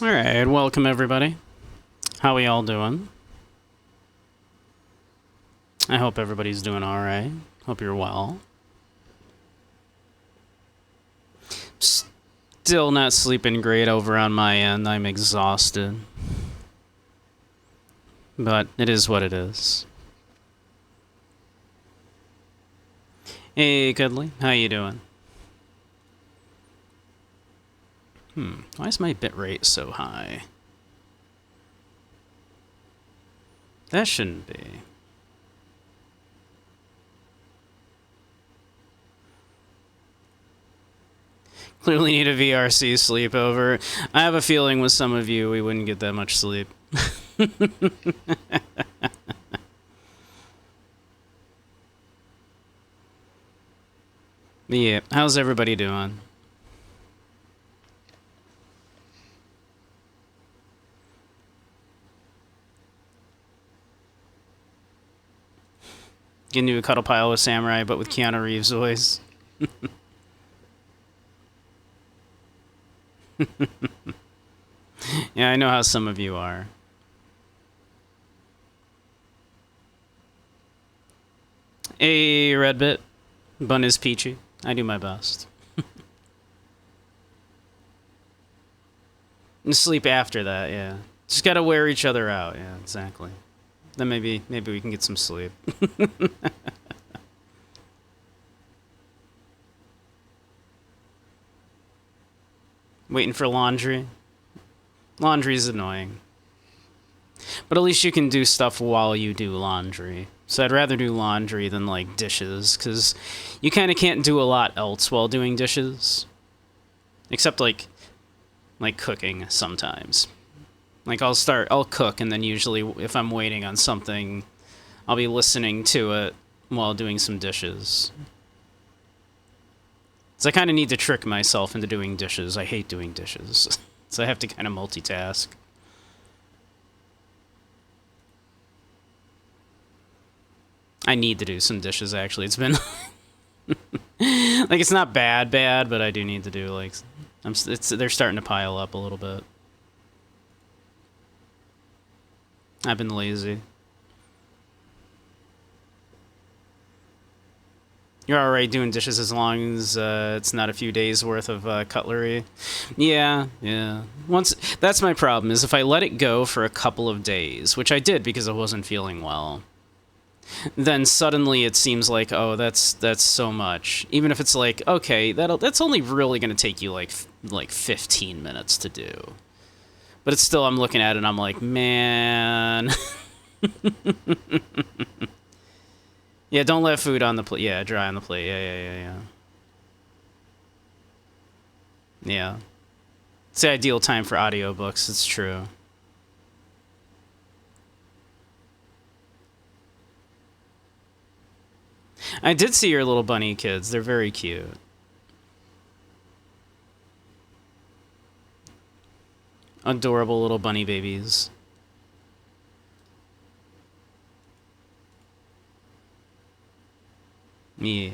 Alright, welcome everybody. How we all doing? I hope everybody's doing alright. Hope you're well. Still not sleeping great over on my end. I'm exhausted. But it is what it is. Hey, Cuddly. How you doing? Why is my bitrate so high? That shouldn't be. Clearly need a VRC sleepover. I have a feeling with some of you we wouldn't get that much sleep. Yeah, how's everybody doing? Get into a cuddle pile with Samurai, but with Keanu Reeves' voice. Yeah, I know how some of you are. Hey, Redbit. Bun is peachy. I do my best. And sleep after that, yeah. Just gotta wear each other out, yeah, exactly. Then maybe we can get some sleep. Waiting for laundry. Laundry's annoying. But at least you can do stuff while you do laundry. So I'd rather do laundry than, like, dishes, because you kind of can't do a lot else while doing dishes. Except, like cooking sometimes. Like, I'll cook, and then usually if I'm waiting on something, I'll be listening to it while doing some dishes. So I kind of need to trick myself into doing dishes. I hate doing dishes. So I have to kind of multitask. I need to do some dishes, actually. It's been... like, it's not bad, but I do need to do, like... they're starting to pile up a little bit. I've been lazy. You're alright doing dishes as long as it's not a few days worth of cutlery. Yeah. That's my problem, is if I let it go for a couple of days, which I did because I wasn't feeling well, then suddenly it seems like, oh, that's so much. Even if it's like, okay, that's only really going to take you like 15 minutes to do. But it's still, I'm looking at it and I'm like, man. Yeah, don't let food on the plate. Yeah, dry on the plate. Yeah. Yeah. It's the ideal time for audiobooks. It's true. I did see your little bunny kids. They're very cute. Adorable little bunny babies. Yeah.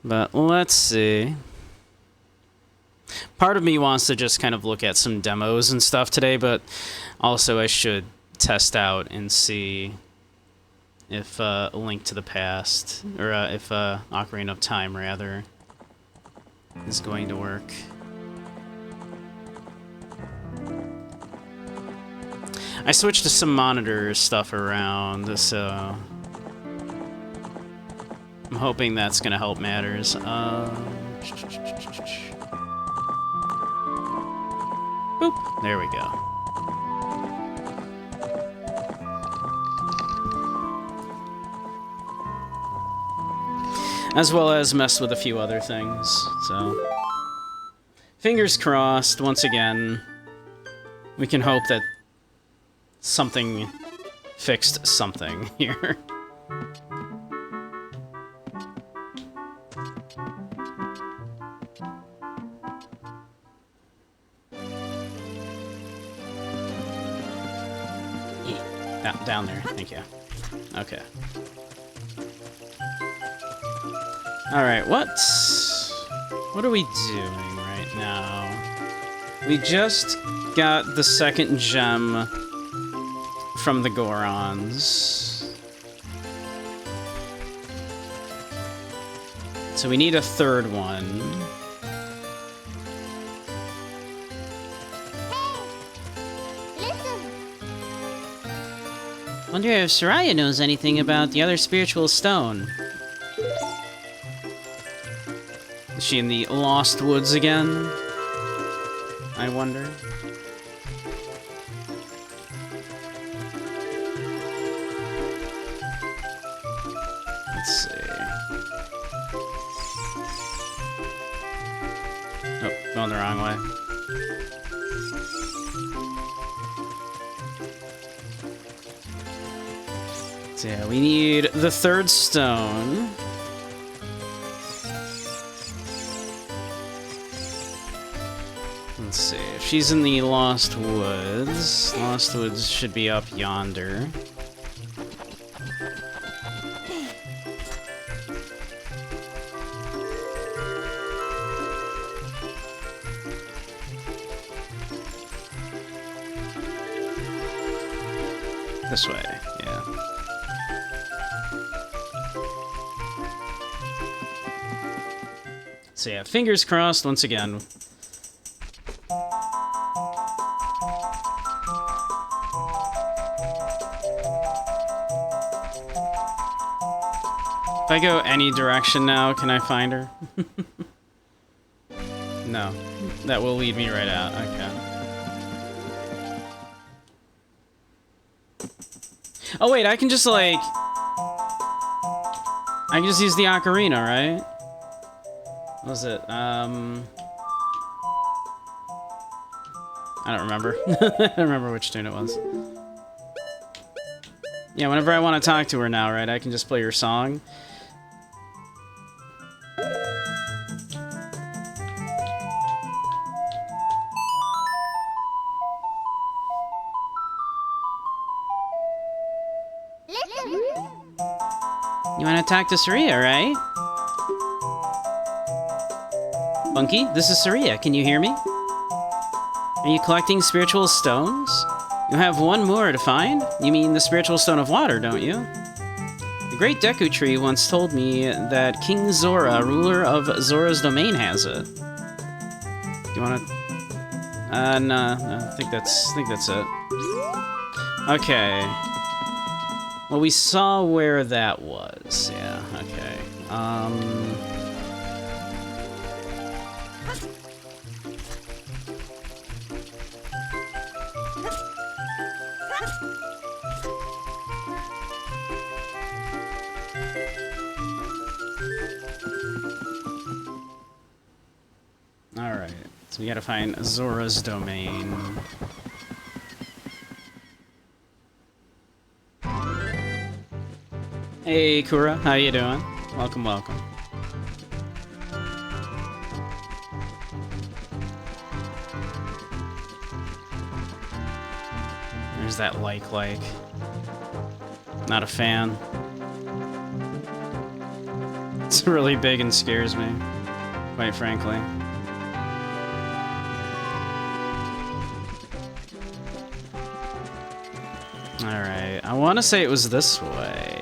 But let's see. Part of me wants to just kind of look at some demos and stuff today, but also I should test out and see if A Link to the Past, or if Ocarina of Time, rather, is going to work. I switched to some monitor stuff around, so I'm hoping that's going to help matters. Boop. There we go. As well as messed with a few other things, so... Fingers crossed, once again. We can hope that something fixed something here. Down there, thank you. Okay. Alright, what are we doing right now? We just got the second gem from the Gorons. So we need a third one. Wonder if Soraya knows anything about the other spiritual stone. Is she in the Lost Woods again? I wonder. Let's see. Oh, going the wrong way. So yeah, we need the third stone. Let's see, if she's in the Lost Woods. Lost Woods should be up yonder. This way, yeah. So yeah, fingers crossed once again. If I go any direction now, can I find her? No. That will lead me right out, okay. Oh wait, I can just like... I can just use the ocarina, right? What was it? I don't remember. I don't remember which tune it was. Yeah, whenever I want to talk to her now, right, I can just play her song. You want to talk to Saria, right? Funky, this is Saria. Can you hear me? Are you collecting spiritual stones? You have one more to find? You mean the spiritual stone of water, don't you? The great Deku Tree once told me that King Zora, ruler of Zora's domain, has it. Do you want to... no, I think that's it. Okay. Well, we saw where that was. Yeah, okay. Alright, so we gotta find Zora's domain. Hey, Kura, how you doing? Welcome, welcome. There's that like. Not a fan. It's really big and scares me, quite frankly. Alright, I want to say it was this way.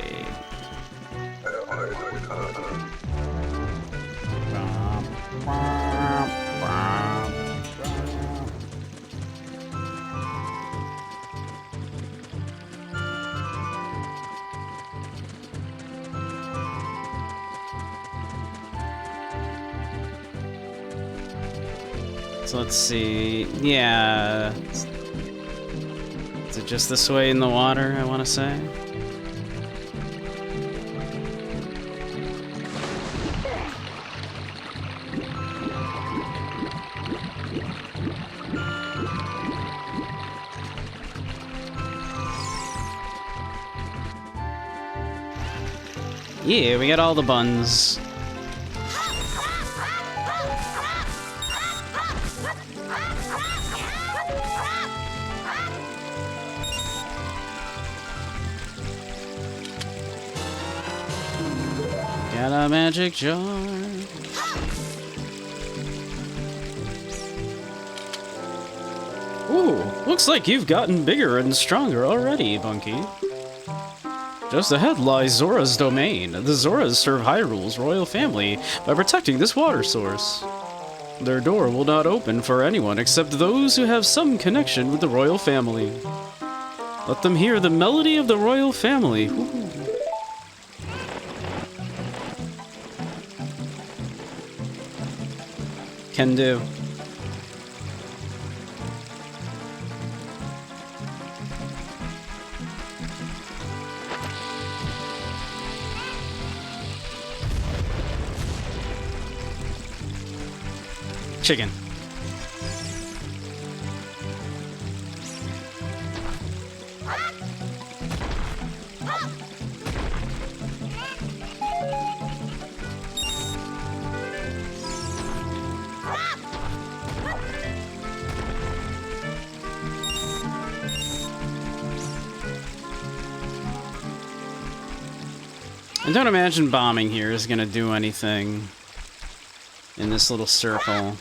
So let's see. Yeah. Is it just this way in the water, I want to say? Yeah, we got all the buns. Got a magic jar. Ooh, looks like you've gotten bigger and stronger already, Bunky. Just ahead lies Zora's domain. The Zoras serve Hyrule's royal family by protecting this water source. Their door will not open for anyone except those who have some connection with the royal family. Let them hear the melody of the royal family. Ooh. Can do. Chicken. I don't imagine bombing here is gonna do anything in this little circle.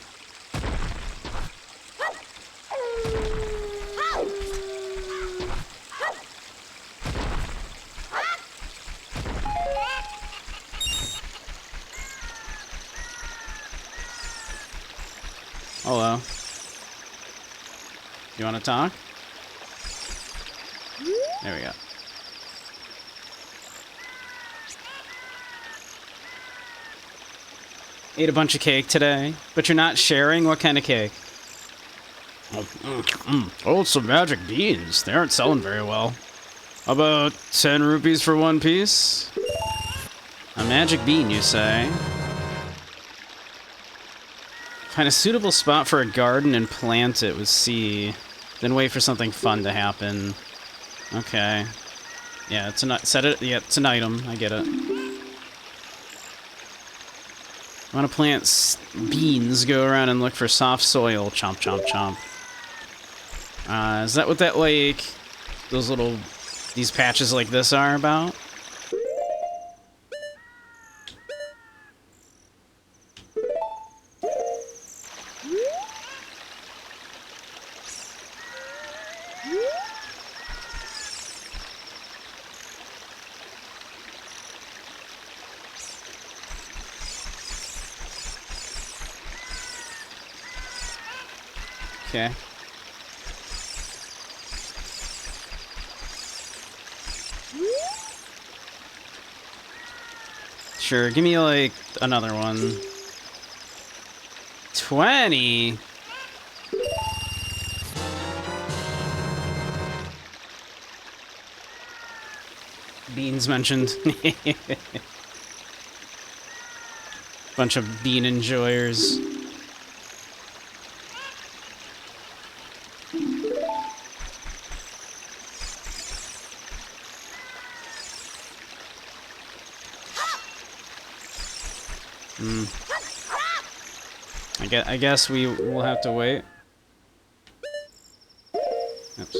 Hello. You want to talk? There we go. Ate a bunch of cake today, but you're not sharing? What kind of cake? Oh, it's some magic beans. They aren't selling very well. How about 10 rupees for one piece? A magic bean, you say? Find a suitable spot for a garden and plant it with C. Then wait for something fun to happen. Okay. Yeah, it's an set it. Yeah, it's an item. I get it. I want to plant beans. Go around and look for soft soil. Chomp, chomp, chomp. Is that what that, like, these patches like this are about? Okay. Sure, give me, like, another one. 20? Beans mentioned. Bunch of bean enjoyers. I guess we will have to wait. Oops.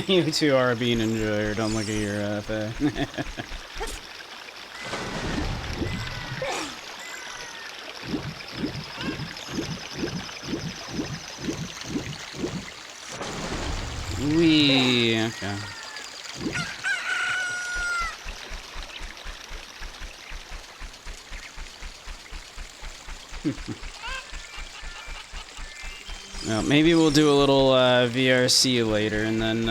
You two are a bean enjoyer. Don't look at your face. Wee. Okay. Well, maybe we'll do a little VRC later, and then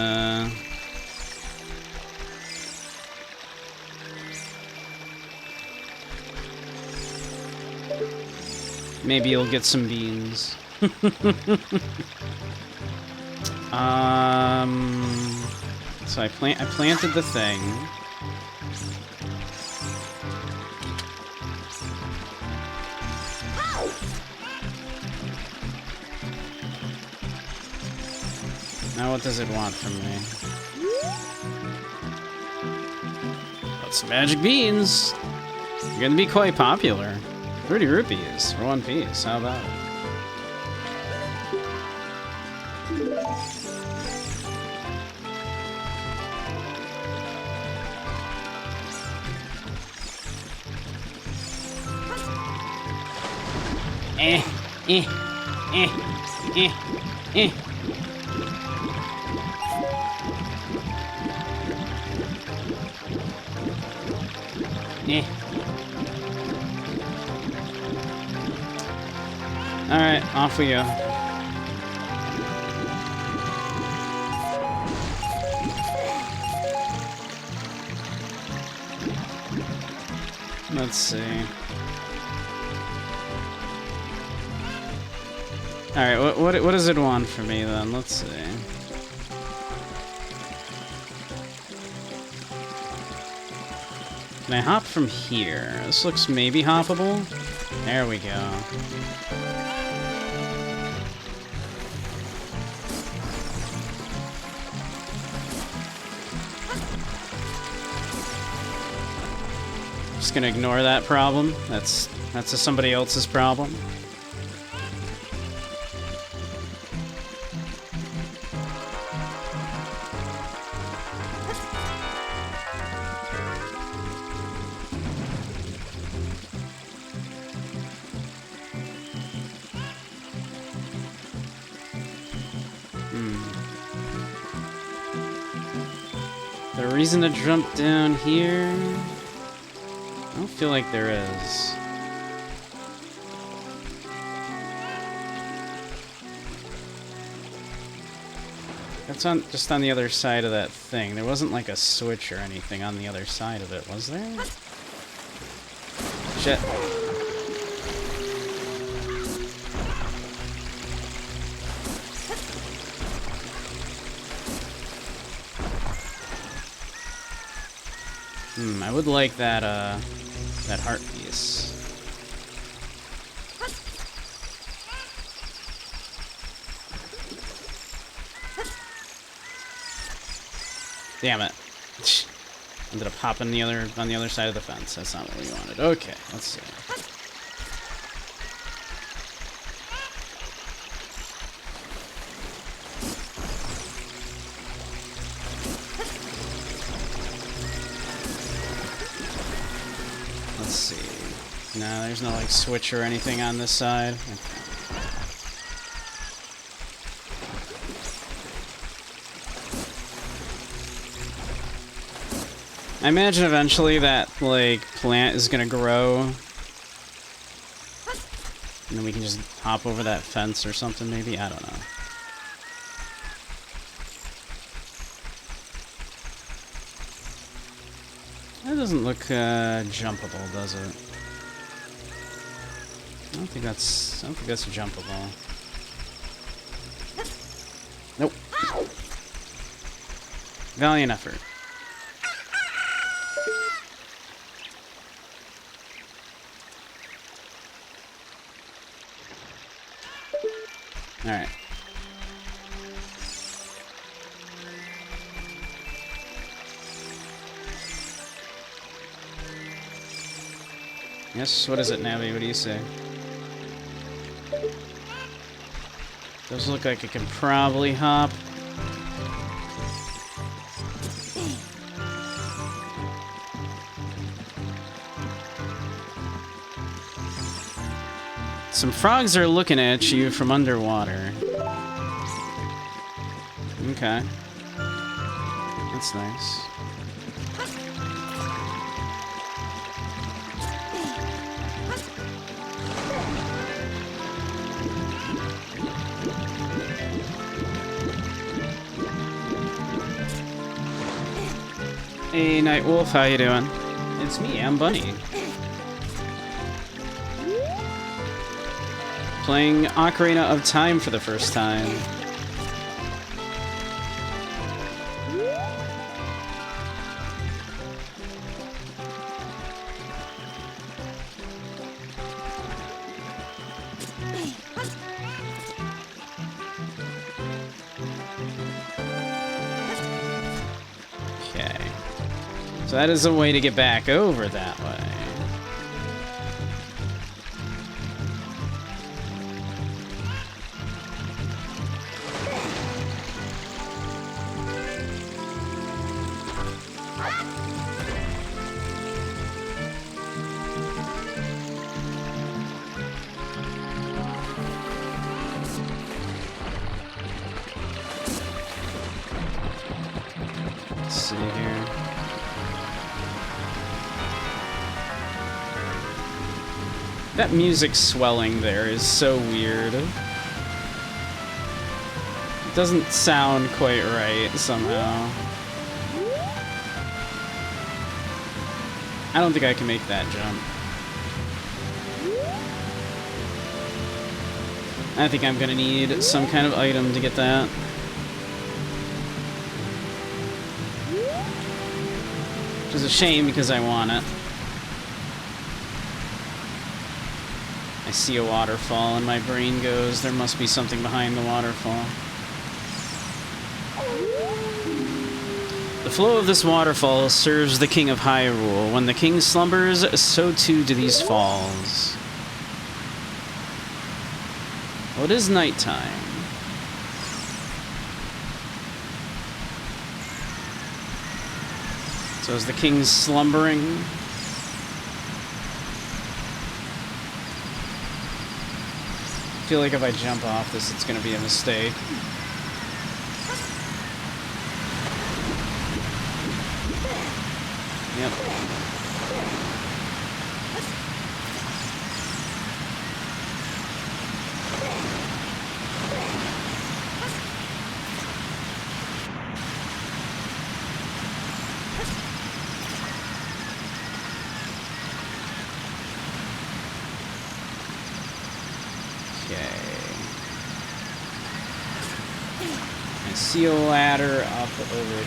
maybe you'll get some beans. So I planted the thing. Now what does it want from me? That's magic beans. You're gonna be quite popular. 30 rupees for one piece. How about it? Eh, eh, eh, eh, eh. Eh. Alright, off we go. Let's see. Alright, what does it want from me then? Let's see. Can I hop from here? This looks maybe hoppable. There we go. Just gonna ignore that problem. That's somebody else's problem. The reason to jump down here? I don't feel like there is. That's just on the other side of that thing. There wasn't like a switch or anything on the other side of it, was there? Shit. I would like that, that heart piece. Damn it. Ended up hopping on the other side of the fence. That's not what we wanted. Okay, let's see. Let's see. No, there's no, like, switch or anything on this side. Okay. I imagine eventually that, like, plant is gonna grow. And then we can just hop over that fence or something, maybe? I don't know. That doesn't look, jumpable, does it? I don't think that's jumpable. Nope. Valiant effort. Alright. Yes, what is it, Navi? What do you say? Does look like it can probably hop. Some frogs are looking at you from underwater. Okay. That's nice. Hey, Night Wolf, how you doing? It's me, I'm Bunny. Playing Ocarina of Time for the first time. Okay. So that is a way to get back over that way. see here. That music swelling there is so weird. It doesn't sound quite right somehow. I don't think I can make that jump. I think I'm gonna need some kind of item to get that. Which is a shame because I want it. I see a waterfall and my brain goes, there must be something behind the waterfall. The flow of this waterfall serves the King of Hyrule. When the king slumbers, so too do these falls. Well, it is nighttime. So is the king slumbering? I feel like if I jump off this, it's gonna be a mistake. Yep. I see a ladder up over here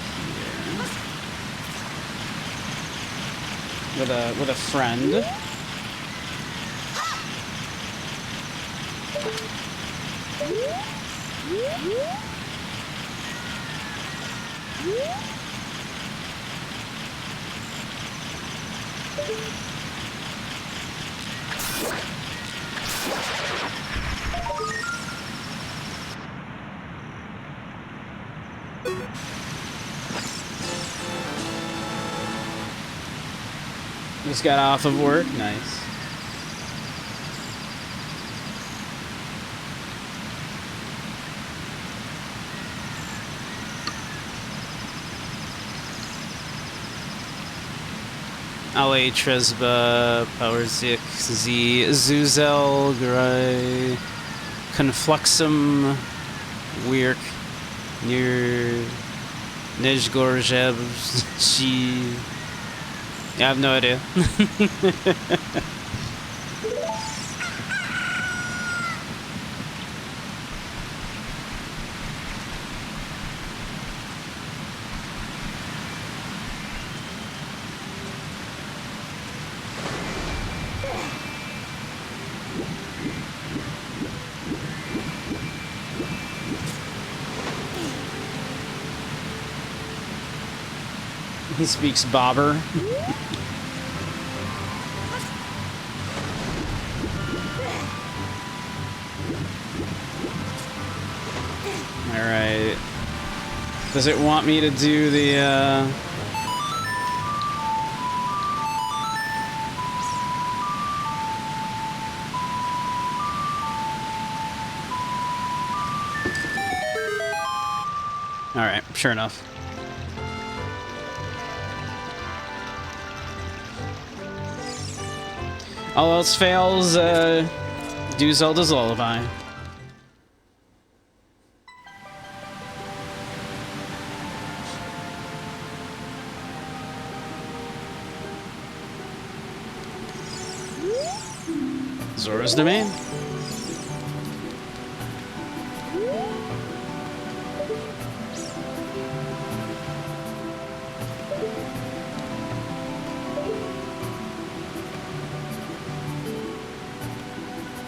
with a friend. Just got off of work. Nice. Ale Tresba, Powerzik, Z, Zuzel, Gray, Confluxum, Wirk, Near, Nejgorjev, She. I have no idea. He speaks Bobber. Alright. Does it want me to do the, Alright, sure enough. All else fails, do Zelda's Lullaby. Zora's Domain.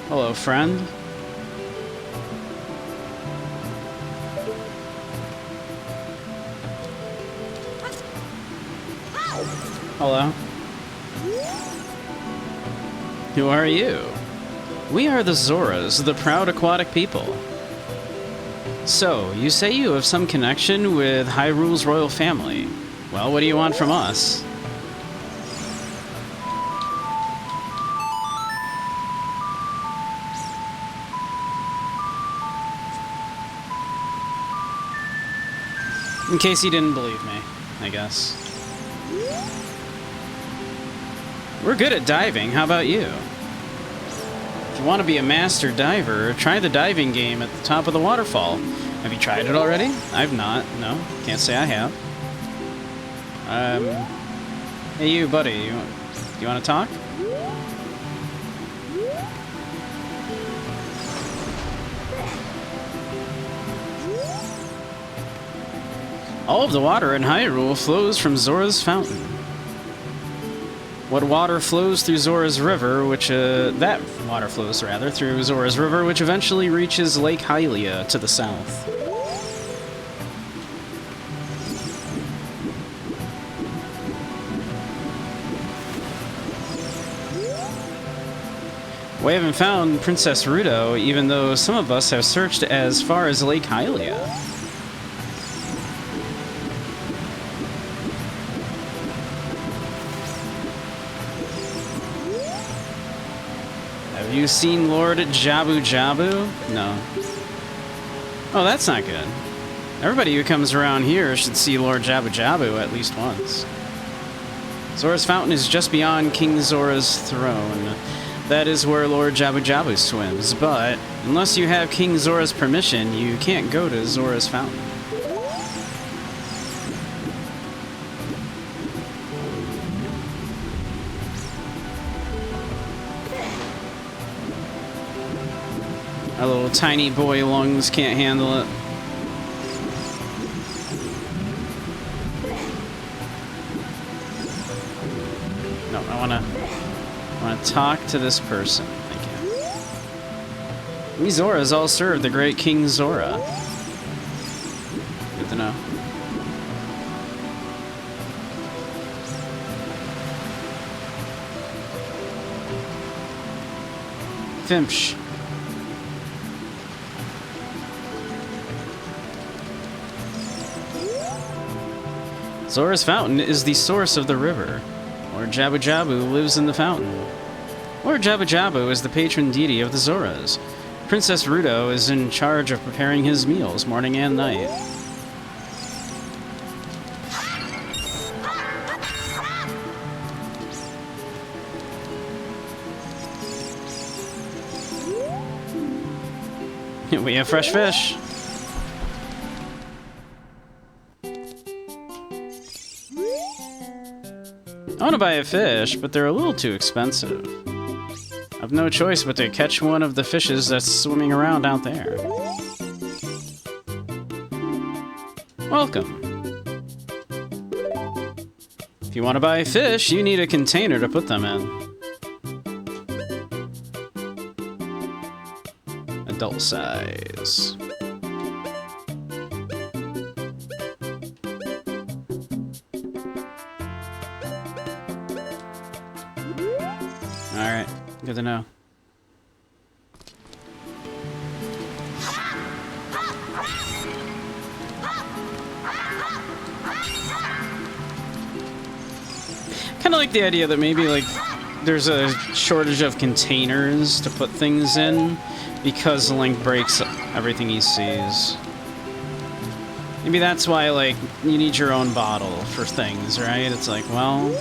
Hello, friend. Hello. Who are you? We are the Zoras, the proud aquatic people. So, you say you have some connection with Hyrule's royal family. Well, what do you want from us? In case you didn't believe me. I guess. We're good at diving. How about you? If you want to be a master diver, try the diving game at the top of the waterfall. Have you tried it already? I've not. No, can't say I have. Hey you, buddy. You want to talk? All of the water in Hyrule flows from Zora's fountain. What water flows through Zora's river, that water flows, rather, through Zora's river, which eventually reaches Lake Hylia to the south. We haven't found Princess Ruto, even though some of us have searched as far as Lake Hylia. Have you seen Lord Jabu Jabu? No. Oh, that's not good. Everybody who comes around here should see Lord Jabu Jabu at least once. Zora's fountain is just beyond King Zora's throne. That is where Lord Jabu Jabu swims, but unless you have King Zora's permission, you can't go to Zora's fountain. Our little tiny boy lungs can't handle it. No, I wanna talk to this person. Thank you. We Zoras all serve the great King Zora. Good to know. Fimsh. Zora's fountain is the source of the river. Lord Jabu Jabu lives in the fountain. Lord Jabu Jabu is the patron deity of the Zoras. Princess Ruto is in charge of preparing his meals morning and night. We have fresh fish. I want to buy a fish, but they're a little too expensive. I've no choice but to catch one of the fishes that's swimming around out there. Welcome. If you want to buy fish, you need a container to put them in. Adult size. Alright, good to know. Kind of like the idea that maybe, like, there's a shortage of containers to put things in because Link breaks everything he sees. Maybe that's why, like, you need your own bottle for things, right? It's like, well...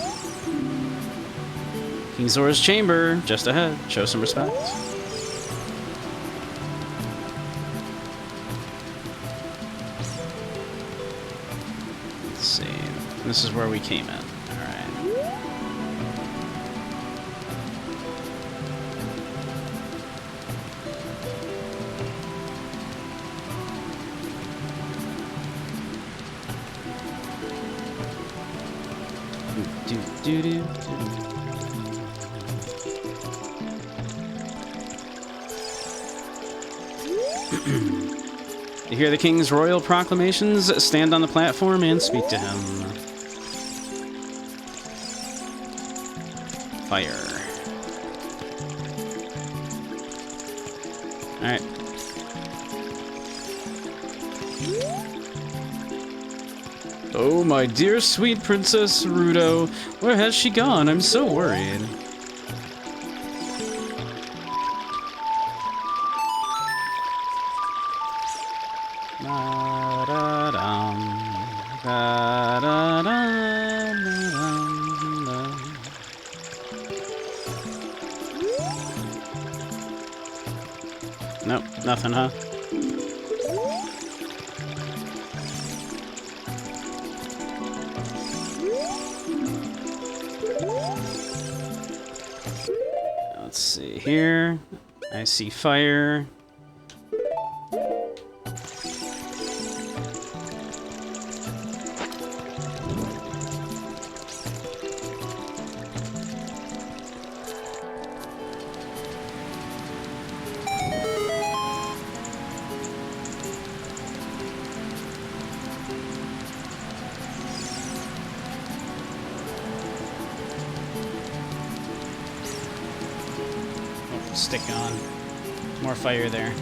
King Zora's chamber, just ahead. Show some respect. Let's see. This is where we came in. To hear the king's royal proclamations, stand on the platform and speak to him. Fire. Alright. Oh, my dear sweet Princess Ruto, where has she gone? I'm so worried. Da-da-dum, da-da-dum. Nothing, huh? Let's see here. I see fire. Stick on. More fire there.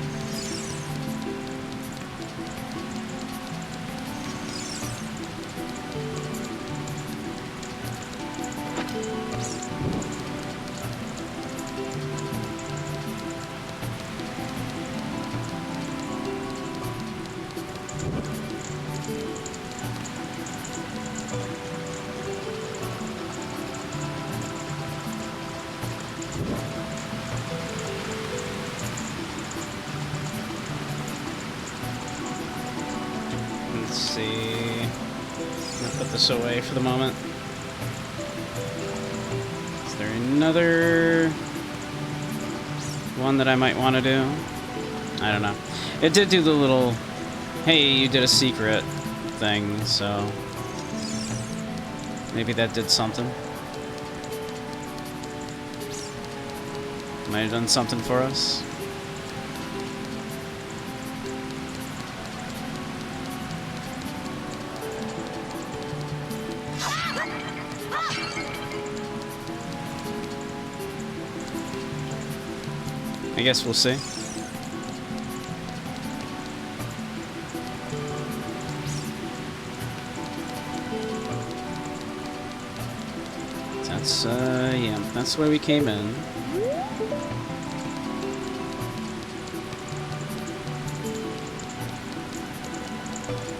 Let's see. I'm gonna put this away for the moment. Is there another one that I might want to do? I don't know. It did do the little, hey, you did a secret thing, so maybe that did something. Might have done something for us. I guess we'll see. That's, yeah, that's where we came in.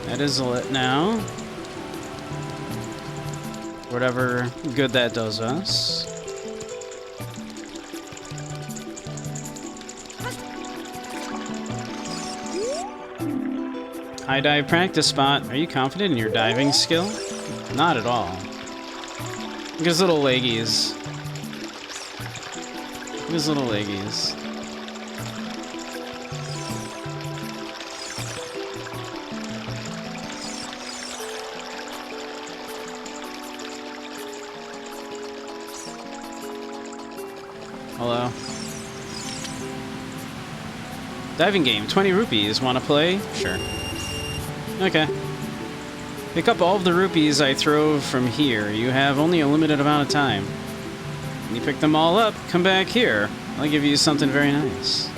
That is lit now. Whatever good that does us. High dive practice spot. Are you confident in your diving skill? Not at all. Look at his little leggies. Look at his little leggies. Hello. Diving game, 20 rupees. Wanna play? Sure. Okay. Pick up all of the rupees I throw from here. You have only a limited amount of time. When you pick them all up, come back here. I'll give you something very nice.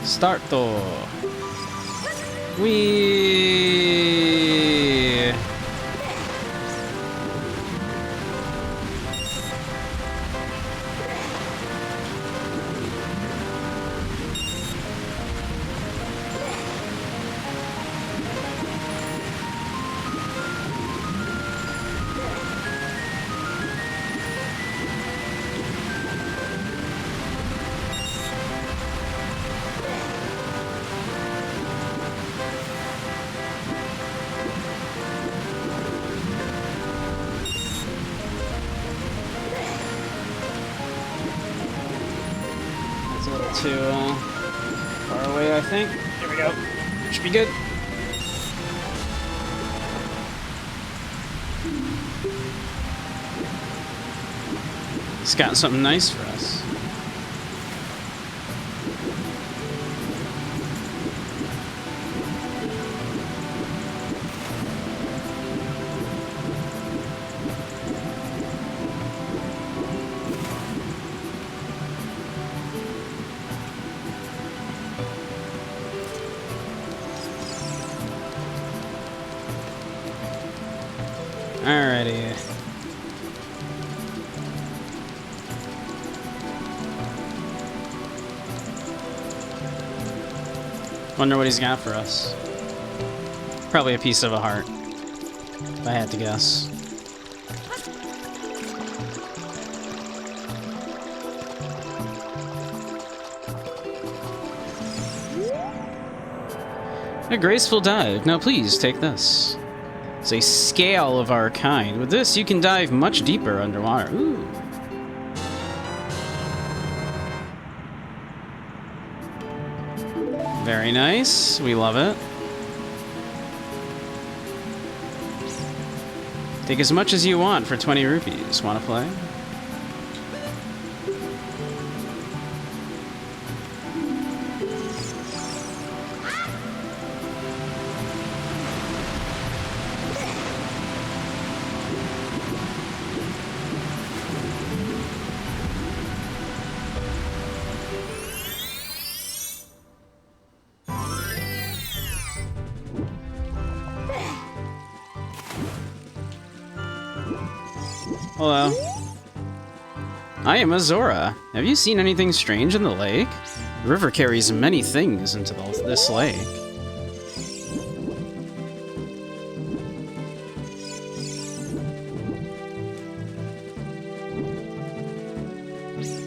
Start though. Whee! That's a little too far away, I think. Here we go. Should be good. It's got something nice for us. Alrighty. Wonder what he's got for us. Probably a piece of a heart, if I had to guess. A graceful dive. Now please take this. It's a scale of our kind. With this, you can dive much deeper underwater. Ooh. Very nice. We love it. Take as much as you want for 20 rupees. Want to play? Hello. I am Azora. Have you seen anything strange in the lake? The river carries many things into this lake.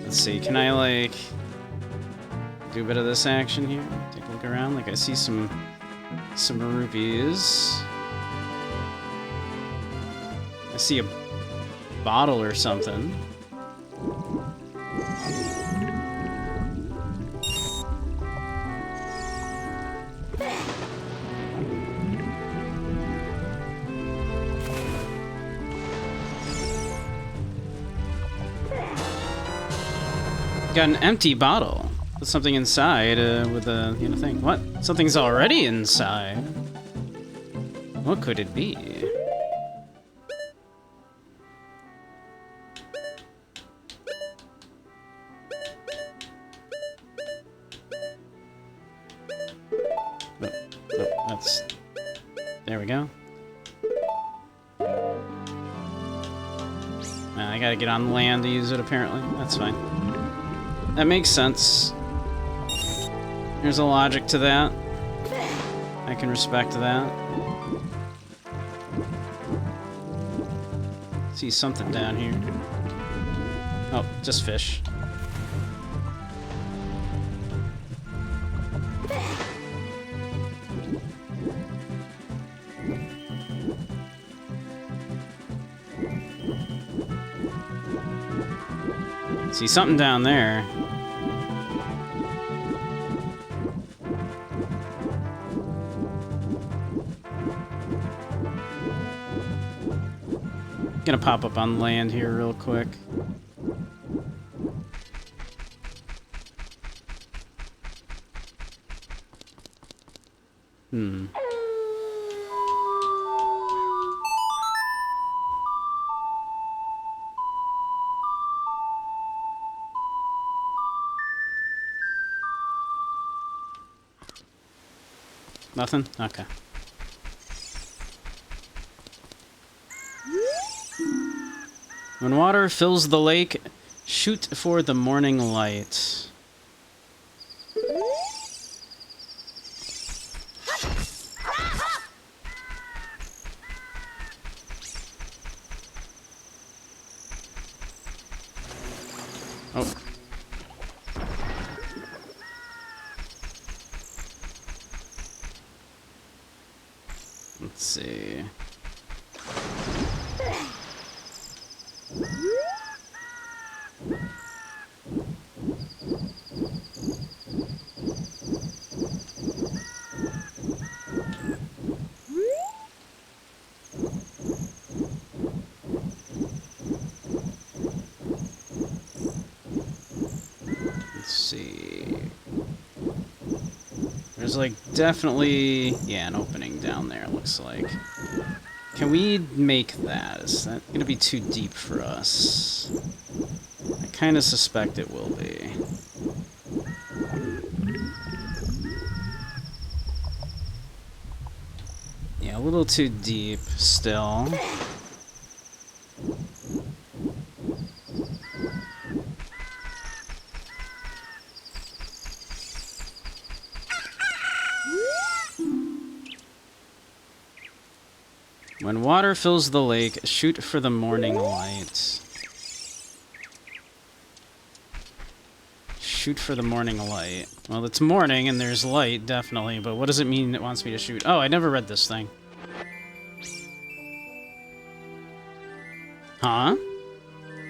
Let's see, can I, like, do a bit of this action here? Take a look around. Like, I see some rupees. I see a bottle or something. Got an empty bottle. Put something inside with a thing. What? Something's already inside. What could it be? There we go. I gotta get on land to use it, apparently. That's fine. That makes sense. There's a logic to that. I can respect that. See something down here. Oh, just fish. See something down there. Gonna pop up on land here real quick. Nothing? Okay. When water fills the lake, shoot for the morning light. Oh. Let's see. There's like definitely, yeah, an opening down there, looks like. Can we make that? Is that gonna be too deep for us? I kind of suspect it will be. Yeah, a little too deep still. When water fills the lake, shoot for the morning light. shoot for the morning light. Well, it's morning and there's light, definitely, but what does it mean it wants me to shoot? Oh, I never read this thing. Huh?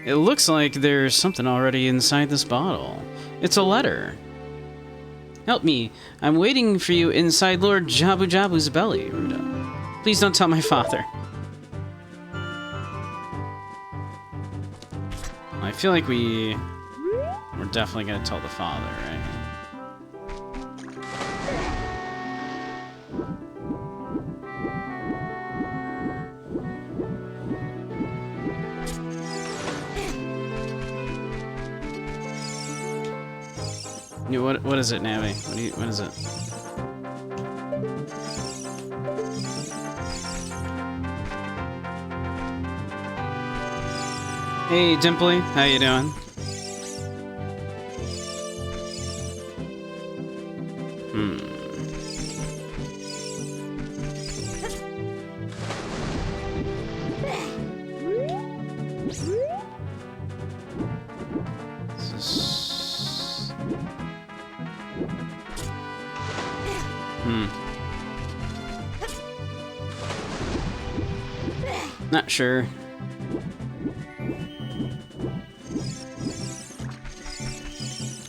It looks like there's something already inside this bottle. It's a letter. Help me. I'm waiting for you inside Lord Jabu Jabu's belly, Ruda. Please don't tell my father. I feel like we're definitely gonna tell the father, right? What is it, Navi? What is it? Hey, Dimply, how you doing? Not sure.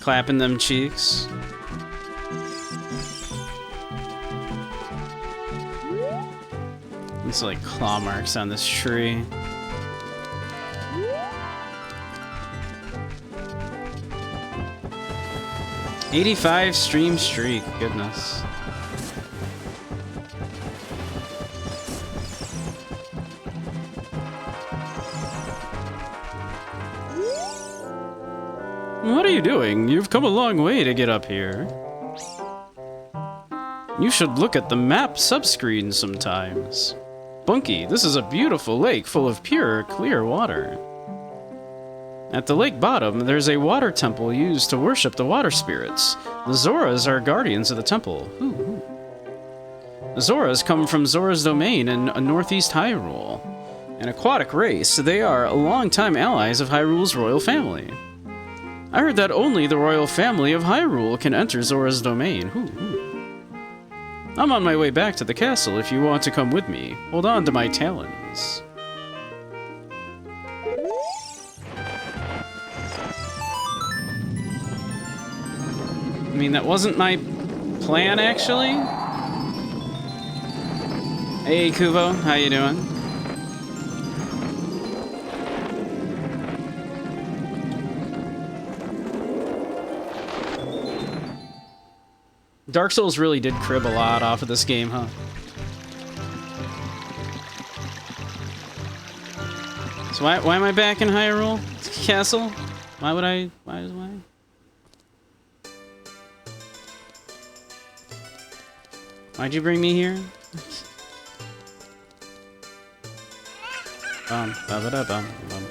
Clapping them cheeks. It's like claw marks on this tree. $85 stream streak, goodness. What are you doing? You've come a long way to get up here. You should look at the map subscreen sometimes. Bunky, this is a beautiful lake full of pure, clear water. At the lake bottom, there's a water temple used to worship the water spirits. The Zoras are guardians of the temple. Ooh. The Zoras come from Zora's domain in northeast Hyrule. An aquatic race, they are longtime allies of Hyrule's royal family. I heard that only the royal family of Hyrule can enter Zora's domain. I'm on my way back to the castle if you want to come with me. Hold on to my talons. I mean, that wasn't my plan, actually. Hey, Kubo, how you doing? Dark Souls really did crib a lot off of this game, huh? So why am I back in Hyrule Castle? Why? Why'd you bring me here? Bum ba ba da bum bum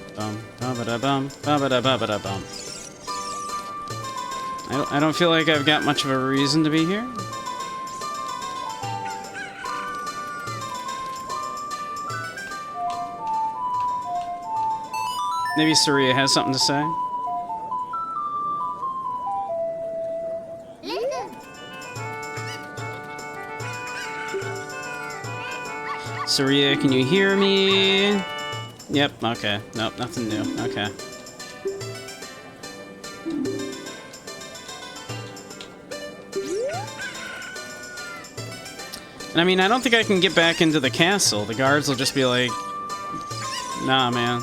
bum ba da bum ba ba da ba ba da bum. I don't feel like I've got much of a reason to be here. Maybe Saria has something to say. Saria, can you hear me? Yep, okay. Nope, nothing new. Okay. And I mean, I don't think I can get back into the castle. The guards will just be like, nah, man.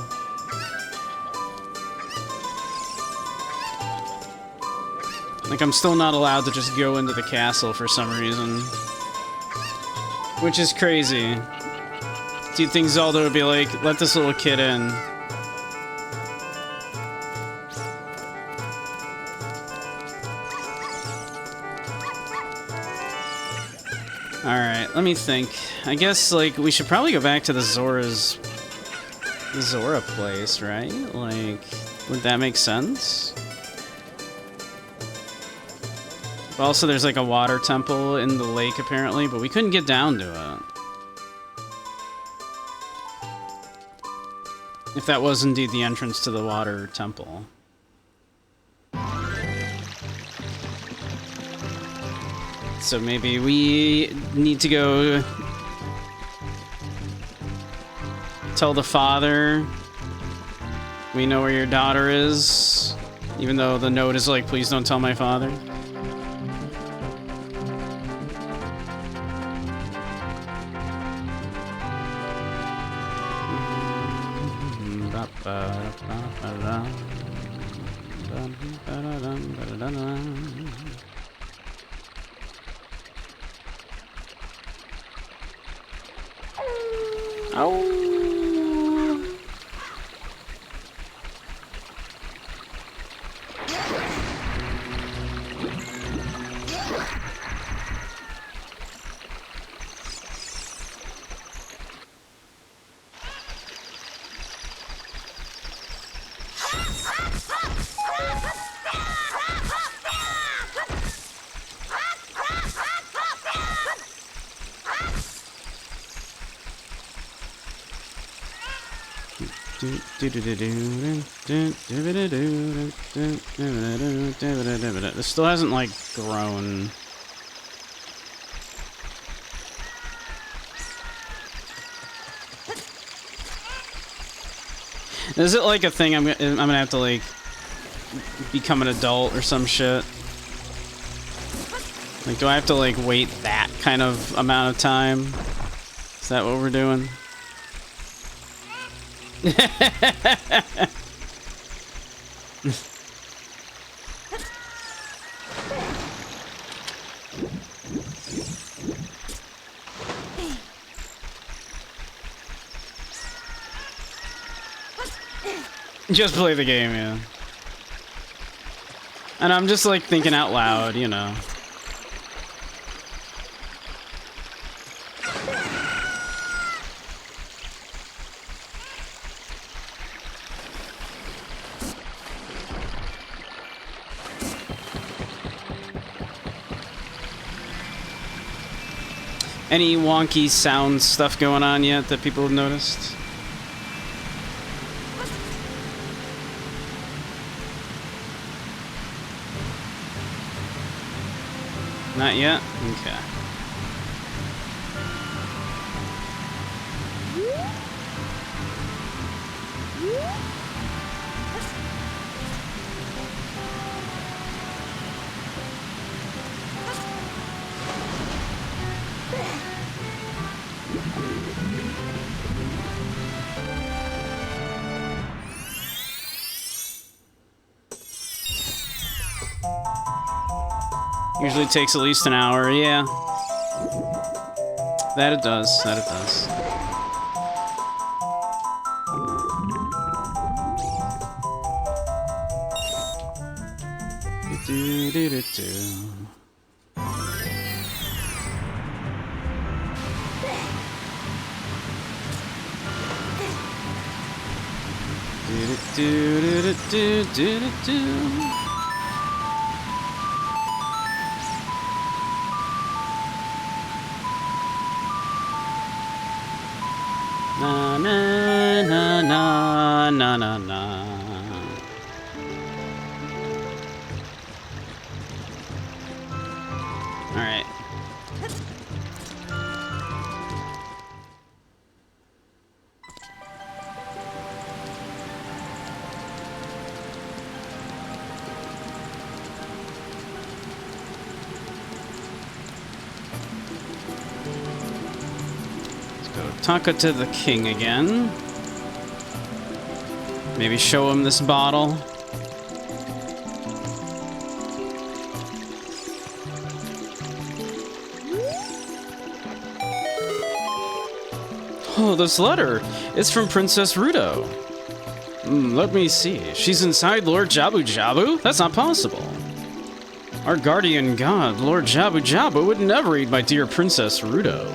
Like, I'm still not allowed to just go into the castle for some reason. Which is crazy. Do you think Zelda would be like, let this little kid in? Alright, let me think. I guess, like, we should probably go back to the Zora place, right? Like, would that make sense? Also, there's, like, a water temple in the lake, apparently, but we couldn't get down to it. If that was indeed the entrance to the water temple. So maybe we need to go tell the father we know where your daughter is, even though the note is like, please don't tell my father. This still hasn't, like, grown. Is it like a thing I'm gonna have to, like, become an adult or some shit? Like, do I have to, like, wait that kind of amount of time? Is that what we're doing? Just play the game, yeah. And I'm just like thinking out loud, you know. Any wonky sound stuff going on yet that people have noticed? Not yet? Okay. Usually takes at least an hour, yeah. That it does, that it does. Na na na na na na na. All right. Talk to the king again. Maybe show him this bottle. Oh, this letter. It's from Princess Rudo. Let me see. She's inside Lord Jabu Jabu? That's not possible. Our guardian god, Lord Jabu Jabu, would never eat my dear Princess Rudo.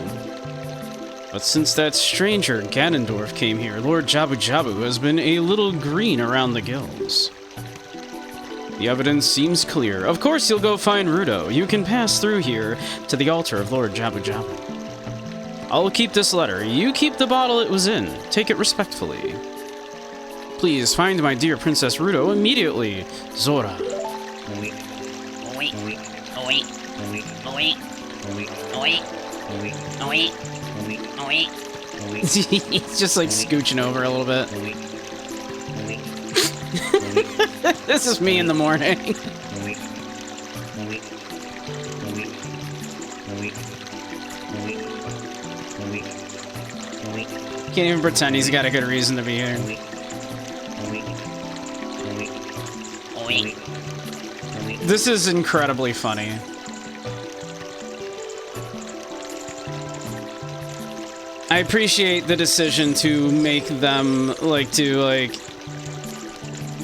But since that stranger, Ganondorf, came here, Lord Jabu Jabu has been a little green around the gills. The evidence seems clear. Of course you'll go find Rudo. You can pass through here to the altar of Lord Jabu Jabu. I'll keep this letter. You keep the bottle it was in. Take it respectfully. Please find my dear Princess Rudo immediately. Zora. He's just like scooching over a little bit. This is me in the morning. Can't even pretend he's got a good reason to be here. This is incredibly funny. I appreciate the decision to make them like do like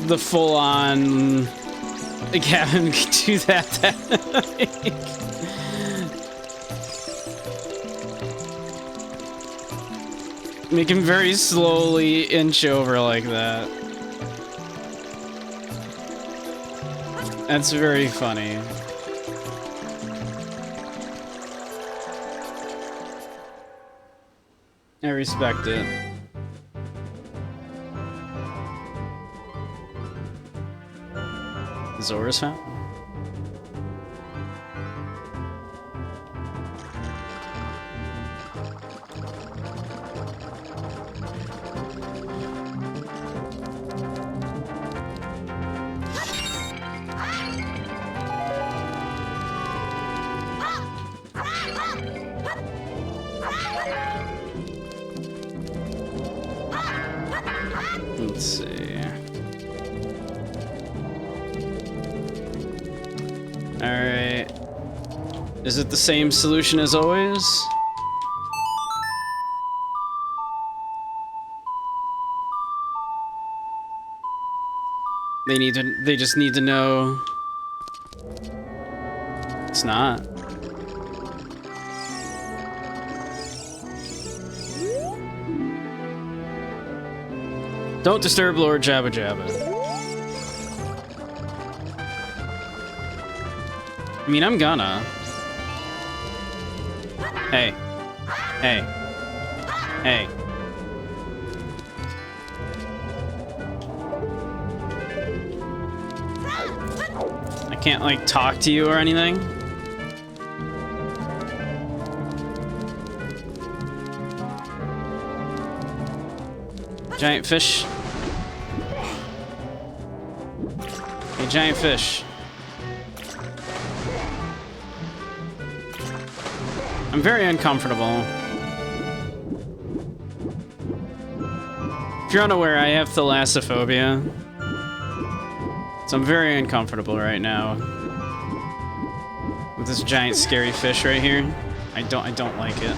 the full-on like have him do that. Make him very slowly inch over like that. That's very funny. I respect it. Zora's Fountain? Let's see. Alright. Is it the same solution as always? They just need to know. It's not. Don't disturb Lord Jabba Jabba. I mean, I'm gonna. Hey. Hey. Hey. I can't, like, talk to you or anything? Giant fish. Hey, giant fish. I'm very uncomfortable. If you're unaware, I have thalassophobia. So I'm very uncomfortable right now. With this giant scary fish right here. I don't like it.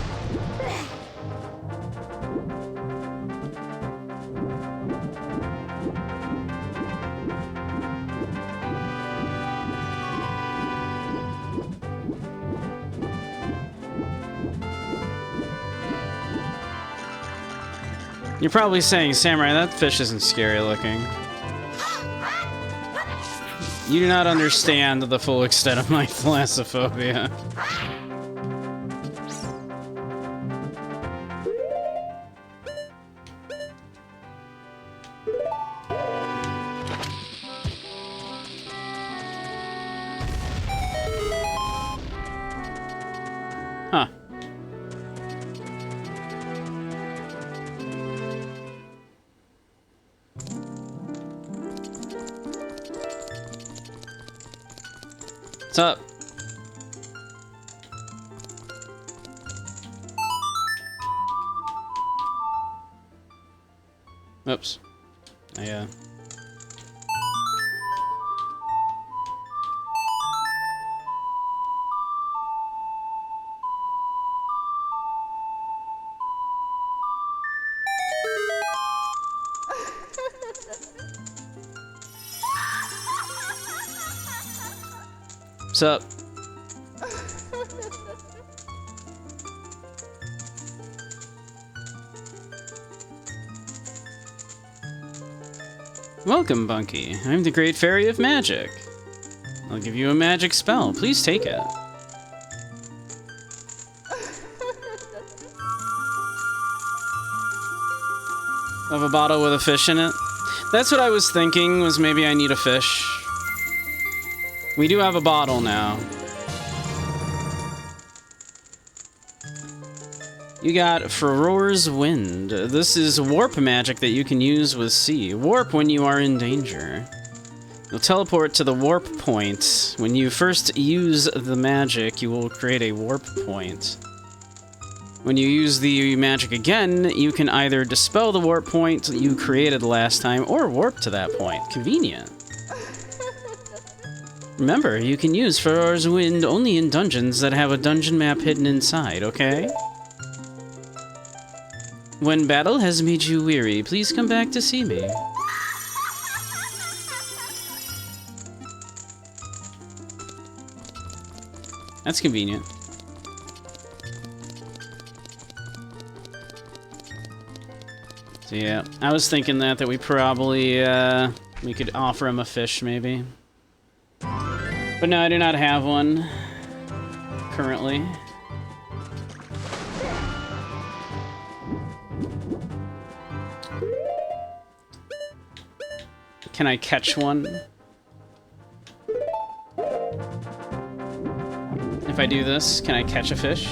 You're probably saying, Samurai, that fish isn't scary looking. You do not understand the full extent of my thalassophobia. Huh. What's up? Oops. What's up? Welcome, Bunky. I'm the Great Fairy of Magic. I'll give you a magic spell. Please take it. Of a bottle with a fish in it? That's what I was thinking, was maybe I need a fish. We do have a bottle now. You got Furor's Wind. This is warp magic that you can use with C. Warp when you are in danger. You'll teleport to the warp point. When you first use the magic, you will create a warp point. When you use the magic again, you can either dispel the warp point you created last time or warp to that point. Convenient. Remember, you can use Furor's Wind only in dungeons that have a dungeon map hidden inside, okay? When battle has made you weary, please come back to see me. That's convenient. So yeah, I was thinking that we probably, we could offer him a fish, maybe. But no, I do not have one currently. Can I catch one? If I do this, can I catch a fish?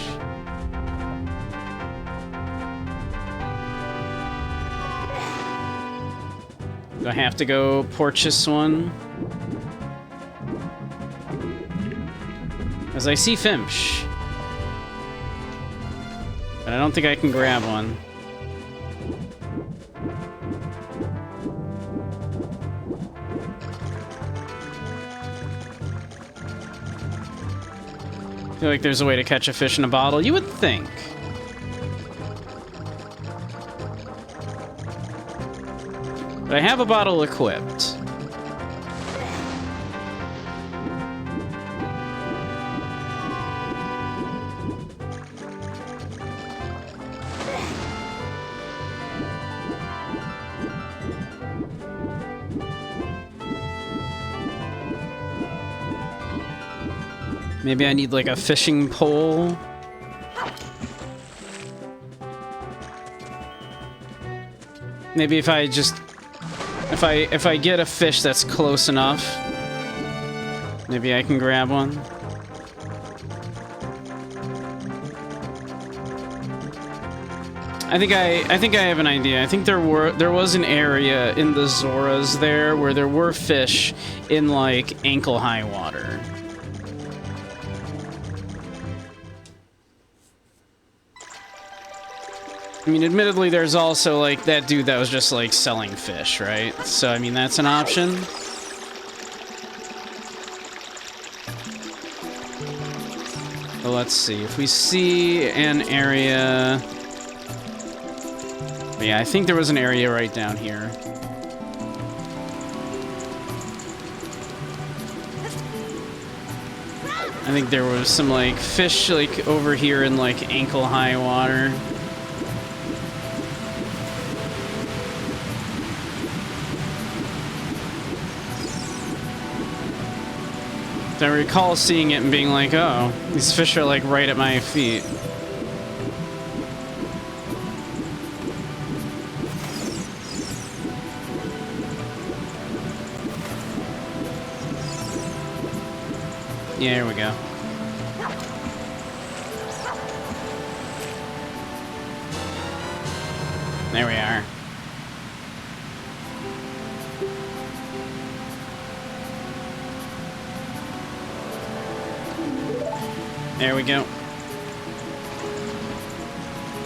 Do I have to go purchase one? As I see Finch. But I don't think I can grab one. I feel like there's a way to catch a fish in a bottle. You would think. But I have a bottle equipped. Maybe I need like a fishing pole. Maybe if I just if I get a fish that's close enough, maybe I can grab one. I think I have an idea. I think there was an area in the Zoras there where there were fish in like ankle high water. I mean, admittedly, there's also, like, that dude that was just, like, selling fish, right? So, I mean, that's an option. But let's see. If we see an area... But yeah, I think there was an area right down here. I think there was some, like, fish, like, over here in, like, ankle-high water. I recall seeing it and being like, oh, these fish are like right at my feet. Yeah, here we go. There we are. There we go.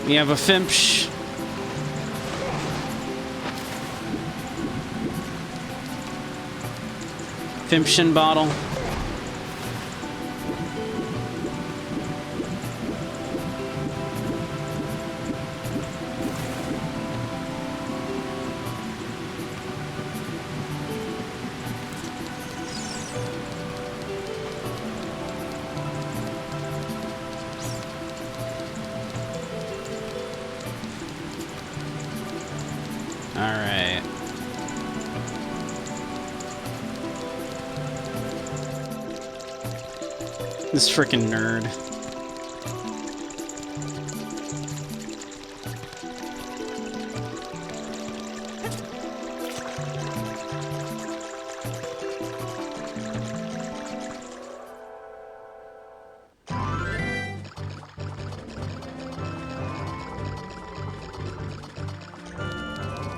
We have a Finch. Fimption bottle. Alright. This frickin' nerd.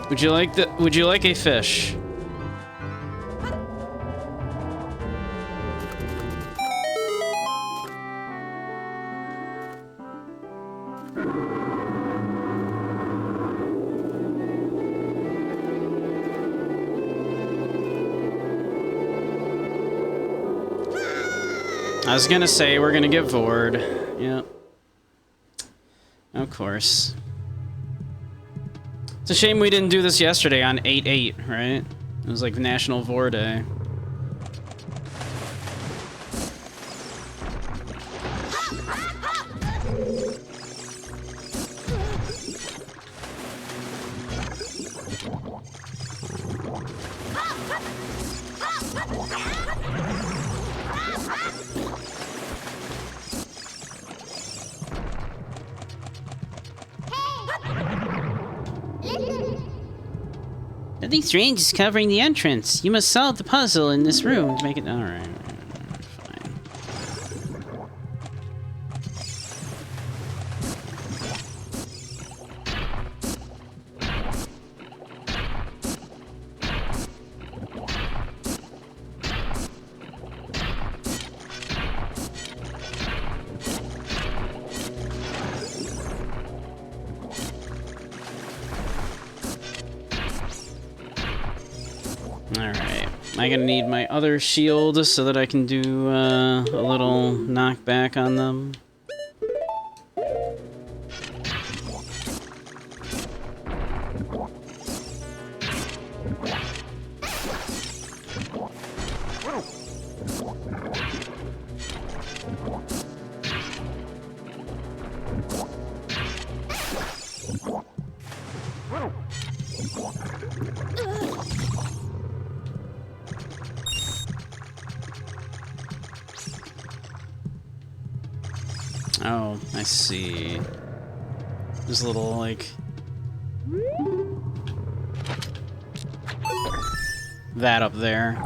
Would you like a fish? I was gonna say we're gonna get Vord. Yep. Of course. It's a shame we didn't do this yesterday on 8/8, right? It was like National Vore Day. Nothing strange is covering the entrance. You must solve the puzzle in this room to make it... Alright. Fine. Alright. I'm gonna need my other shield so that I can do a little knockback on them. Oh, I see. There's a little, like... that up there.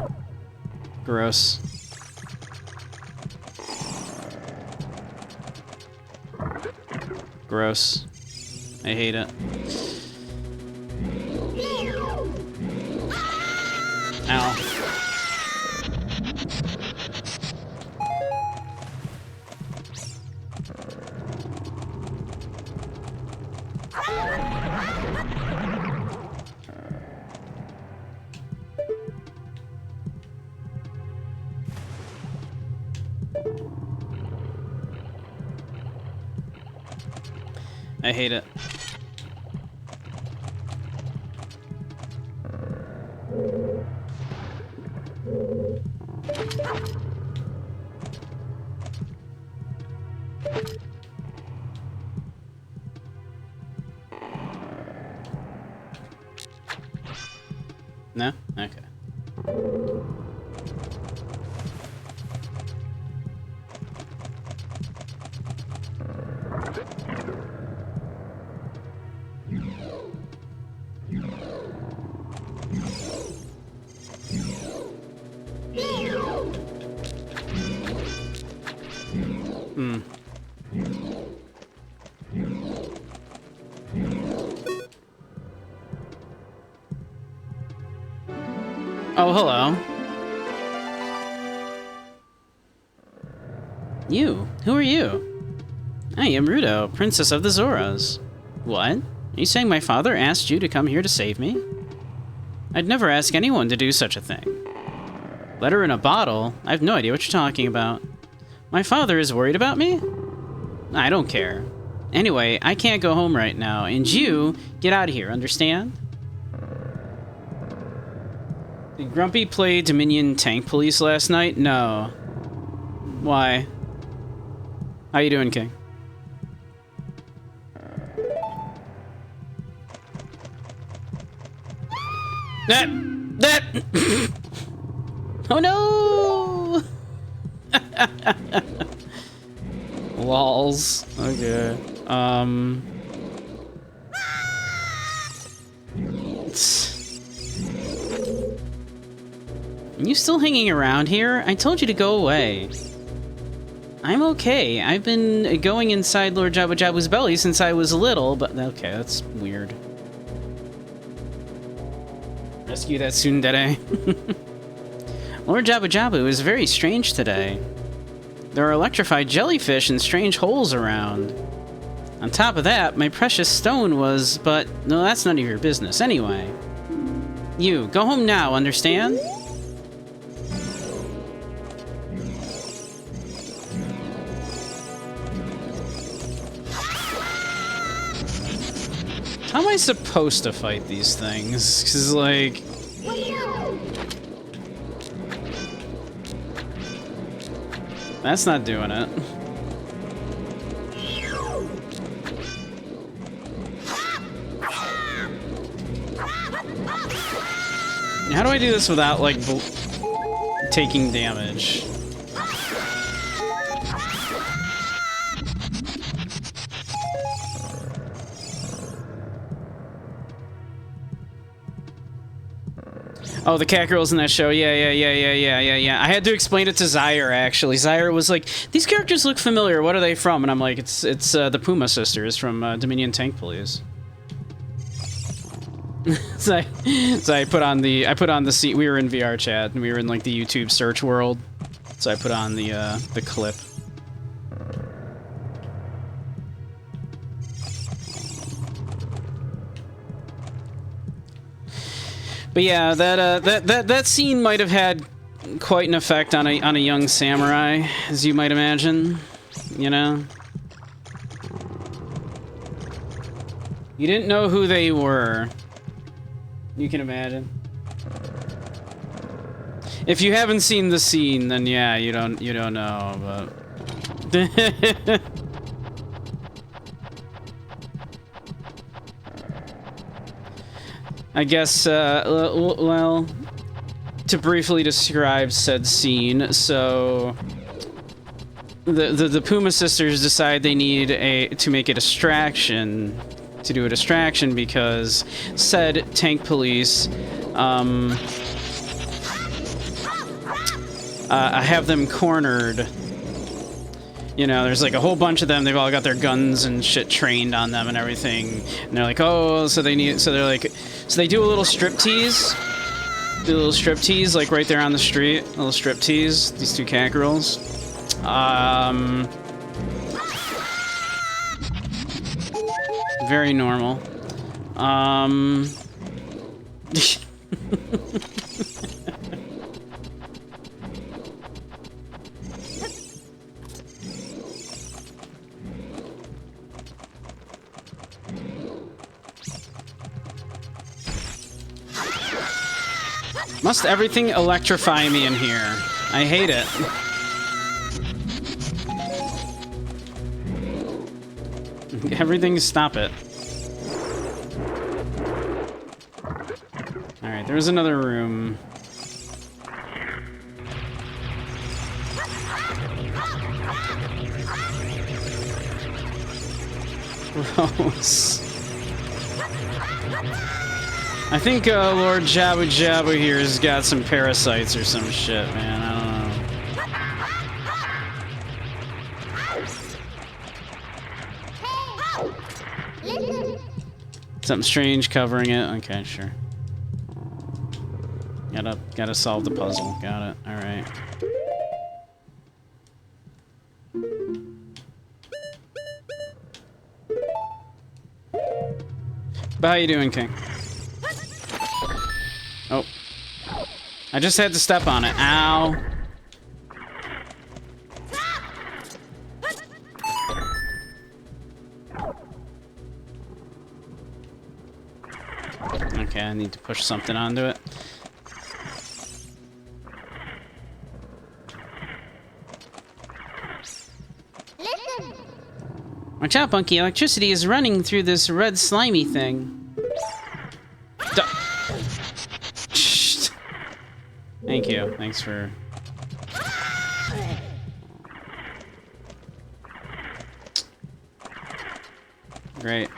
Gross. Gross. I hate it. Ow. I hate it. No? Okay. Oh, hello. You? Who are you? I am Rudo, Princess of the Zoras. What? Are you saying my father asked you to come here to save me? I'd never ask anyone to do such a thing. Letter in a bottle? I have no idea what you're talking about. My father is worried about me? I don't care. Anyway, I can't go home right now, and you get out of here, understand? Did Grumpy play Dominion Tank Police last night? No. Why? How you doing, King? That. Oh no! Lols. Okay. Are you still hanging around here? I told you to go away. I'm okay. I've been going inside Lord Jabba Jabba's belly since I was little, but okay, that's weird. Rescue that tsundere. Lord Jabu Jabu is very strange today. There are electrified jellyfish and strange holes around. On top of that, my precious stone was... But, no, that's none of your business anyway. You, go home now, understand? How am I supposed to fight these things? 'Cause, like... That's not doing it. How do I do this without, like, taking damage? Oh, the cat girls in that show. Yeah. I had to explain it to Zyre, actually. Zyre was like, these characters look familiar. What are they from? And I'm like, it's the Puma sisters from Dominion Tank Police. so I put on the scene. We were in VRChat and we were in like the YouTube search world. So I put on the clip. But yeah, that scene might have had quite an effect on a young samurai, as you might imagine. You know, you didn't know who they were. You can imagine. If you haven't seen the scene, then yeah, you don't know. But I guess, well, to briefly describe said scene, so the Puma sisters decide they need to make a distraction, because said tank police, have them cornered. You know, there's like a whole bunch of them. They've all got their guns and shit trained on them and everything. And they're like, oh, so they do a little striptease. Do a little striptease, like right there on the street. A little striptease. These two cat girls. Very normal. Must everything electrify me in here? I hate it. Everything, stop it. Alright, there's another room. Gross. I think Lord Jabu Jabu here has got some parasites or some shit, man. I don't know. Something strange covering it. Okay, sure. Gotta solve the puzzle. Got it. All right. But how you doing, King? Oh. I just had to step on it. Ow. Okay, I need to push something onto it. Watch out, Bunky. Electricity is running through this red slimy thing. Thank you. Thanks for... Great.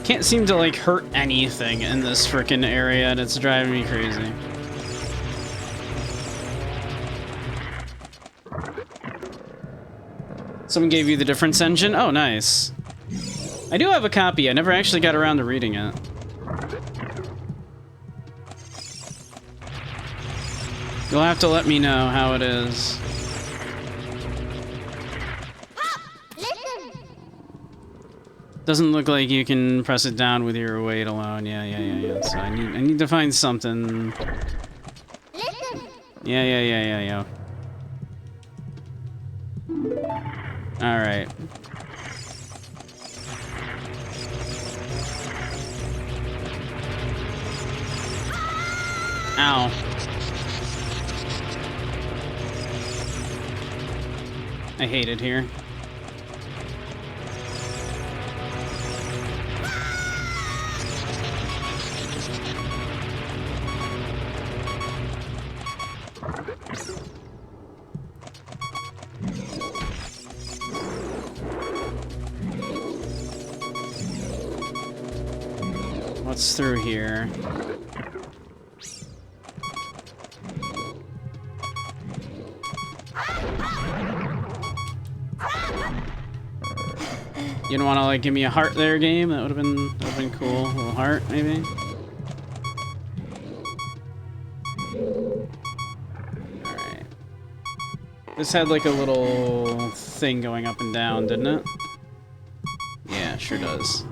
Can't seem to, like, hurt anything in this frickin' area, and it's driving me crazy. Someone gave you the difference engine? Oh, nice. I do have a copy. I never actually got around to reading it. You'll have to let me know how it is. Doesn't look like you can press it down with your weight alone. Yeah. So I need to find something. Yeah. All right. Ow. I hate it here. What's through here? You don't want to like give me a heart there, game? That would have been cool. A little heart, maybe. All right. This had like a little thing going up and down, didn't it? Yeah, sure does.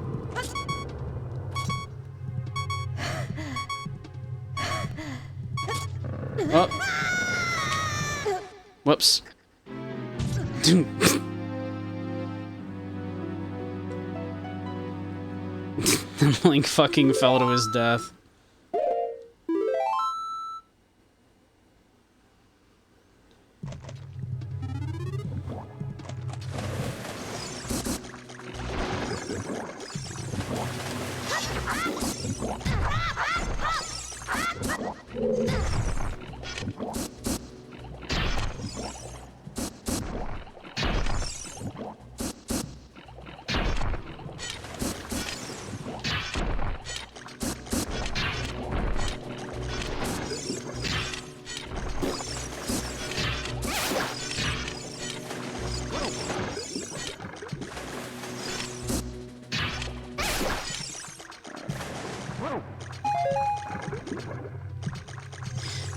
Oh. Whoops. Like fucking fell to his death.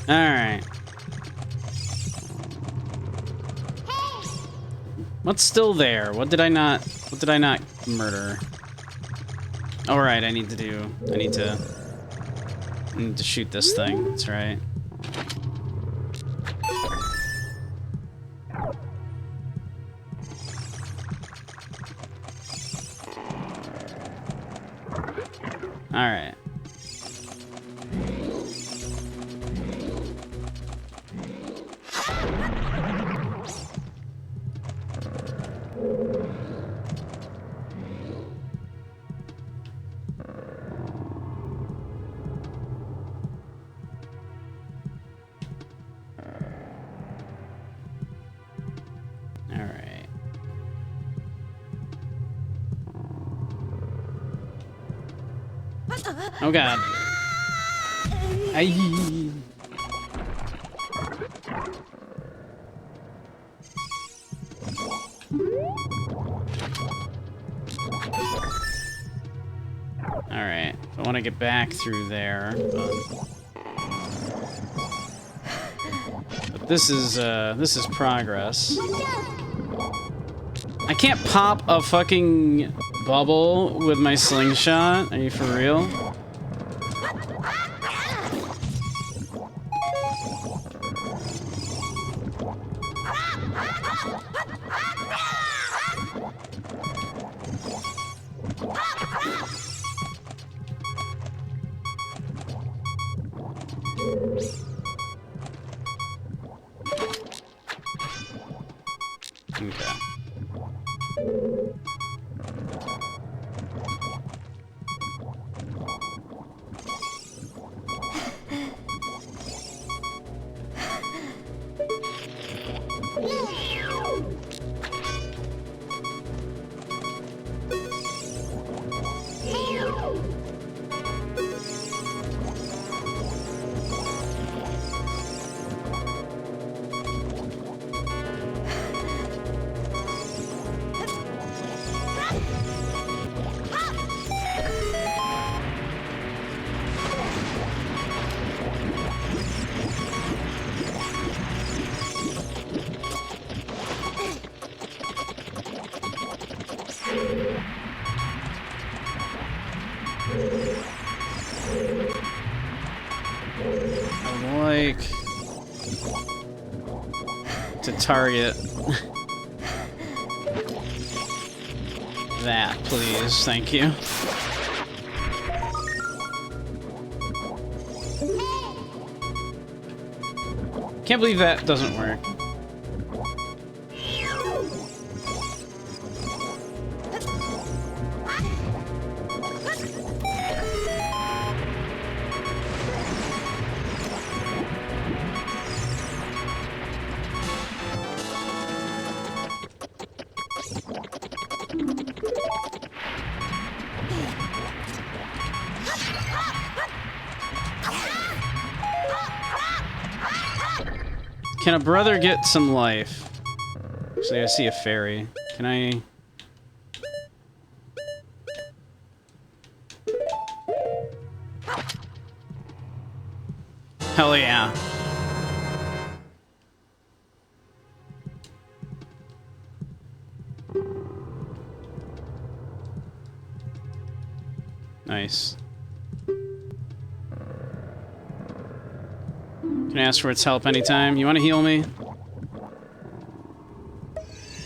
Alright. What's still there? What did I not murder? Alright, I need to shoot this thing, that's right. Alright. Oh god. Aye. Alright. I want to get back through there, but this is progress. I can't pop a fucking bubble with my slingshot. Are you for real? Okay. would like to target that, please. Thank you. Can't believe that doesn't work. Can a brother get some life? So I see a fairy. Can I... Hell yeah. Nice. Can I ask for its help anytime? You want to heal me?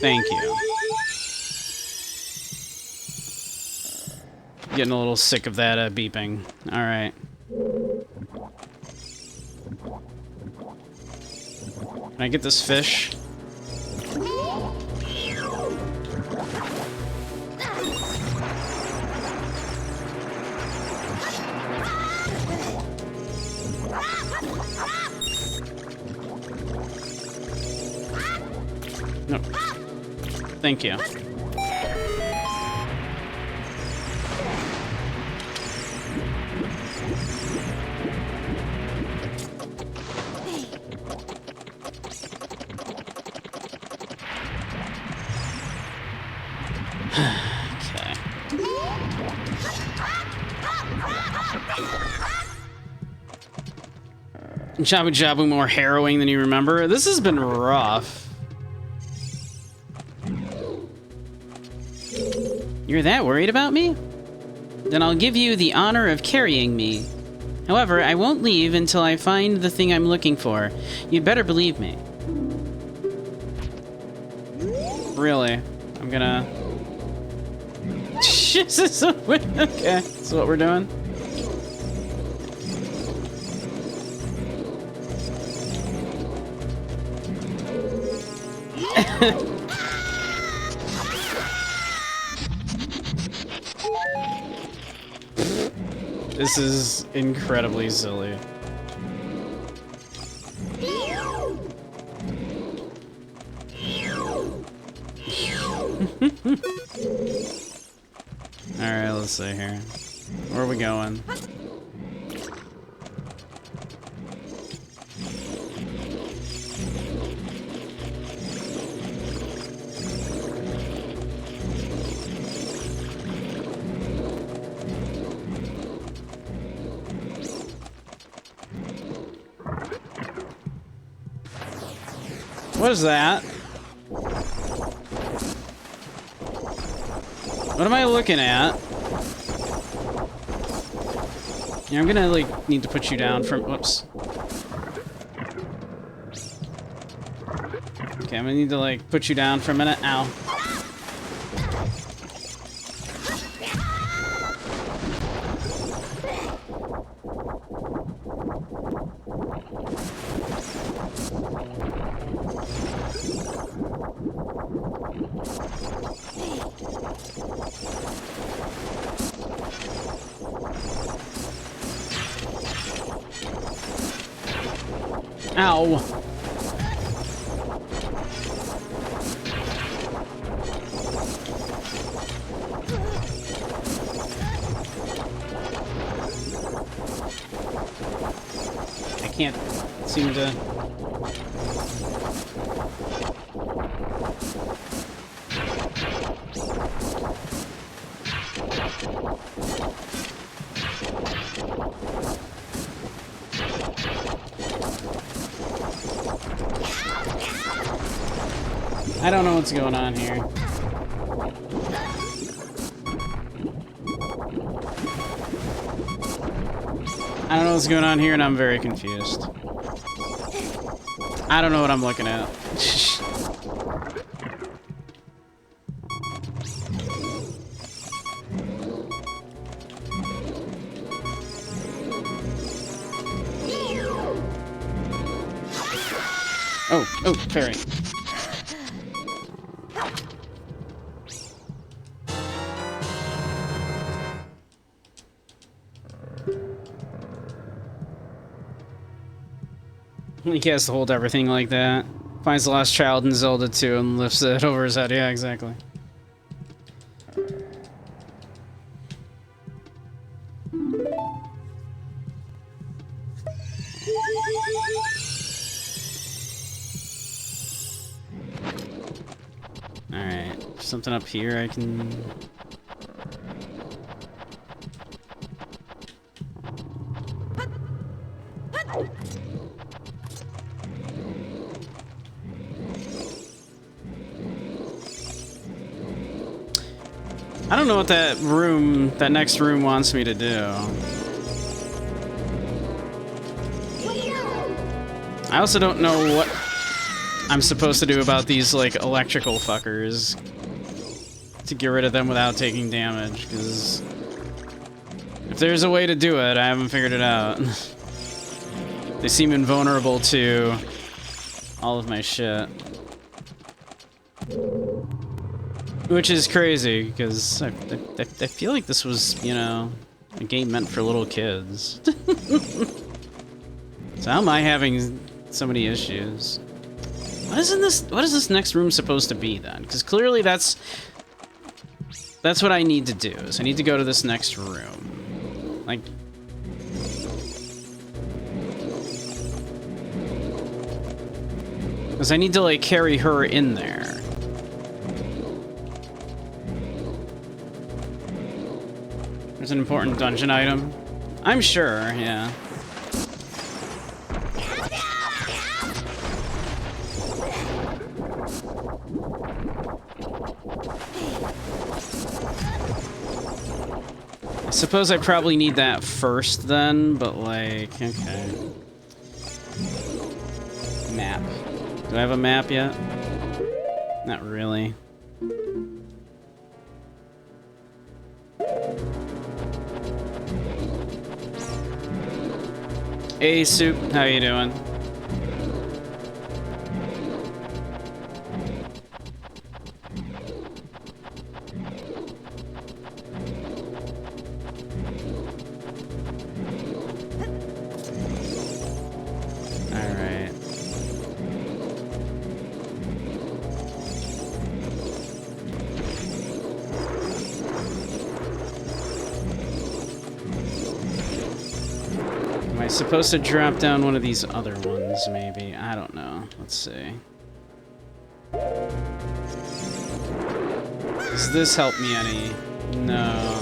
Thank you. Getting a little sick of that beeping. Alright. Can I get this fish? No. Thank you. Okay. Jabu Jabu more harrowing than you remember. This has been rough. You're that worried about me? Then I'll give you the honor of carrying me. However, I won't leave until I find the thing I'm looking for. You'd better believe me. Really? I'm gonna... Jesus, okay, that's what we're doing. This is incredibly silly. Alright, let's see here. Where are we going? What is that? What am I looking at? Yeah, I'm gonna, like, need to put you down from... Whoops. Okay, I'm gonna need to, like, put you down for a minute. Ow. Ow. I can't seem to... I don't know what's going on here. I don't know know what's going on here, and I'm very confused. I don't know what I'm looking at. Oh, fairy. He has to hold everything like that. Finds the lost child in Zelda 2 and lifts it over his head. Yeah, exactly. Alright, something up here I can... I don't know what that next room wants me to do. I also don't know what I'm supposed to do about these, like, electrical fuckers to get rid of them without taking damage, because if there's a way to do it, I haven't figured it out. They seem invulnerable to all of my shit. Which is crazy, because I feel like this was, you know, a game meant for little kids. So how am I having so many issues? What is this next room supposed to be, then? Because clearly that's what I need to do, is I need to go to this next room. Like... because I need to, like, carry her in there. There's an important dungeon item. I'm sure, yeah. I suppose I probably need that first then, but like, okay. Map. Do I have a map yet? Not really. Hey, Soup, how you doing? Alright. Am I supposed to drop down one of these other ones, maybe? I don't know. Let's see. Does this help me any? No.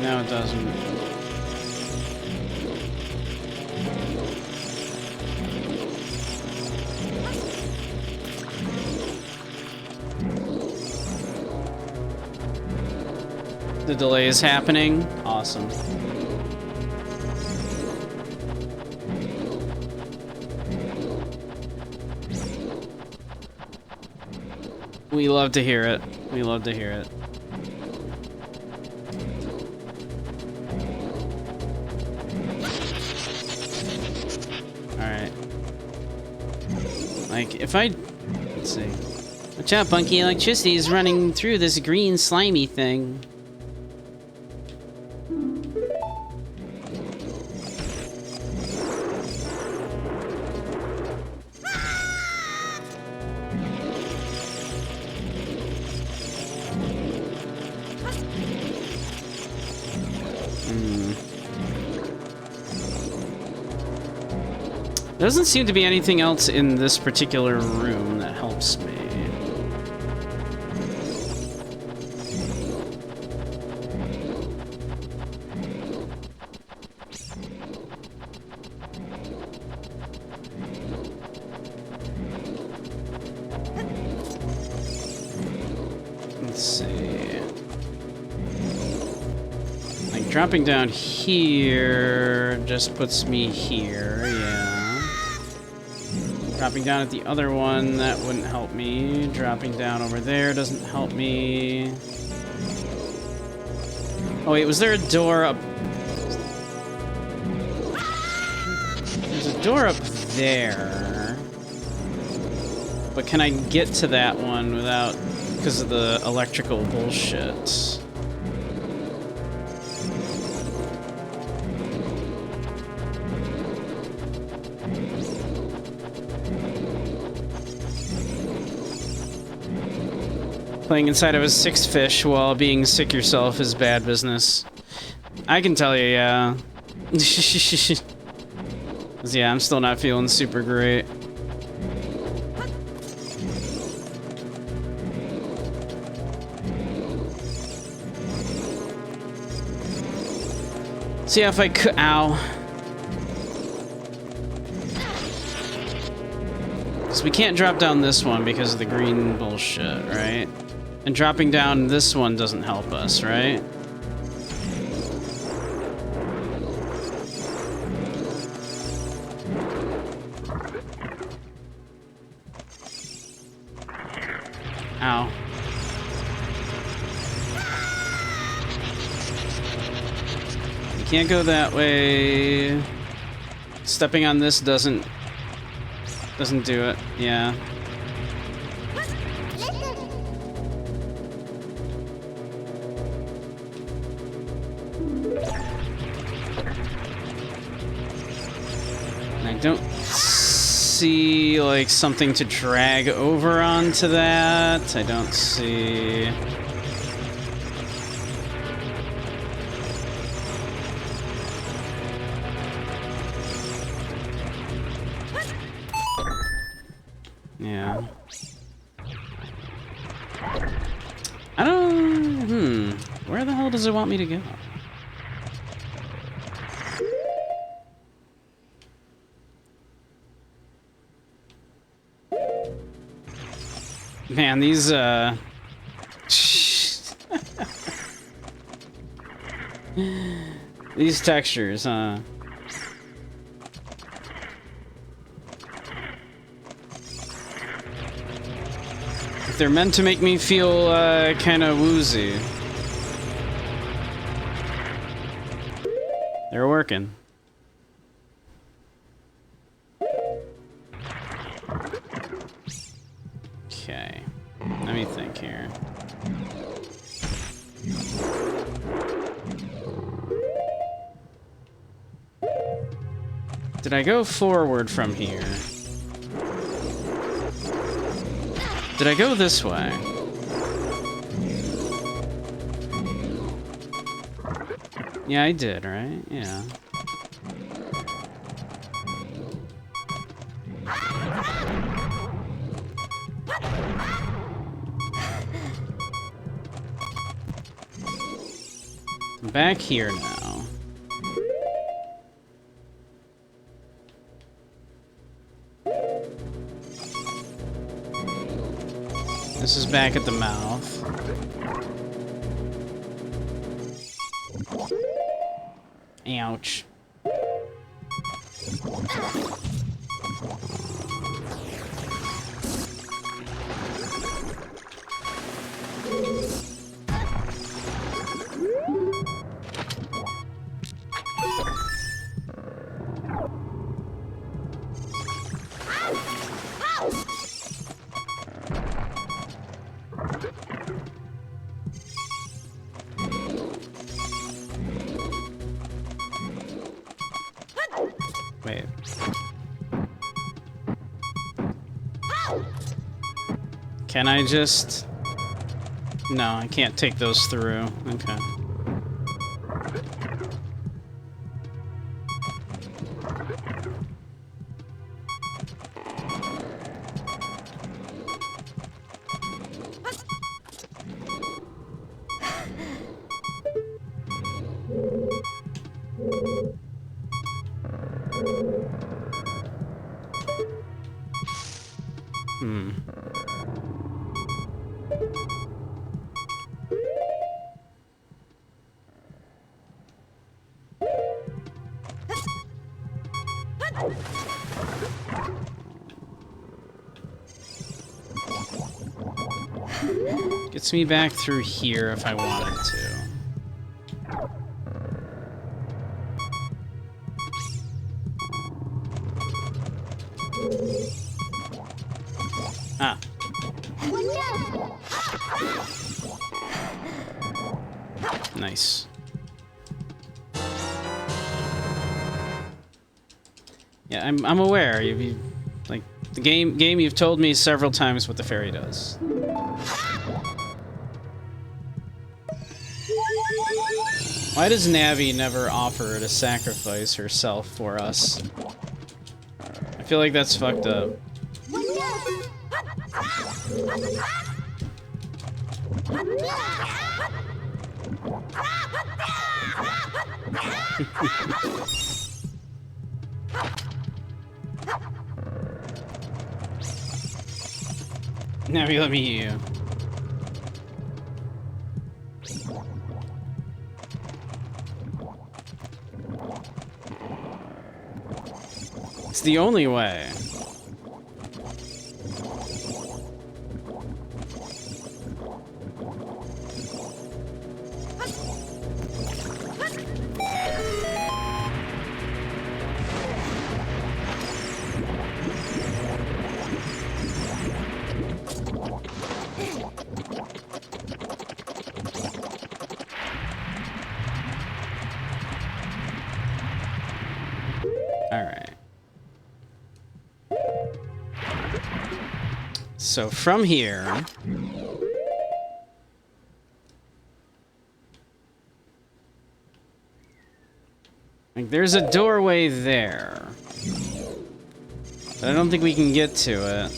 No, it doesn't. The delay is happening. Awesome. We love to hear it. We love to hear it. Alright. Like, if I... let's see. Watch out, Bunky. Electricity is running through this green slimy thing. There doesn't seem to be anything else in this particular room that helps me. Let's see. Like dropping down here just puts me here, yeah. Dropping down at the other one, that wouldn't help me. Dropping down over there doesn't help me. Oh wait, was there a door up? There's a door up there. But can I get to that one without... because of the electrical bullshit? Playing inside of a 6-fish while being sick yourself is bad business. I can tell you, yeah. 'Cause, yeah, I'm still not feeling super great. See if I could. Ow. Because we can't drop down this one because of the green bullshit, right? And dropping down this one doesn't help us, right? Ow. You can't go that way. Stepping on this doesn't do it. Yeah. I don't see, like, something to drag over onto that. I don't see... Yeah. I don't... Where the hell does it want me to go? Man, these, these textures, huh? If they're meant to make me feel, kind of woozy. They're working. Okay. Let me think here. Did I go forward from here? Did I go this way? Yeah, I did, right? Yeah. I'm back here now. This is back at the mouth. Ouch. Wait. Can I just... No, I can't take those through. Okay. Gets me back through here if I wanted to. Ah. Nice. Yeah, I'm aware. You like the game. You've told me several times what the fairy does. Why does Navi never offer to sacrifice herself for us? I feel like that's fucked up. Navi, let me eat you. It's the only way. So from here, like there's a doorway there, but I don't think we can get to it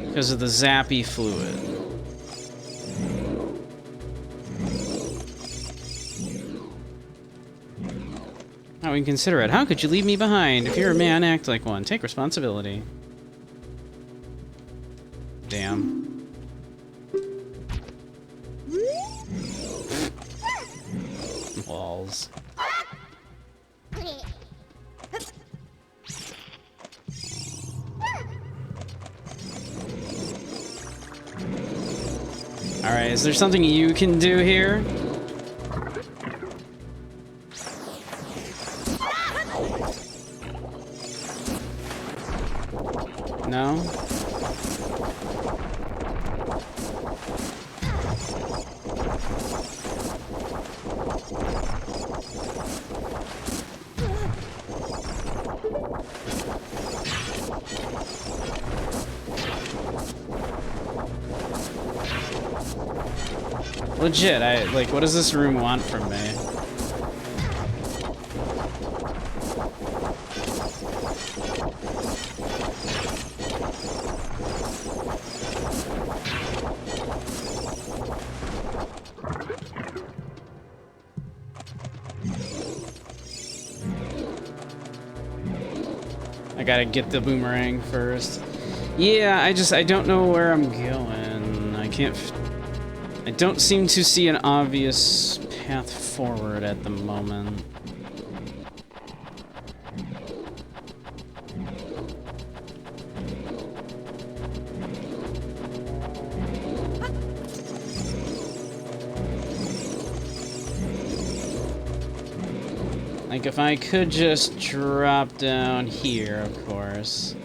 because of the zappy fluid. How inconsiderate. How could you leave me behind? If you're a man, act like one. Take responsibility. Damn. Walls. Alright, is there something you can do here? No? Legit, like, what does this room want from me? I gotta get the boomerang first. Yeah, I don't know where I'm going. I don't seem to see an obvious path forward at the moment. Like, if I could just drop down here, of course.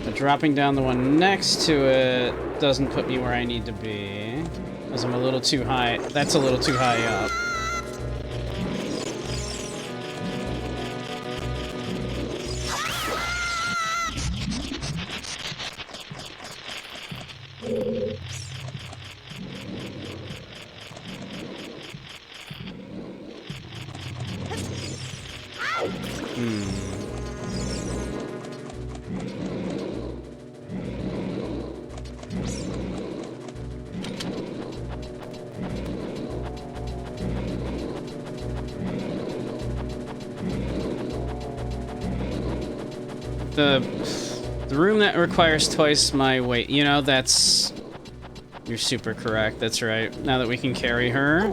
But dropping down the one next to it doesn't put me where I need to be. Because I'm a little too high. That's a little too high up. The room that requires twice my weight, you know, that's... You're super correct, that's right. Now that we can carry her.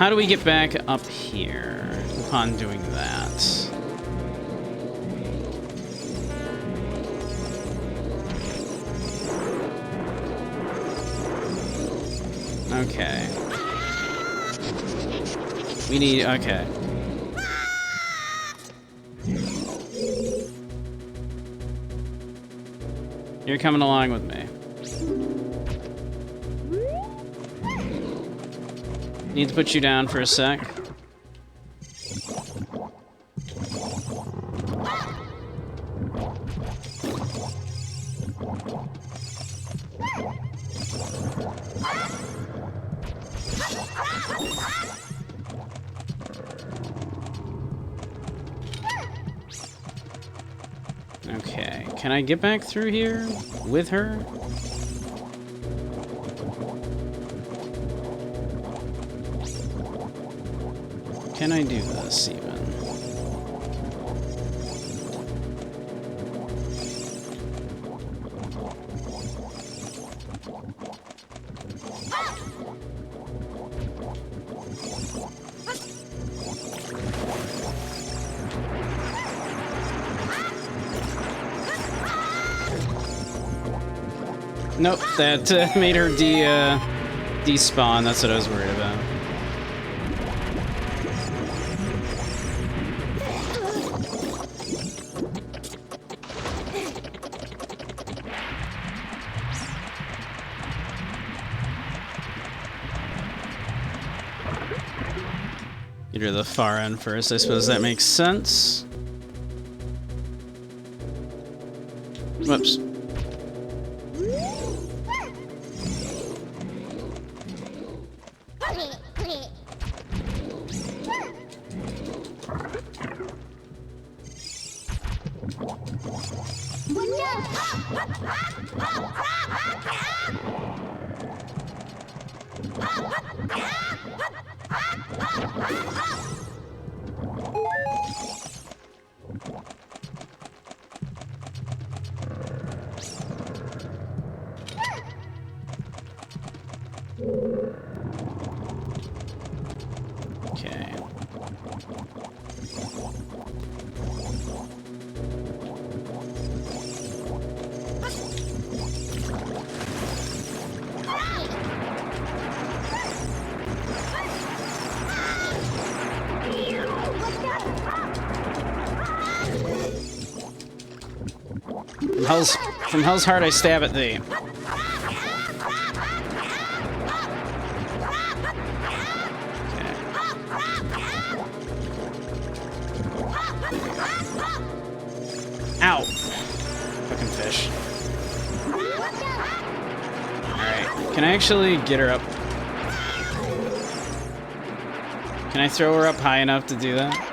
How do we get back up here upon doing that? Okay. We need... okay. You're coming along with me. Need to put you down for a sec. Okay, can I get back through here with her? Can I do this even? Nope, that made her despawn. That's what I was worried about. Get her to the far end first. I suppose that makes sense. Whoops. Okay. From hell's heart I stab at thee. Ow! Fucking fish. Alright, can I actually get her up? Can I throw her up high enough to do that?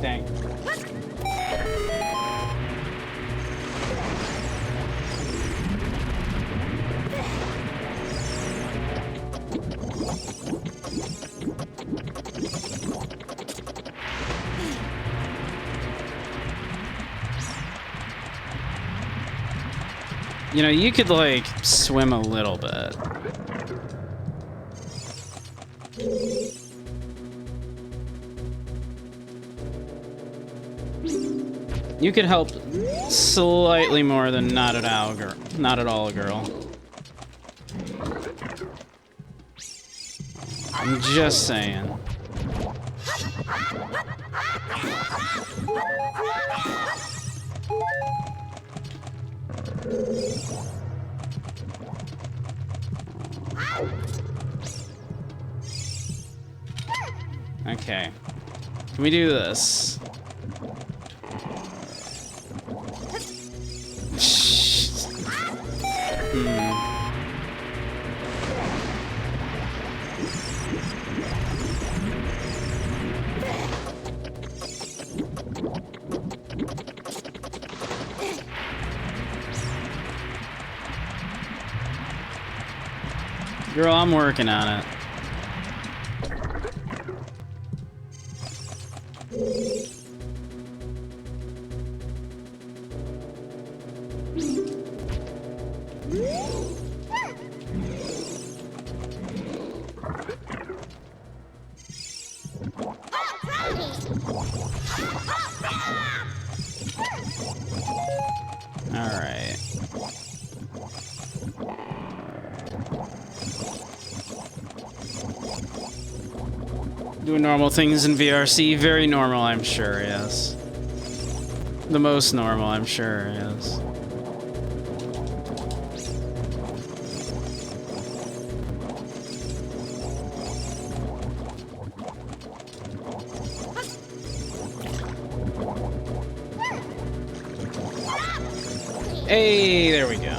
Dang. You know, you could, like, swim a little bit. You could help slightly more than not at all, girl. Not at all, girl. I'm just saying. Okay. Can we do this? Girl, I'm working on it. Alright. Doing normal things in VRC, very normal, I'm sure, yes. The most normal, I'm sure, yes. Hey, there we go.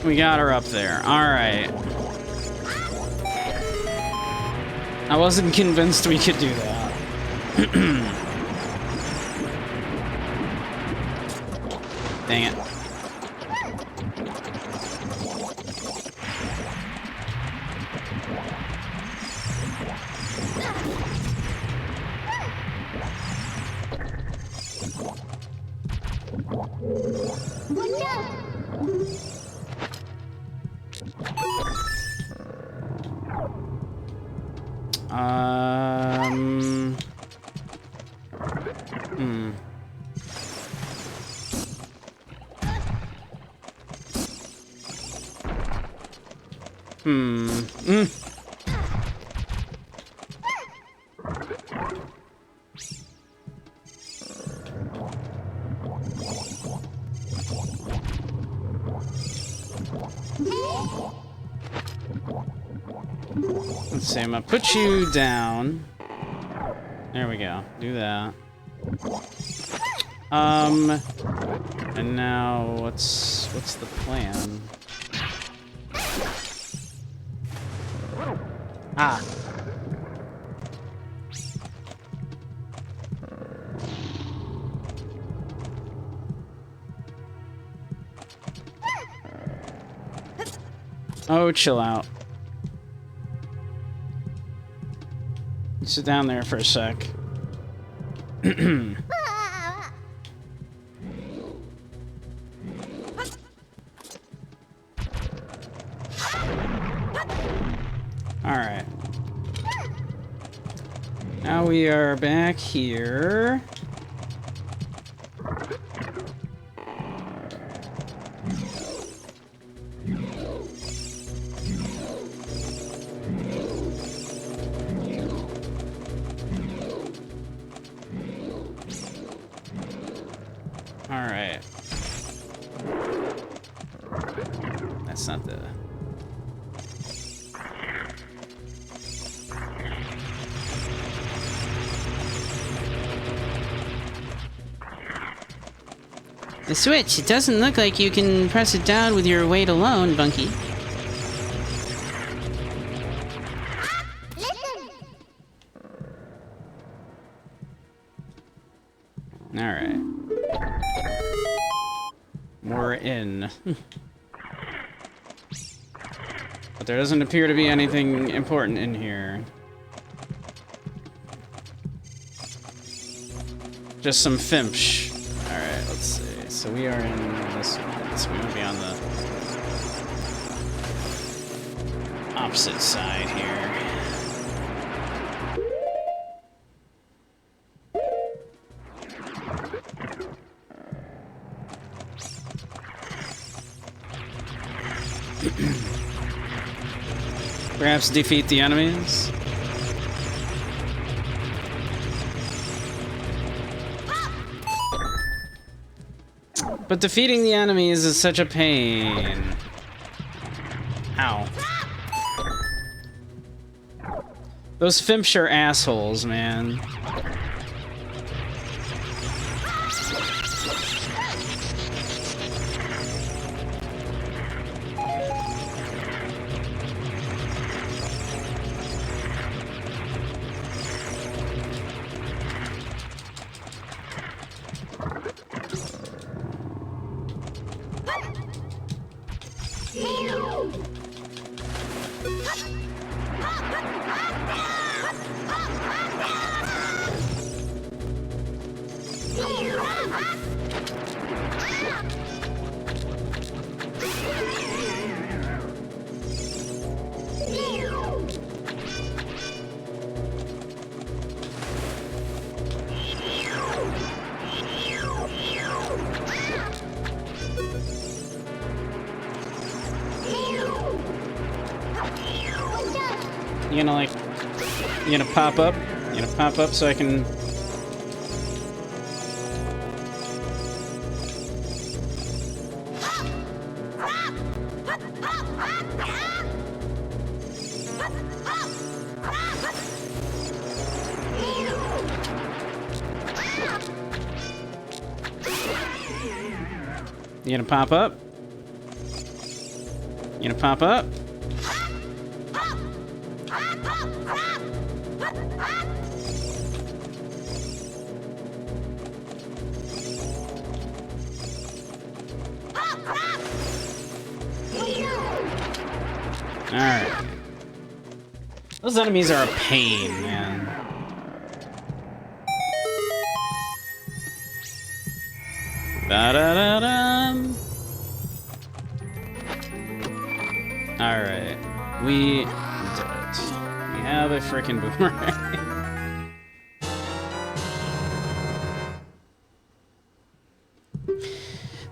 We got her up there. Alright. I wasn't convinced we could do that. Dang it. Let's see, I'm gonna put you down. There we go. Do that. And now what's the plan? Ah. Oh, chill out. Sit down there for a sec. Alright. Now we are back here. Alright. That's not the... The switch. It doesn't look like you can press it down with your weight alone, Bunky. Alright. We're in. But there doesn't appear to be anything important in here. Just some Fimsh. Alright, let's see. So we are in this one. So we will be on the opposite side here. Perhaps defeat the enemies? But defeating the enemies is such a pain. Ow. Those Fimsh are assholes, man. gonna like, you gonna pop up? You gonna pop up so I can... You gonna pop up? You gonna pop up? Alright. Those enemies are a pain, man. Da-da-da-dum. Alright. We did it. We have a frickin' boomerang.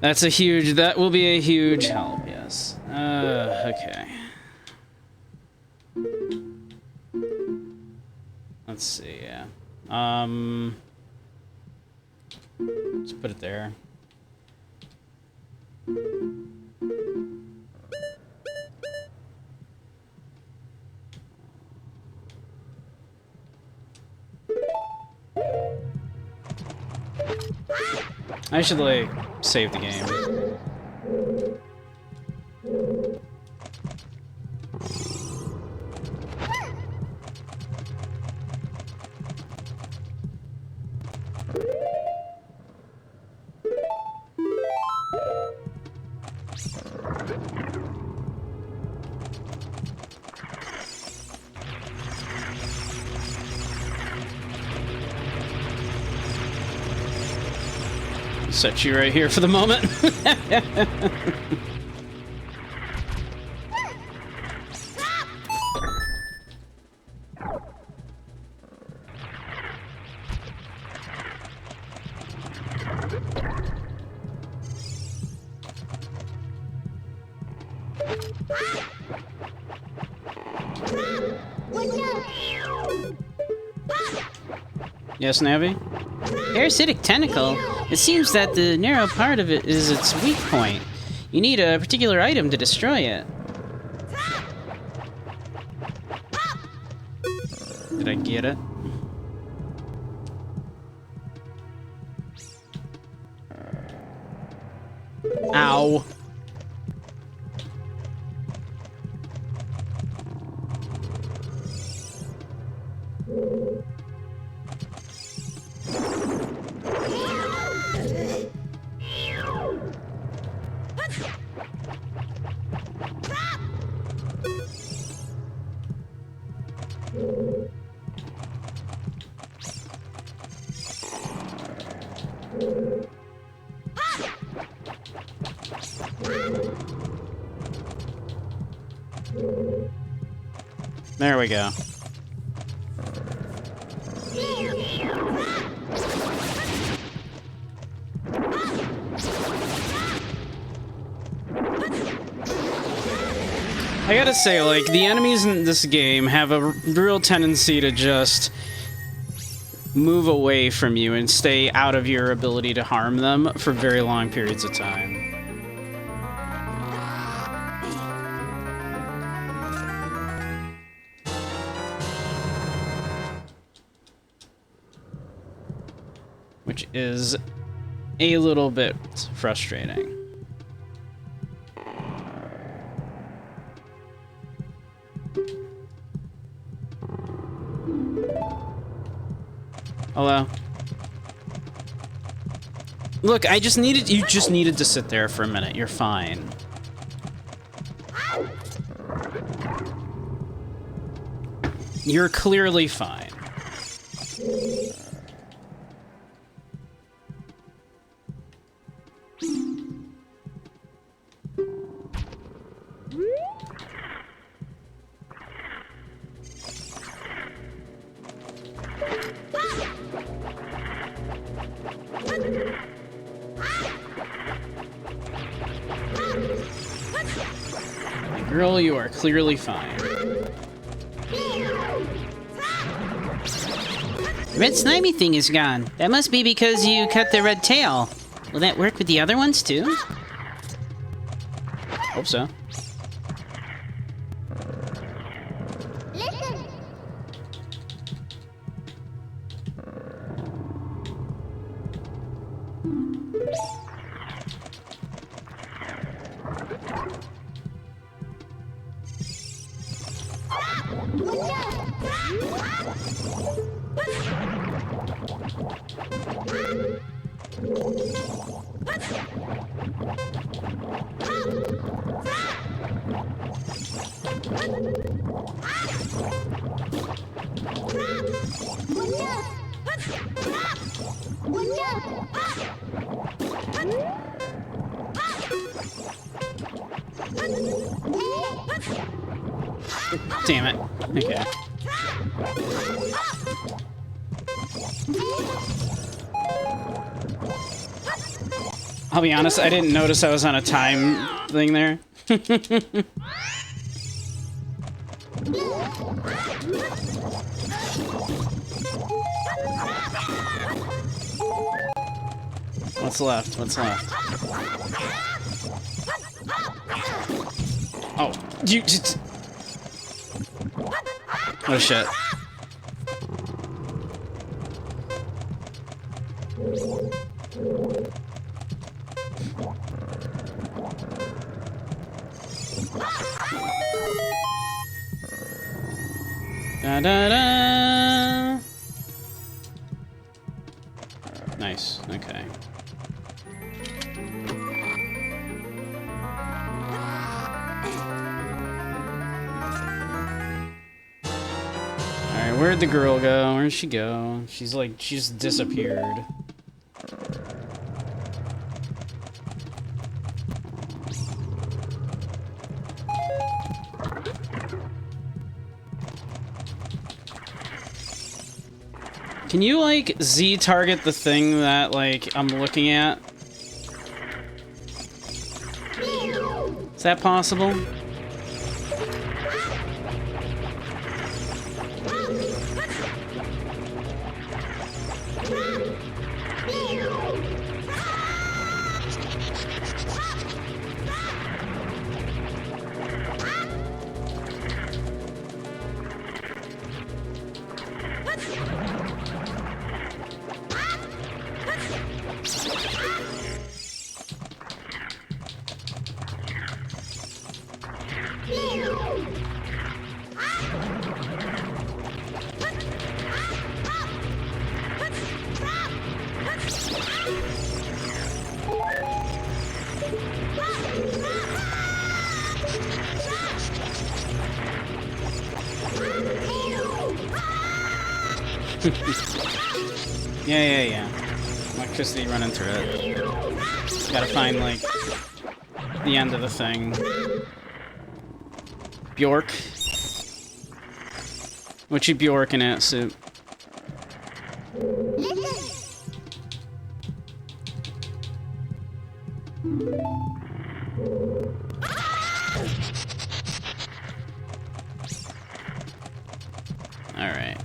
That's a huge... That will be a huge help, yes. Okay. Let's see, yeah. Let's put it there. I should, like, save the game. Set you right here for the moment. Yes, Navi? Parasitic tentacle. It seems that the narrow part of it is its weak point. You need a particular item to destroy it. Did I get it? Ow. There we go. I gotta say, like, the enemies in this game have a real tendency to just move away from you and stay out of your ability to harm them for very long periods of time. Which is a little bit frustrating. Hello? Look, you just needed to sit there for a minute. You're fine. You're clearly fine. Girl, you are clearly fine. The red slimy thing is gone. That must be because you cut the red tail. Will that work with the other ones too? Hope so. Damn it. Okay. I'll be honest, I didn't notice I was on a time thing there. What's left? What's left? Oh, you just... Oh shit. Da da da. Nice. Okay. Alright, where'd the girl go? Where'd she go? She's like, she just disappeared. Can you, like, Z-target the thing that, like, I'm looking at? Is that possible? Yeah. Electricity running through it. Gotta find, like, the end of the thing. Bjork. What you Bjorking at, Soup? Alright.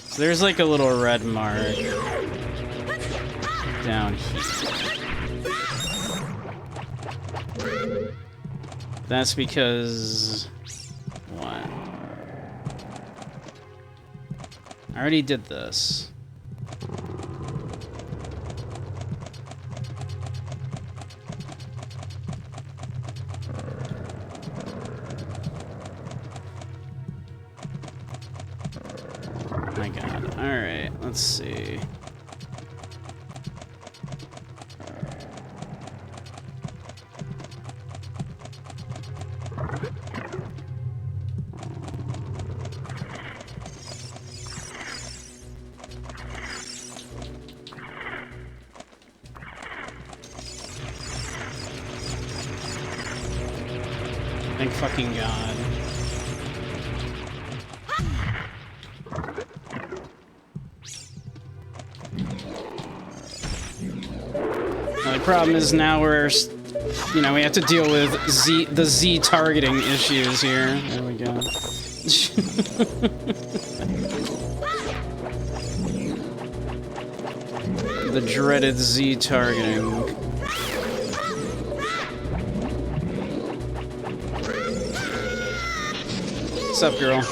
So there's like a little red mark down here. That's because... what? I already did this. My god. Alright, let's see. Thank fucking god. The problem is now we're, you know, we have to deal with the Z targeting issues here. There we go. The dreaded Z targeting. What's up, girl?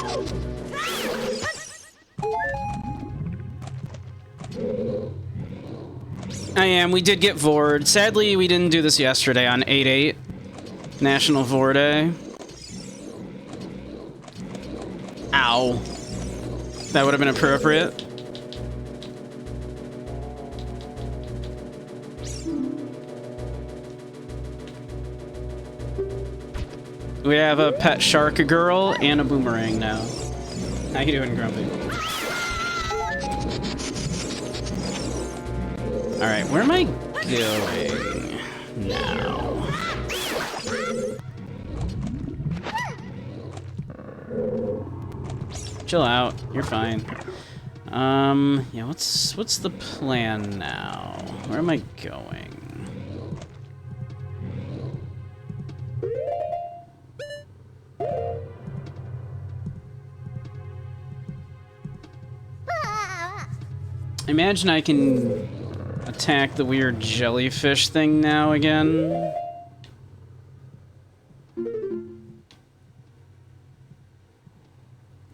I am. We did get Vord. Sadly, we didn't do this yesterday on 8/8. National Vord Day. Ow. That would have been appropriate. We have a pet shark girl and a boomerang now. How you doing, Grumpy? Alright, where am I going now? Chill out, you're fine. Yeah, what's the plan now? Where am I going? I imagine I can attack the weird jellyfish thing now again.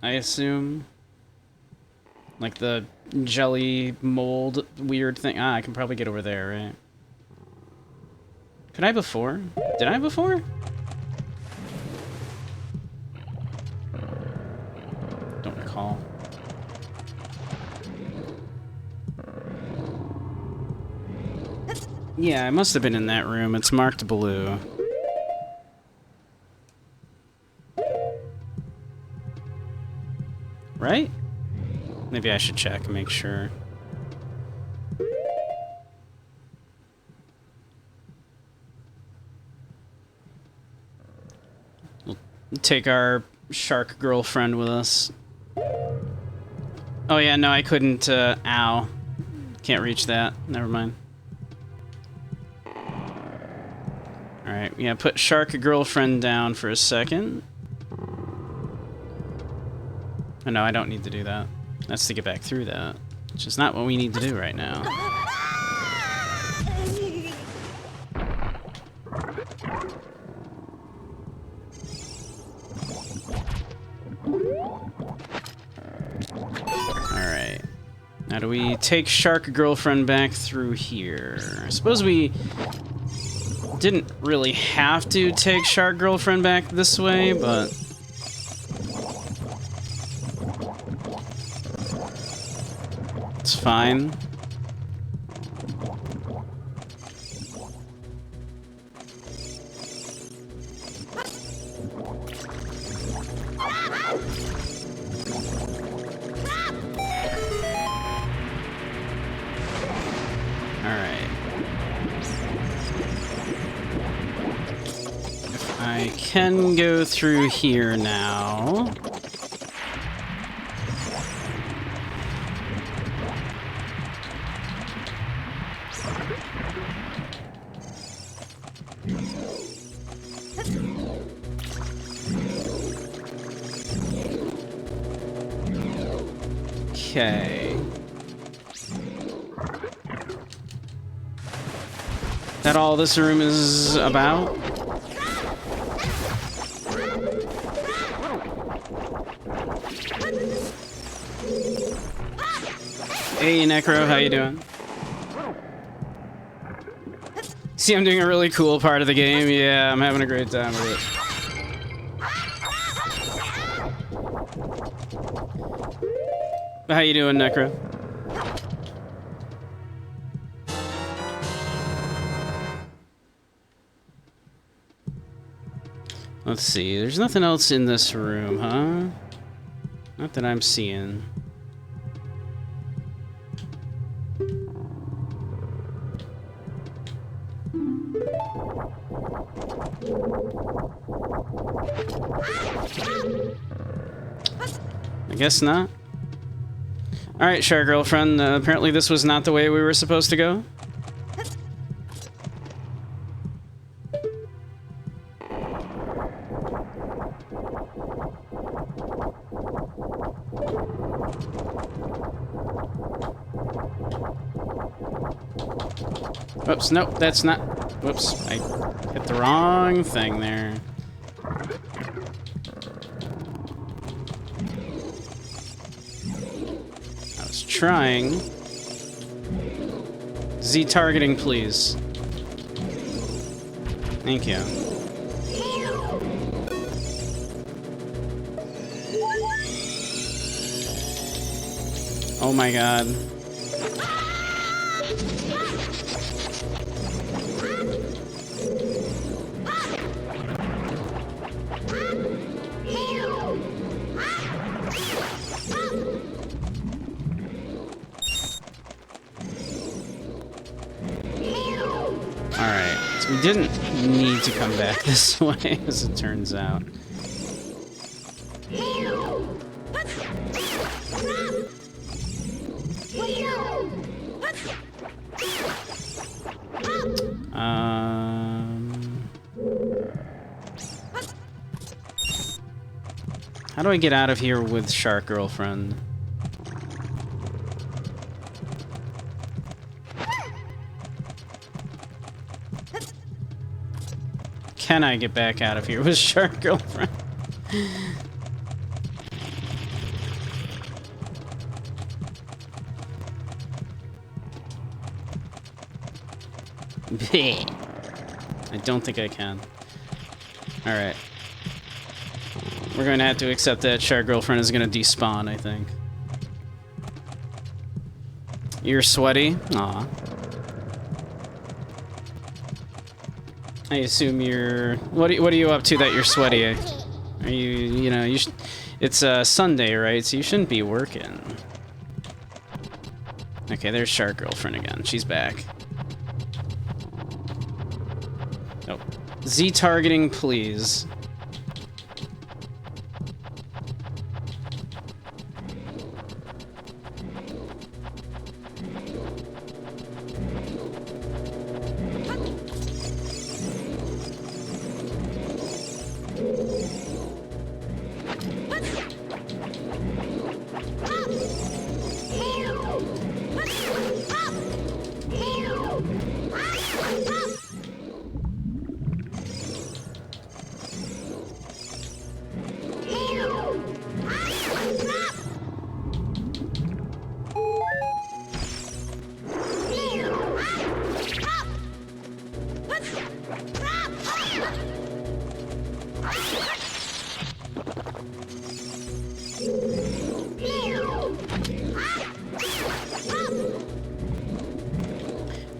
I assume. Like the jelly mold weird thing. Ah, I can probably get over there, right? Could I before? Did I before? Don't recall. Yeah, I must have been in that room. It's marked blue. Right? Maybe I should check and make sure. We'll take our shark girlfriend with us. Oh yeah, no, I couldn't, ow. Can't reach that. Never mind. Alright, yeah, put shark girlfriend down for a second. Oh, no, I don't need to do that. That's to get back through that. Which is not what we need to do right now. Alright. Now do we take shark girlfriend back through here? I suppose we didn't really have to take shark girlfriend back this way, but it's fine. I can go through here now. Okay. That all this room is about? Hey, Necro, how you doing? See, I'm doing a really cool part of the game. Yeah, I'm having a great time with it. How you doing, Necro? Let's see. There's nothing else in this room, huh? Not that I'm seeing. I guess not. Alright, Shark Girlfriend, apparently this was not the way we were supposed to go. Whoops, nope, that's not... Whoops, I hit the wrong thing there. I was trying. Z targeting, please. Thank you. Oh my god. Alright, so we didn't need to come back this way, as it turns out. How do I get out of here with Shark Girlfriend? Can I get back out of here with Shark Girlfriend? I don't think I can. Alright. We're going to have to accept that Shark Girlfriend is going to despawn, I think. You're sweaty? Aw. I assume you're... What are you up to that you're sweaty? Are you know, it's Sunday, right? So you shouldn't be working. Okay, there's Shark Girlfriend again. She's back. Oh. Z targeting, please.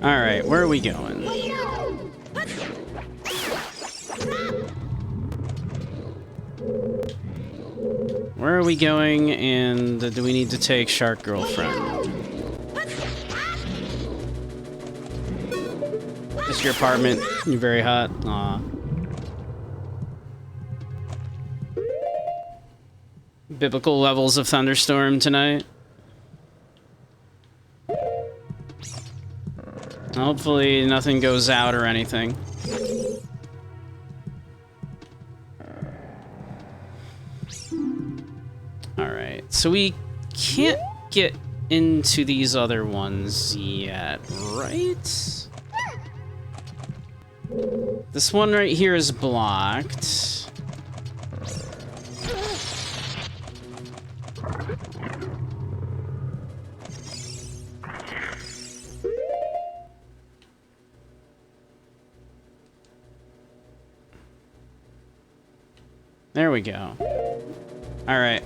Alright, where are we going? Where are we going, and do we need to take Shark Girlfriend? Is your apartment? You're very hot? Aw. Biblical levels of thunderstorm tonight. Hopefully nothing goes out or anything. Alright, so we can't get into these other ones yet, right? This one right here is blocked. There we go. All right.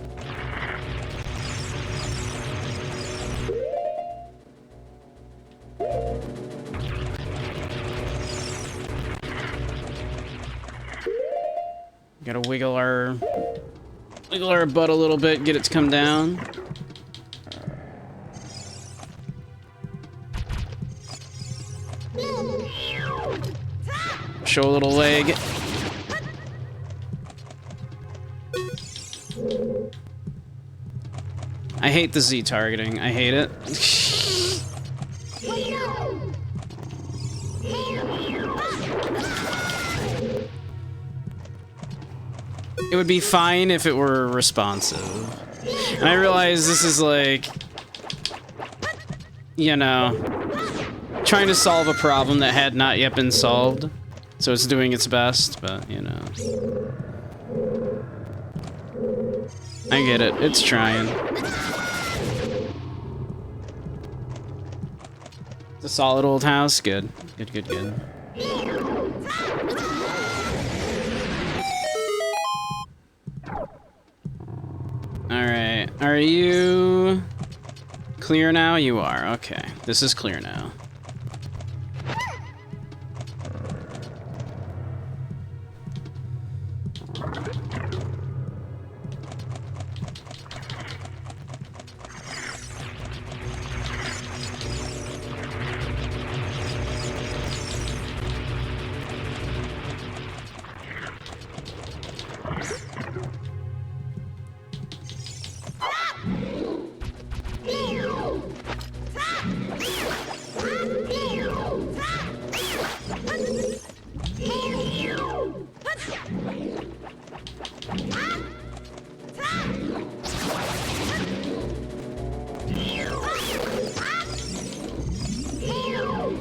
Gotta wiggle our butt a little bit, get it to come down. Show a little leg. I hate the Z targeting. I hate it. It would be fine if it were responsive. And I realize this is like, you know, trying to solve a problem that had not yet been solved. So it's doing its best, but, you know. I get it. It's trying. It's a solid old house. Good. Good, good, good. Alright. Are you clear now? You are. Okay. This is clear now.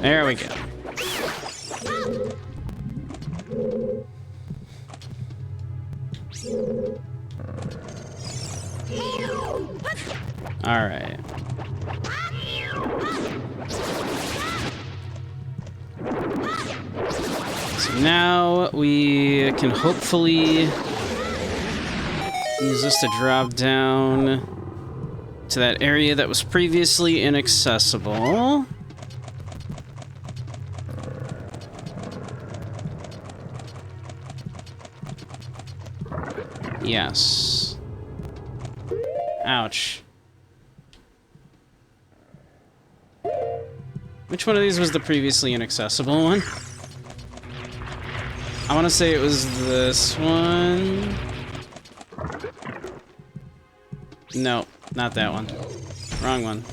There we go. All right. So now we can hopefully use this to drop down to that area that was previously inaccessible. Yes. Ouch. Which one of these was the previously inaccessible one? I want to say it was this one. No, not that one. Wrong one.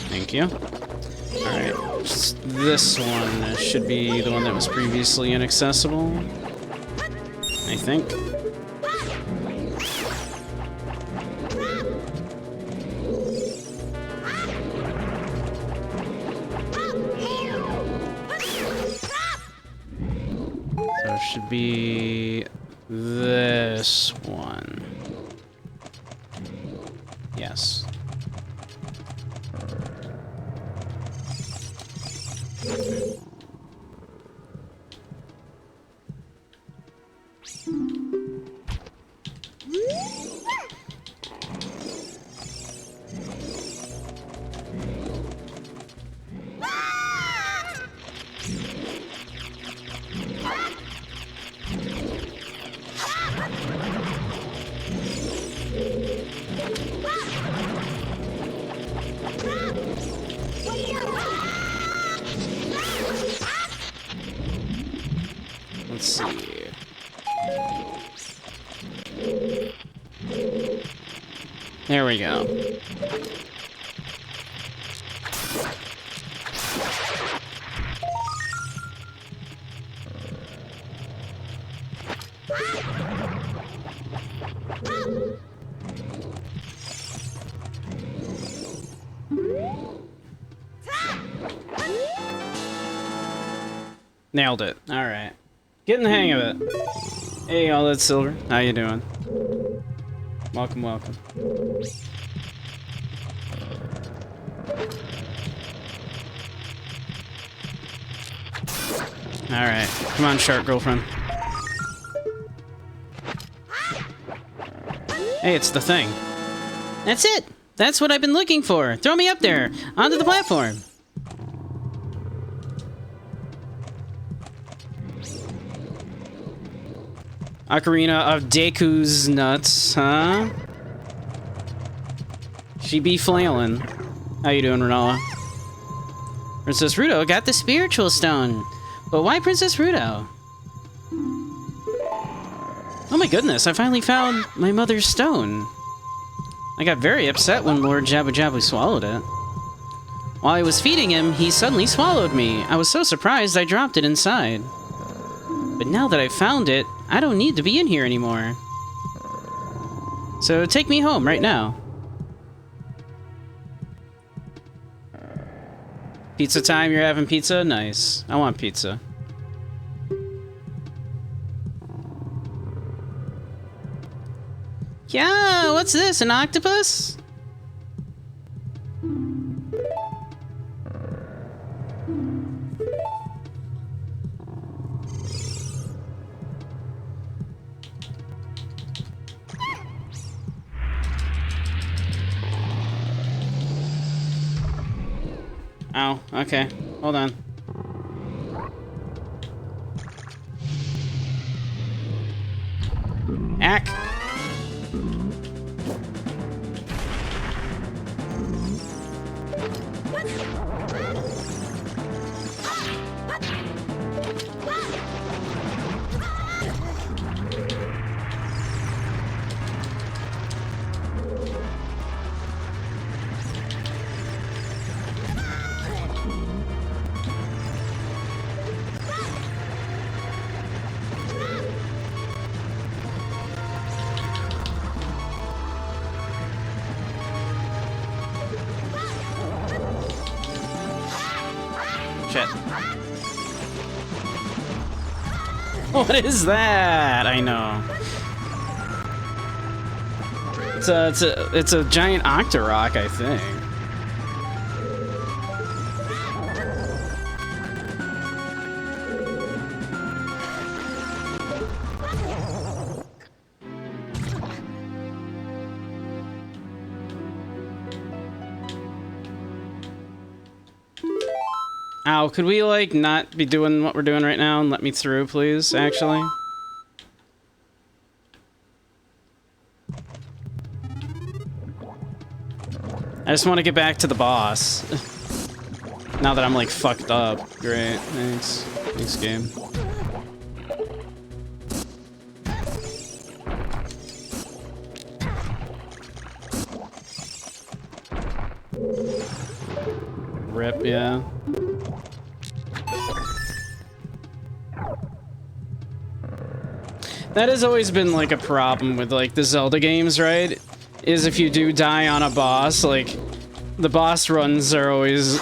Thank you. Alright, this one should be the one that was previously inaccessible, I think. So it should be this one. Yes. Let's see. There we go. Nailed it. All right. Getting the hang of it. Hey, all that silver. How you doing? Welcome, welcome. Alright. Come on, shark girlfriend. Hey, it's the thing. That's it! That's what I've been looking for! Throw me up there! Onto the platform! Ocarina of Deku's nuts, huh? She be flailing. How you doing, Renala? Princess Ruto got the spiritual stone. But why Princess Ruto? Oh my goodness, I finally found my mother's stone. I got very upset when Lord Jabu Jabu swallowed it. While I was feeding him, he suddenly swallowed me. I was so surprised I dropped it inside. But now that I've found it, I don't need to be in here anymore. So take me home right now. Pizza time, you're having pizza? Nice. I want pizza. Yeah, what's this? An octopus? Oh, okay. Hold on. Ack! Shit. What is that? I know. It's a giant Octorok, I think. Ow, could we, like, not be doing what we're doing right now and let me through, please, actually? I just want to get back to the boss. Now that I'm, like, fucked up. Great, thanks. Thanks, game. Rip, yeah. That has always been, like, a problem with, like, the Zelda games, right? Is if you do die on a boss, like, the boss runs are always...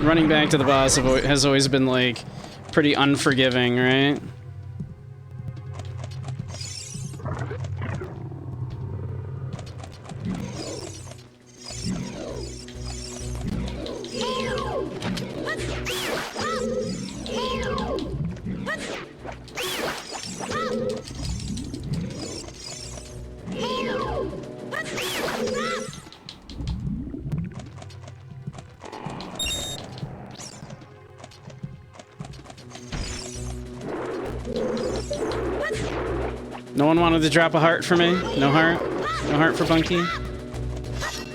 Running back to the boss has always been, like, pretty unforgiving, right? No one wanted to drop a heart for me? No heart? No heart for Bunky?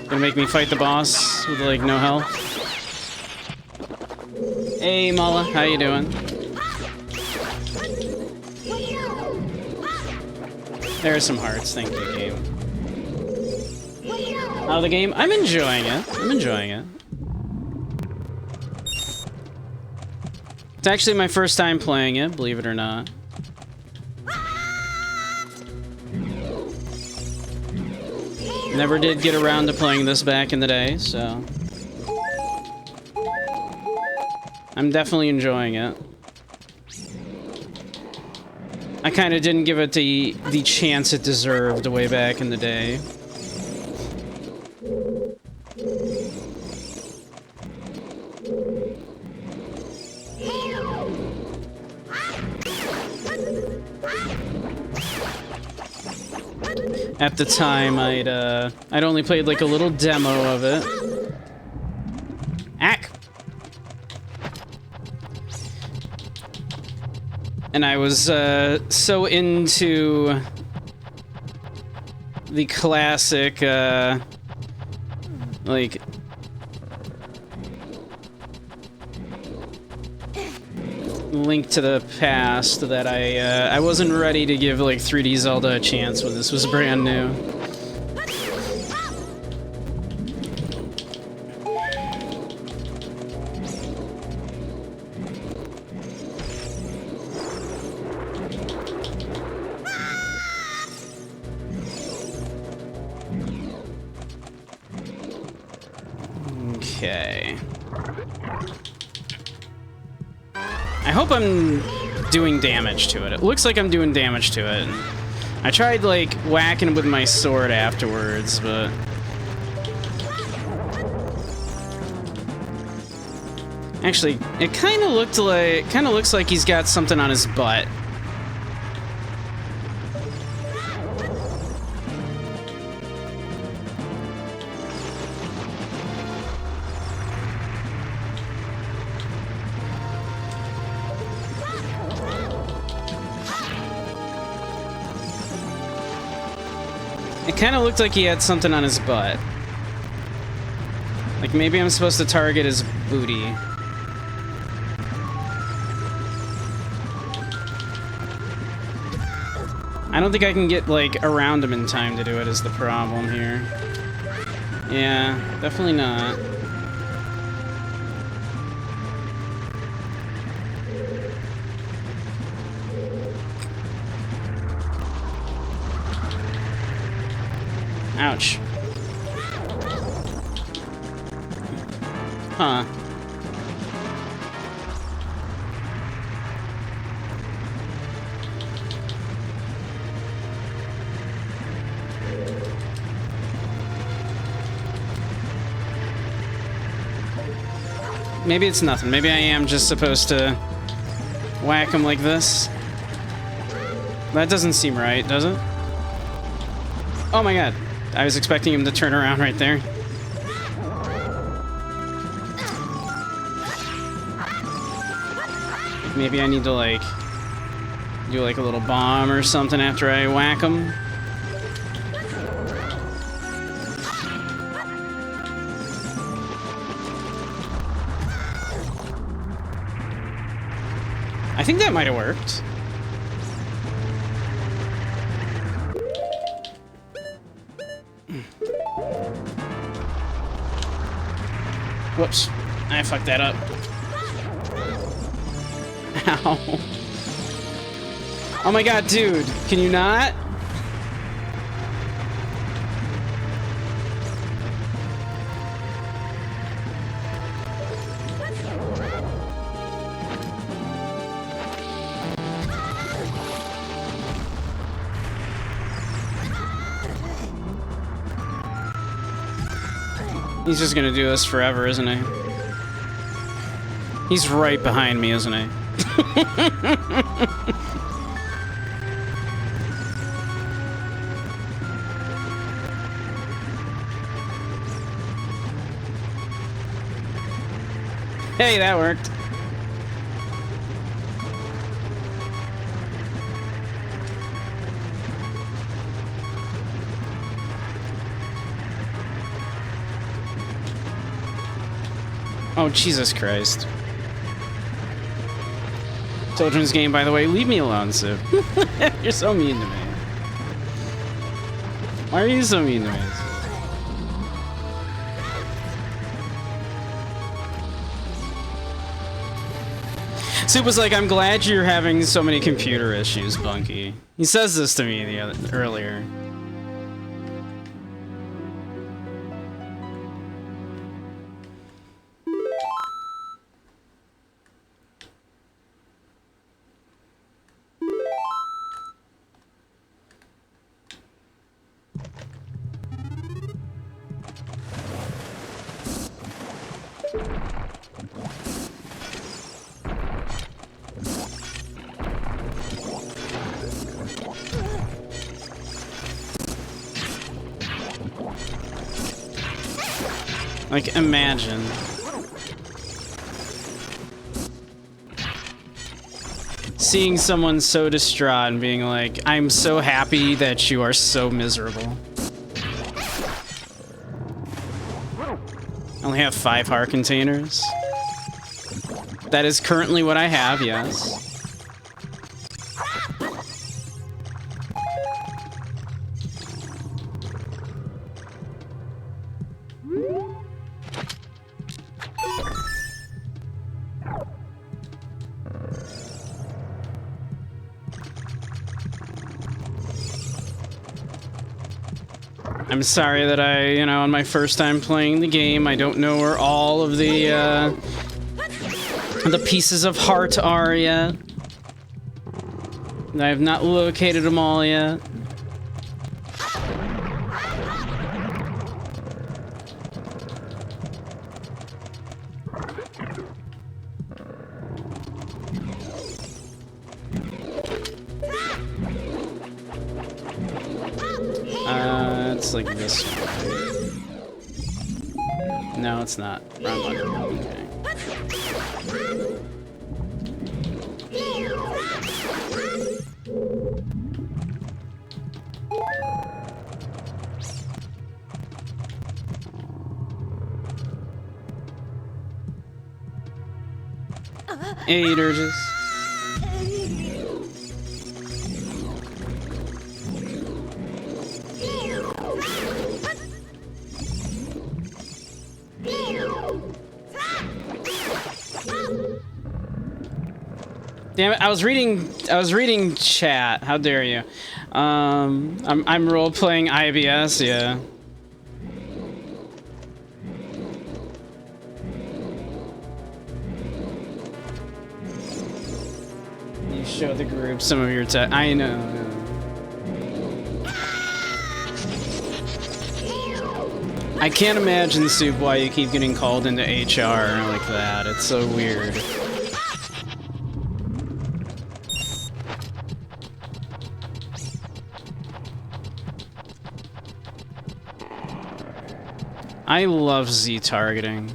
Gonna make me fight the boss with, like, no health? Hey, Mala, how you doing? There are some hearts, thank you, game. How the game? I'm enjoying it. I'm enjoying it. It's actually my first time playing it, believe it or not. Never did get around to playing this back in the day, so... I'm definitely enjoying it. I kind of didn't give it the chance it deserved way back in the day. At the time, I'd only played like a little demo of it. Ack! And I was so into the classic, like, Link to the Past that I wasn't ready to give like 3D Zelda a chance when this was brand new. Okay. I hope I'm doing damage to it. It looks like I'm doing damage to it. I tried, like, whacking with my sword afterwards, but... Actually, it kind of looks like he's got something on his butt. It kind of looked like he had something on his butt. Like, maybe I'm supposed to target his booty. I don't think I can get, like, around him in time to do it is the problem here. Yeah, definitely not. Ouch. Huh. Maybe it's nothing. Maybe I am just supposed to whack him like this. That doesn't seem right, does it? Oh my god. I was expecting him to turn around right there. Maybe I need to, like, do, like, a little bomb or something after I whack him. I think that might have worked. Whoops. I fucked that up. Ow. Oh my god, dude. Can you not? He's just gonna do this forever, isn't he? He's right behind me, isn't he? Hey, that worked. Oh, Jesus Christ. Children's game, by the way. Leave me alone, Sue. You're so mean to me. Why are you so mean to me? Soup was like, I'm glad you're having so many computer issues, Bunky. He says this to me earlier. Like, imagine. Seeing someone so distraught and being like, I'm so happy that you are so miserable. I only have 5 heart containers. That is currently what I have, yes. I'm sorry that I, on my first time playing the game, I don't know where all of the pieces of heart are yet. I have not located them all yet. It's like this one. No, it's not. Wrong one. Okay. Hey, Dirges. Damn it! I was reading chat. How dare you? I'm role playing IBS. Yeah. You show the group some of your tech. I know. I can't imagine, Soup, why you keep getting called into HR like that. It's so weird. I love Z targeting.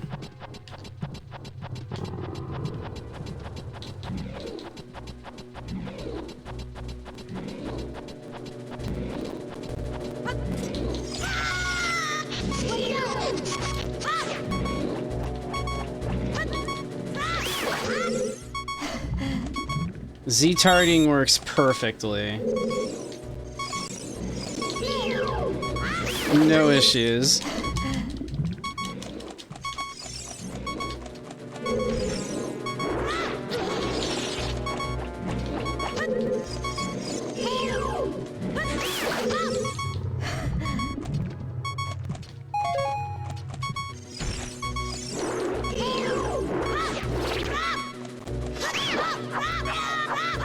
Z targeting works perfectly. No issues.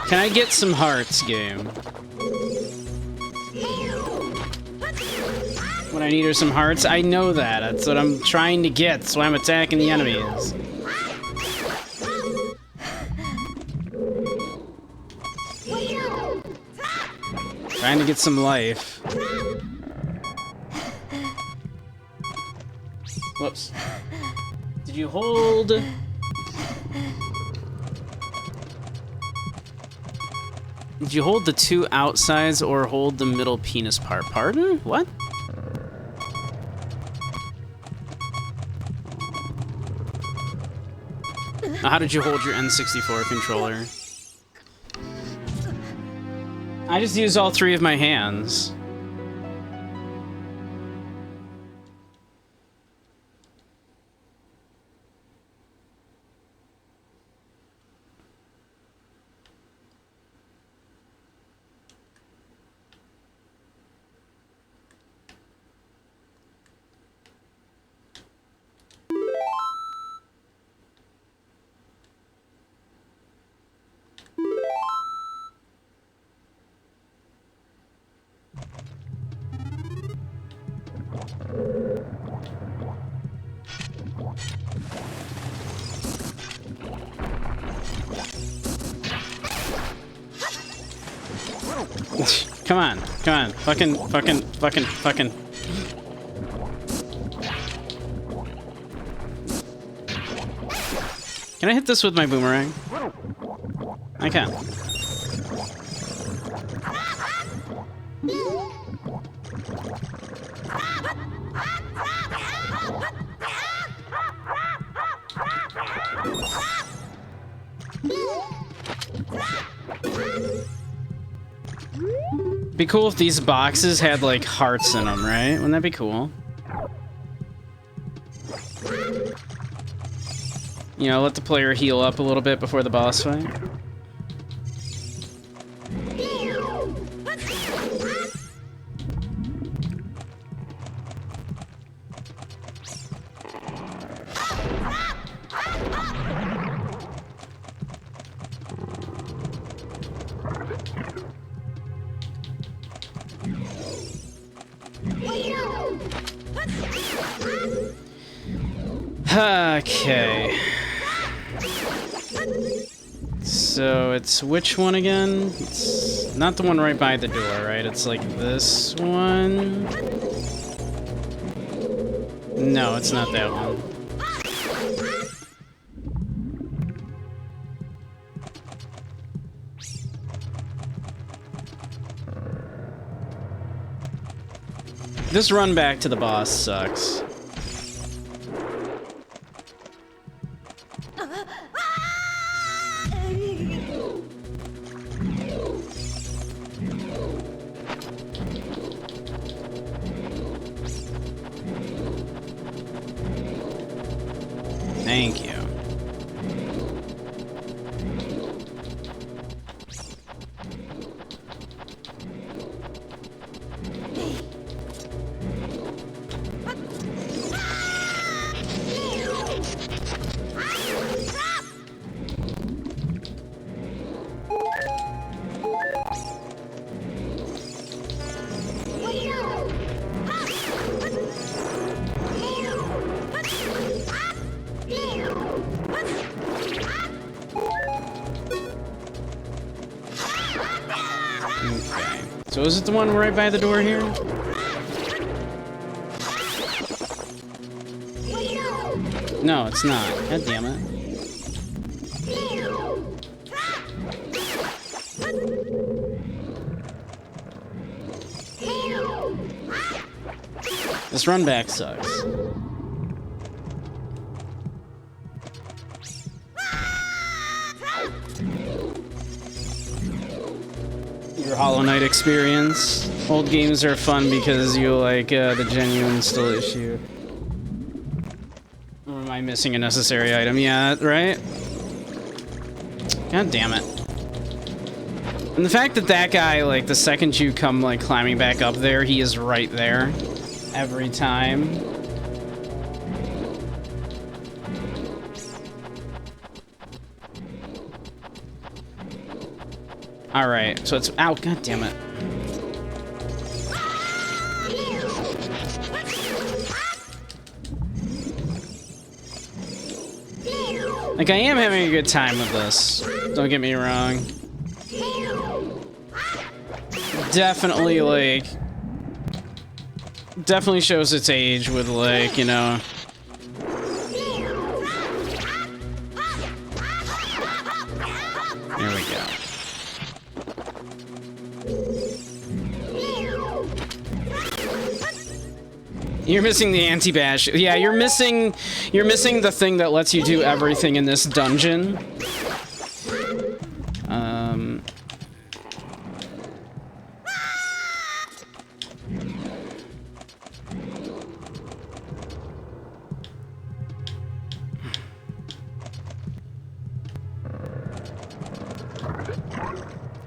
Can I get some hearts, game? What I need are some hearts? I know that. That's what I'm trying to get, so I'm attacking the enemies. Trying to get some life. Whoops. Did you hold... Did you hold the 2 outsides or hold the middle penis part? Pardon? What? How did you hold your N64 controller? I just used all 3 of my hands. Come on, come on. Fucking. Can I hit this with my boomerang? I can. Be cool if these boxes had like hearts in them, right? Wouldn't that be cool? You know, let the player heal up a little bit before the boss fight. Okay. So it's which one again? It's not the one right by the door, right? It's like this one. No, it's not that one. This run back to the boss sucks. Thank you. Okay. So is it the one right by the door here? No, it's not. God damn it. This run back sucks. Your Hollow Knight experience. Old games are fun because you like the genuine still issue. Or am I missing a necessary item? Yeah, right? God damn it. And the fact that that guy, like, the second you come, like, climbing back up there, he is right there. Every time. Alright, so it's... Ow, god damn it. Like, I am having a good time with this. Don't get me wrong. Definitely, like... Definitely shows its age with, like, you know... There we go. You're missing the anti-bash. Yeah, you're missing the thing that lets you do everything in this dungeon.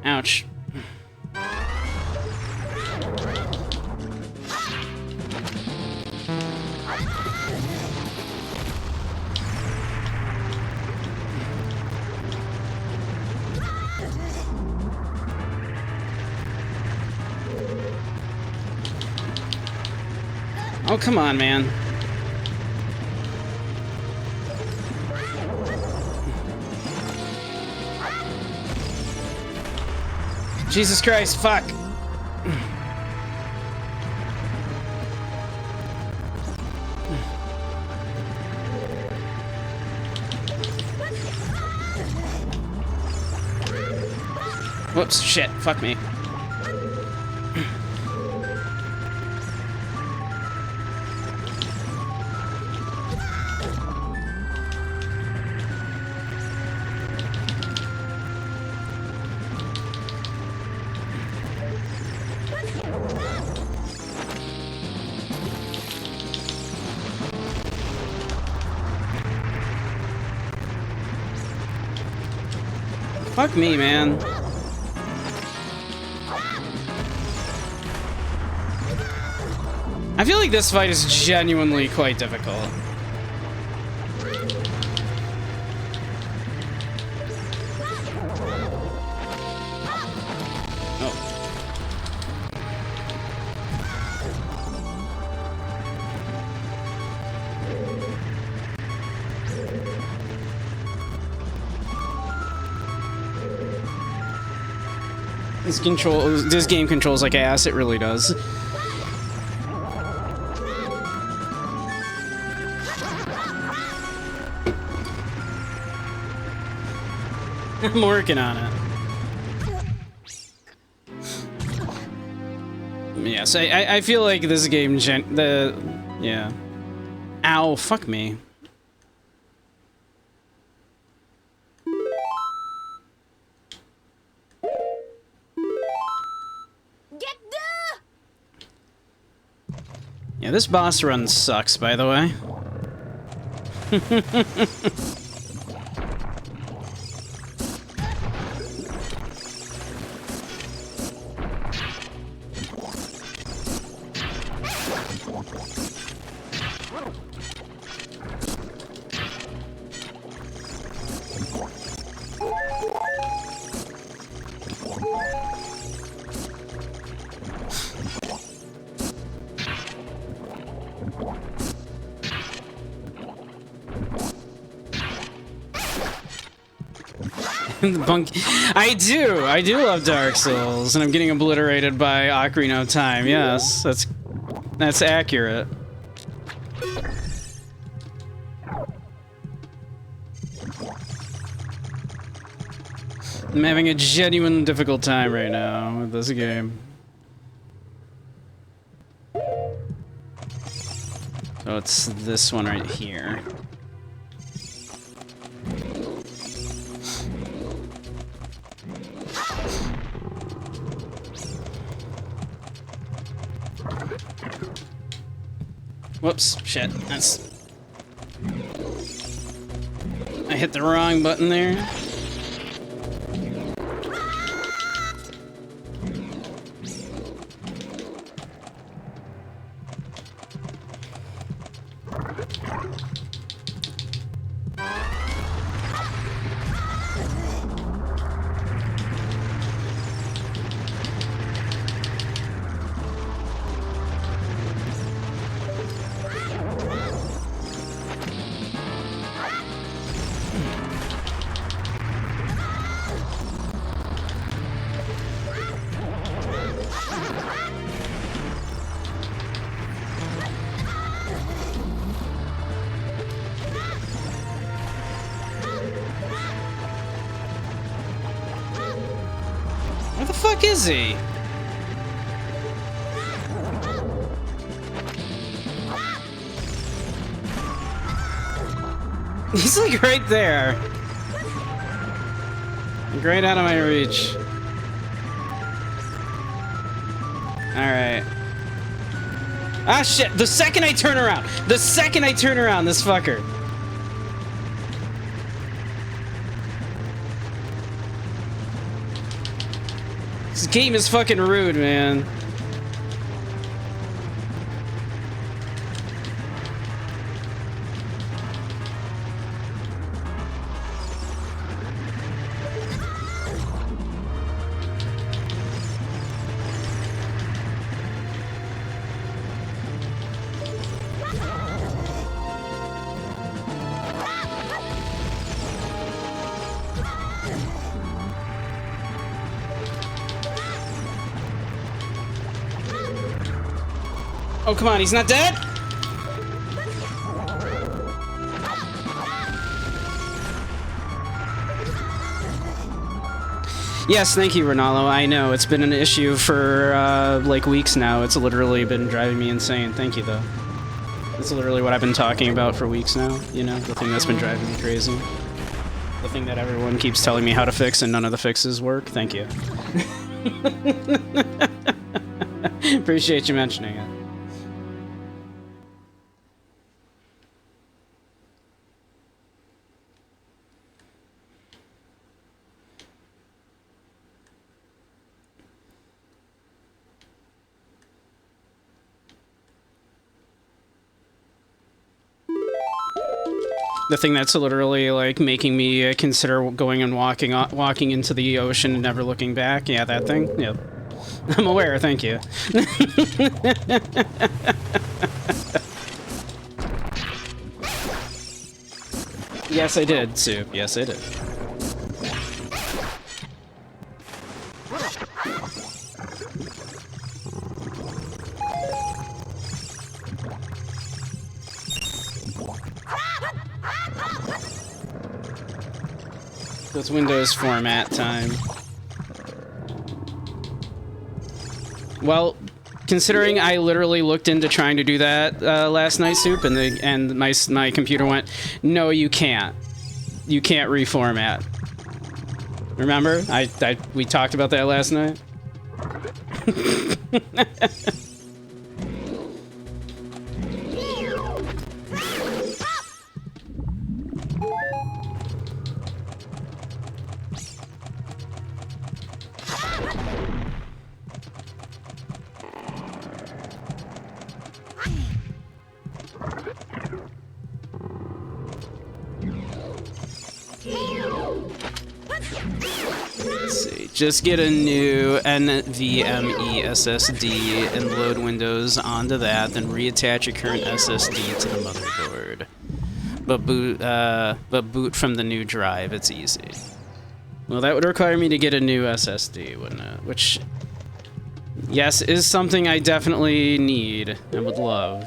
Ouch. Oh, come on, man. Jesus Christ, fuck. Whoops, shit, fuck me. Fuck me, man. I feel like this fight is genuinely quite difficult. Oh. This game controls like ass, it really does. I'm working on it. Yes, I feel like this game yeah. Ow, fuck me. Yeah, this boss run sucks, by the way. I do love Dark Souls, and I'm getting obliterated by Ocarina of Time. Yes, that's accurate. I'm having a genuine difficult time right now with this game. So it's this one right here. Whoops, shit, I hit the wrong button there. Where the fuck is he? He's like right there. Like right out of my reach. Alright. Ah shit, the second I turn around, this fucker. This game is fucking rude, man. Oh, come on, he's not dead? Yes, thank you, Ronaldo. I know, it's been an issue for, like, weeks now. It's literally been driving me insane. Thank you, though. That's literally what I've been talking about for weeks now, you know? The thing that's been driving me crazy. The thing that everyone keeps telling me how to fix and none of the fixes work. Thank you. Appreciate you mentioning it. The thing that's literally like making me consider going and walking into the ocean and never looking back. Yeah, that thing. Yeah, I'm aware. Thank you. Yes, I did, Soup. Yes, I did. It's Windows format time. Well, considering I literally looked into trying to do that last night, Soup, and my computer went, no, you can't. You can't reformat. Remember? We talked about that last night. Let's see. Just get a new NVMe SSD and load Windows onto that, then reattach your current SSD to the motherboard. But boot from the new drive. It's easy. Well, that would require me to get a new SSD, wouldn't it? Which, yes, is something I definitely need and would love.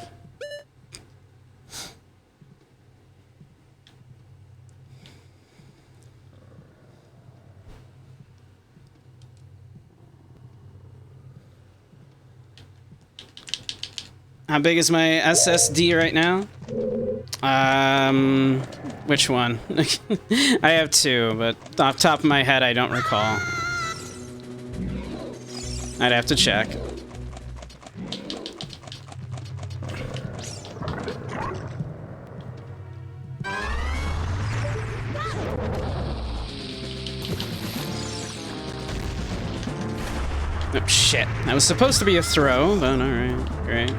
How big is my SSD right now? Which one? I have two, but off the top of my head, I don't recall. I'd have to check. Oh, shit. That was supposed to be a throw, but alright. Great.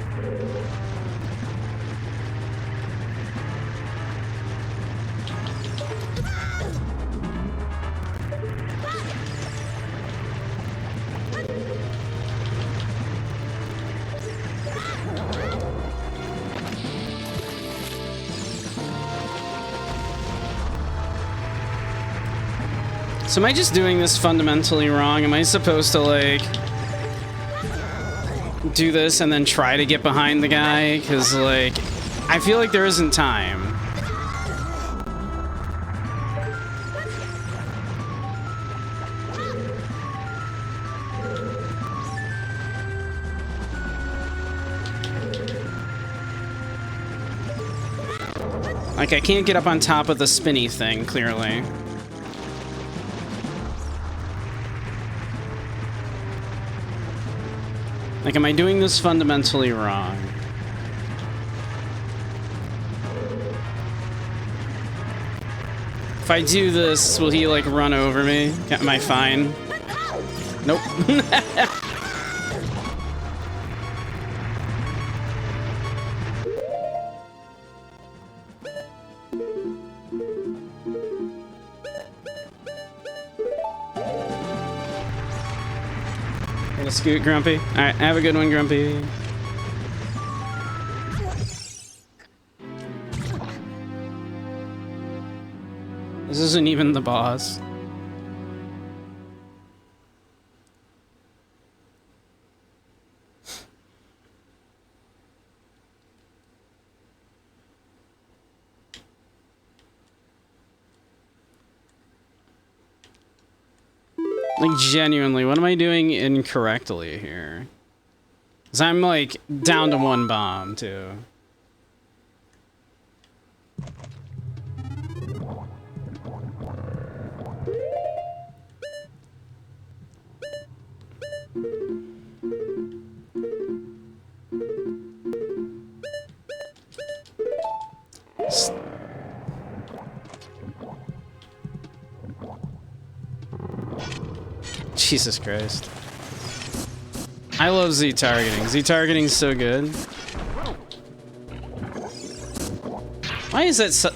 So am I just doing this fundamentally wrong? Am I supposed to, like, do this and then try to get behind the guy? Because, like, I feel like there isn't time. Like, I can't get up on top of the spinny thing, clearly. Like, am I doing this fundamentally wrong? If I do this, will he, like, run over me? Am I fine? Nope. Gonna scoot, Grumpy. Alright, have a good one, Grumpy. This isn't even the boss. Like, genuinely, what am I doing incorrectly here? Because I'm, like, down to 1 bomb, too. Jesus Christ. I love Z-targeting. Z-targeting's so good. Why is that so...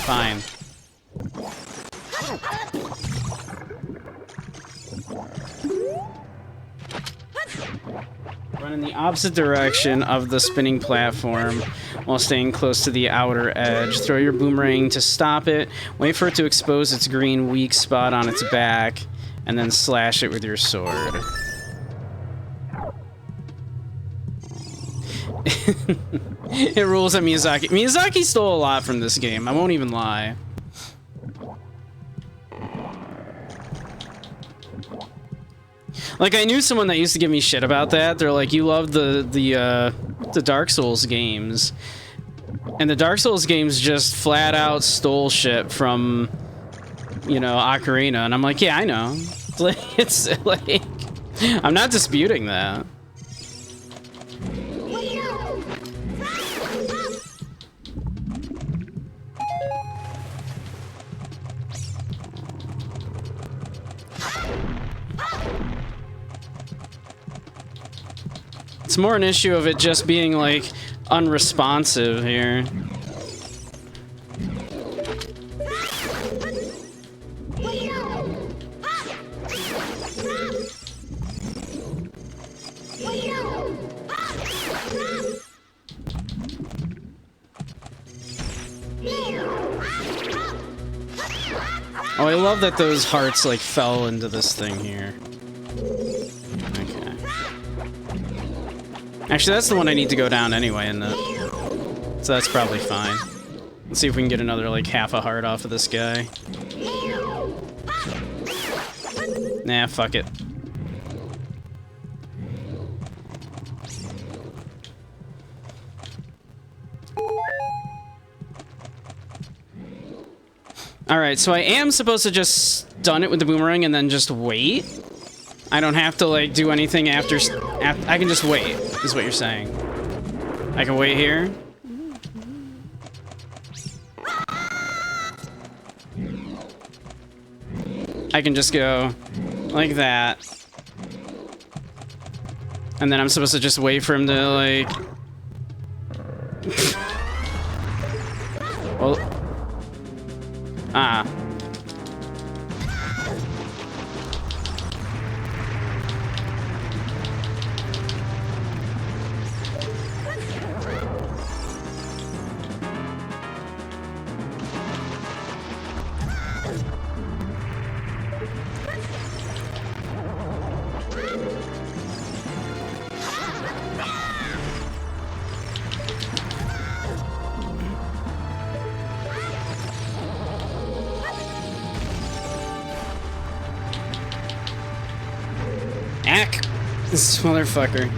Fine. Run in the opposite direction of the spinning platform while staying close to the outer edge. Throw your boomerang to stop it. Wait for it to expose its green weak spot on its back, and then slash it with your sword. It rules at Miyazaki. Miyazaki stole a lot from this game, I won't even lie. Like, I knew someone that used to give me shit about that. They're like, you love the Dark Souls games. And the Dark Souls games just flat out stole shit from, you know, Ocarina. And I'm like, yeah, I know. It's like, I'm not disputing that. It's more an issue of it just being, like, unresponsive here. Oh, I love that those hearts, like, fell into this thing here. Okay. Actually, that's the one I need to go down anyway, isn't it? So that's probably fine. Let's see if we can get another, like, half a heart off of this guy. Nah, fuck it. Alright, so I am supposed to just stun it with the boomerang and then just wait? I don't have to, like, do anything after I can just wait, is what you're saying. I can wait here? I can just go like that. And then I'm supposed to just wait for him to, like... Well... Ah. Ack! This motherfucker.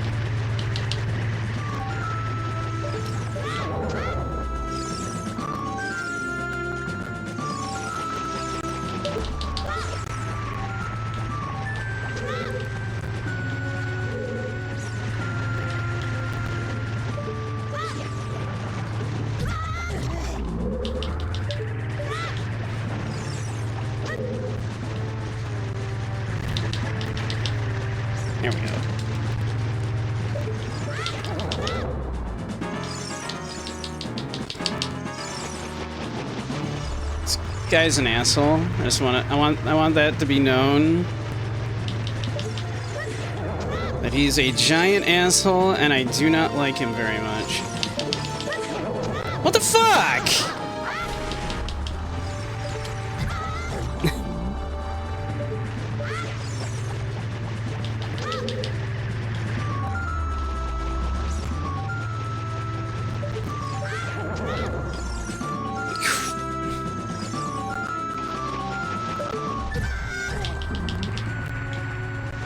There we go. This guy's an asshole. I want that to be known. That he's a giant asshole, and I do not like him very much. What the fuck?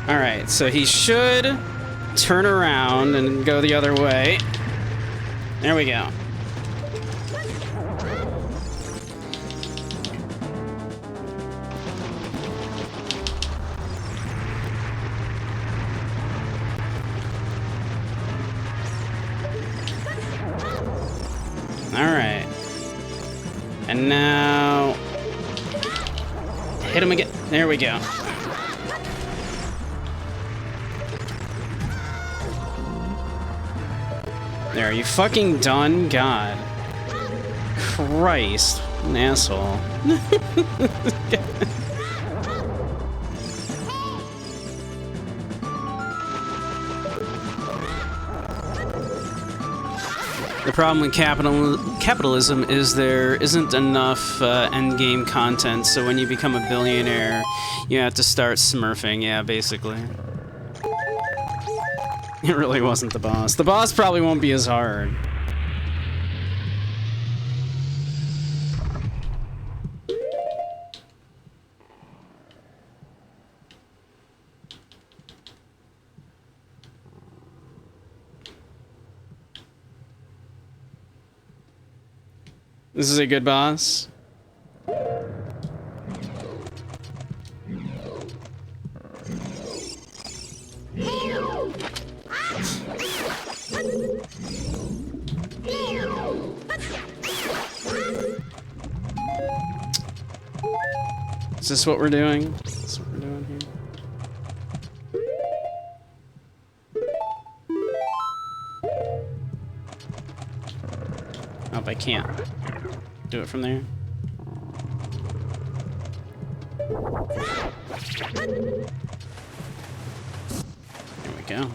Alright, so he should turn around and go the other way. There we go. Alright. And now... hit him again. There we go. There, are you fucking done? God. Christ. An asshole. The problem with capitalism is there isn't enough endgame content, so when you become a billionaire, you have to start smurfing, yeah, basically. It really wasn't the boss. The boss probably won't be as hard. This is a good boss. Is this what we're doing? Is this what we're doing here? Oh, I can't do it from there. There we go.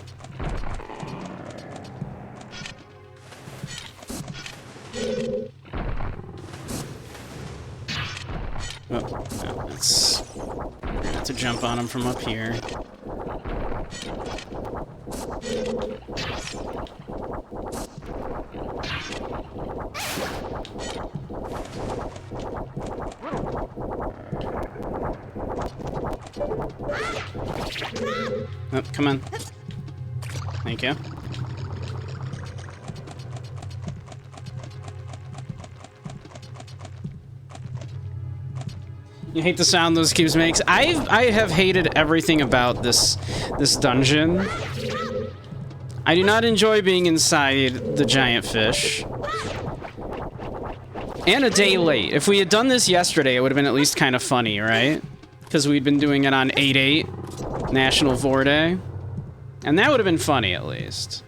Oh, no, that's... we're gonna have to jump on him from up here. Oh, come on. Thank you. You hate the sound those cubes makes. I have hated everything about this dungeon. I do not enjoy being inside the giant fish. And a day late. If we had done this yesterday, it would have been at least kind of funny, right? Because we'd been doing it on 8/8, National Vor Day. And that would have been funny, at least.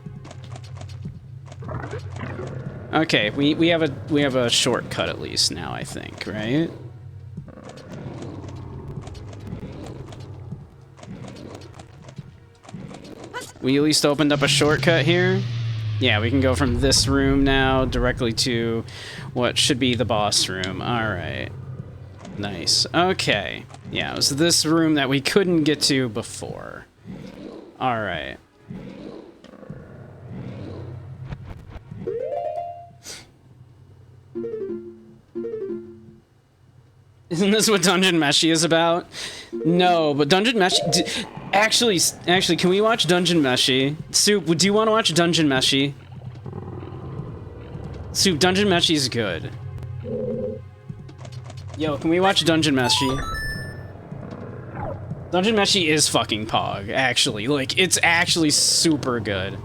Okay, we have a shortcut at least now, I think, right? We at least opened up a shortcut here. Yeah, we can go from this room now directly to what should be the boss room. All right. Nice. Okay. Yeah, it was this room that we couldn't get to before. All right. Isn't this what Dungeon Meshi is about? No, but Dungeon Meshi... Actually, can we watch Dungeon Meshi? Soup, do you want to watch Dungeon Meshi? Soup, Dungeon Meshi is good. Yo, can we watch Dungeon Meshi? Dungeon Meshi is fucking pog, actually. Like, it's actually super good.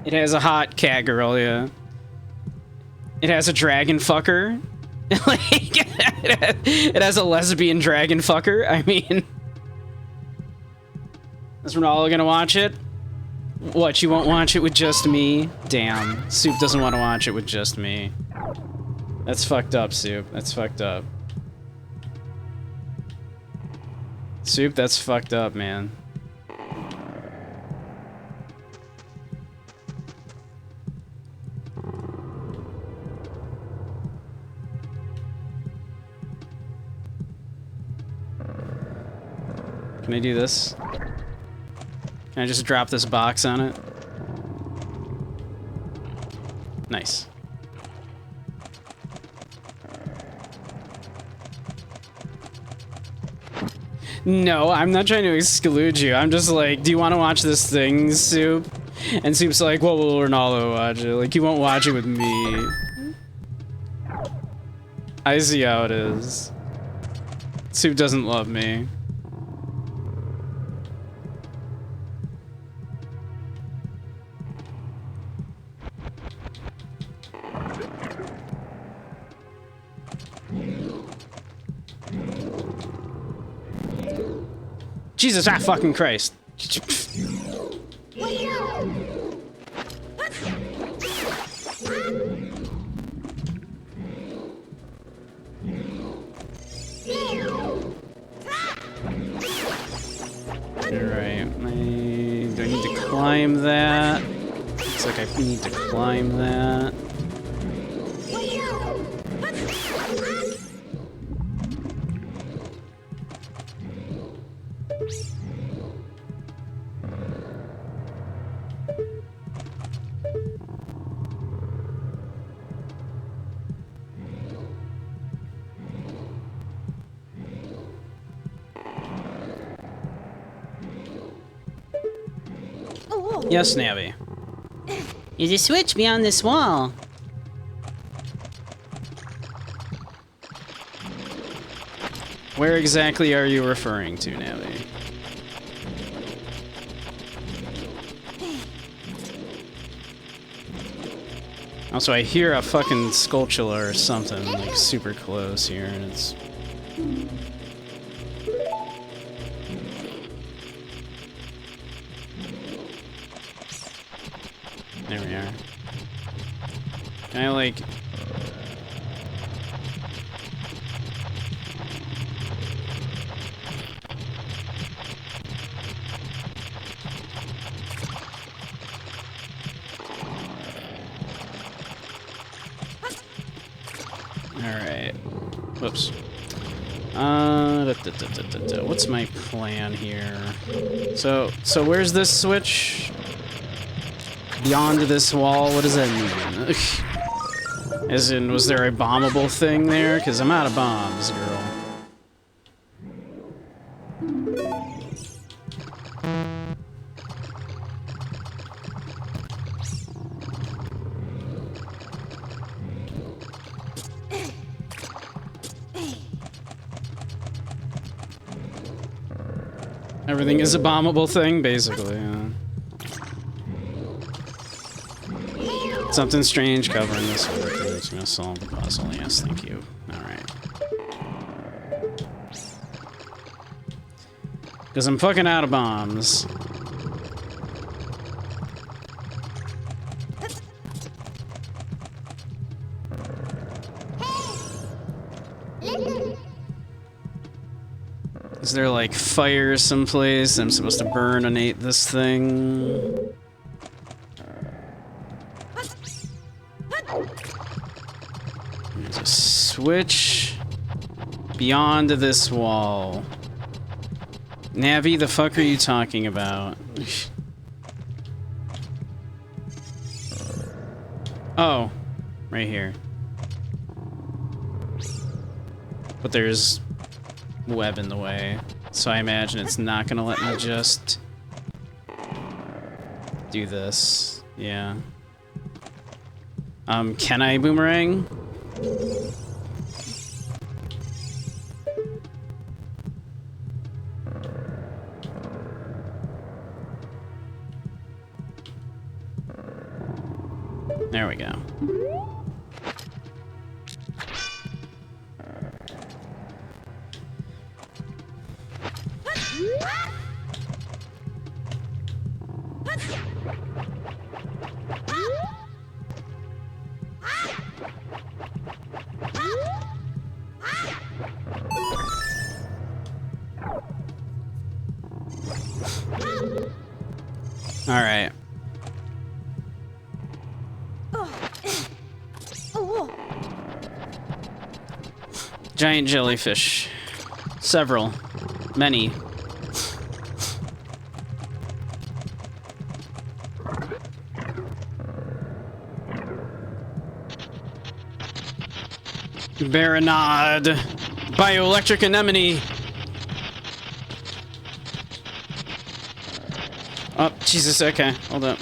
It has a hot cat girl, yeah. It has a dragon fucker. Like, it has a lesbian dragon fucker. I mean... Is Ronaldo gonna watch it? What, you won't watch it with just me? Damn. Soup doesn't want to watch it with just me. That's fucked up, Soup. That's fucked up. Soup, that's fucked up, man. Can I do this? Can I just drop this box on it? Nice. No, I'm not trying to exclude you. I'm just like, do you want to watch this thing, Soup? And Soup's like, well, will Ronaldo watch it? Like, he won't watch it with me. I see how it is. Soup doesn't love me. Jesus, fucking Christ. Alright, do I need to climb that? Looks like I need to climb that. Yes, Navi. There's a switch beyond this wall. Where exactly are you referring to, Navi? Also, I hear a fucking Skulltula or something, like, super close here, and it's... There we are. Can I, like... Alright. Whoops. What's my plan here? So where's this switch? Beyond this wall? What does that mean? As in, was there a bombable thing there? Because I'm out of bombs, girl. Everything is a bombable thing, basically, yeah. Something strange covering this work. It's gonna solve the puzzle. Yes, thank you. Alright. Because I'm fucking out of bombs. Is there like fire someplace I'm supposed to burninate this thing? There's a switch beyond this wall. Navi, the fuck are you talking about? Oh, right here. But there's web in the way, so I imagine it's not gonna let me just do this. Yeah. Can I boomerang? There we go. All right. Giant jellyfish. Several. Many. Baronade. Bioelectric anemone. Oh, Jesus, okay. Hold up.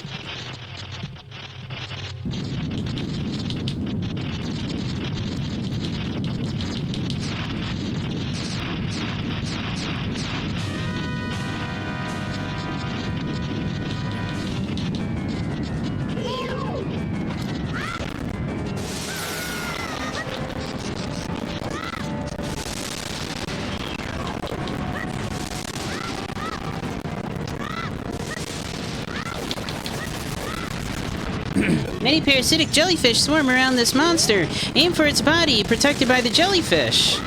Many parasitic jellyfish swarm around this monster. Aim for its body, protected by the jellyfish.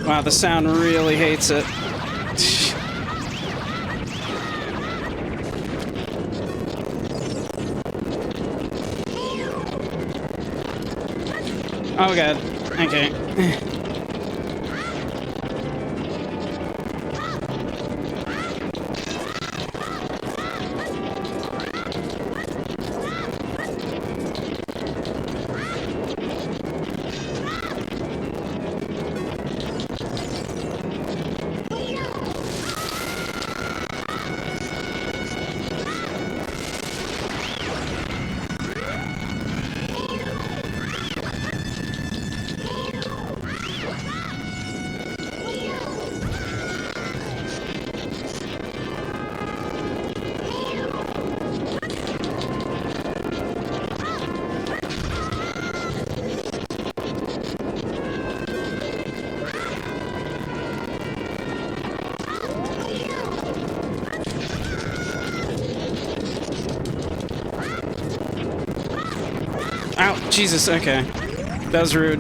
Wow, the sound really hates it. Oh god. Okay. Ow, Jesus, okay. That was rude.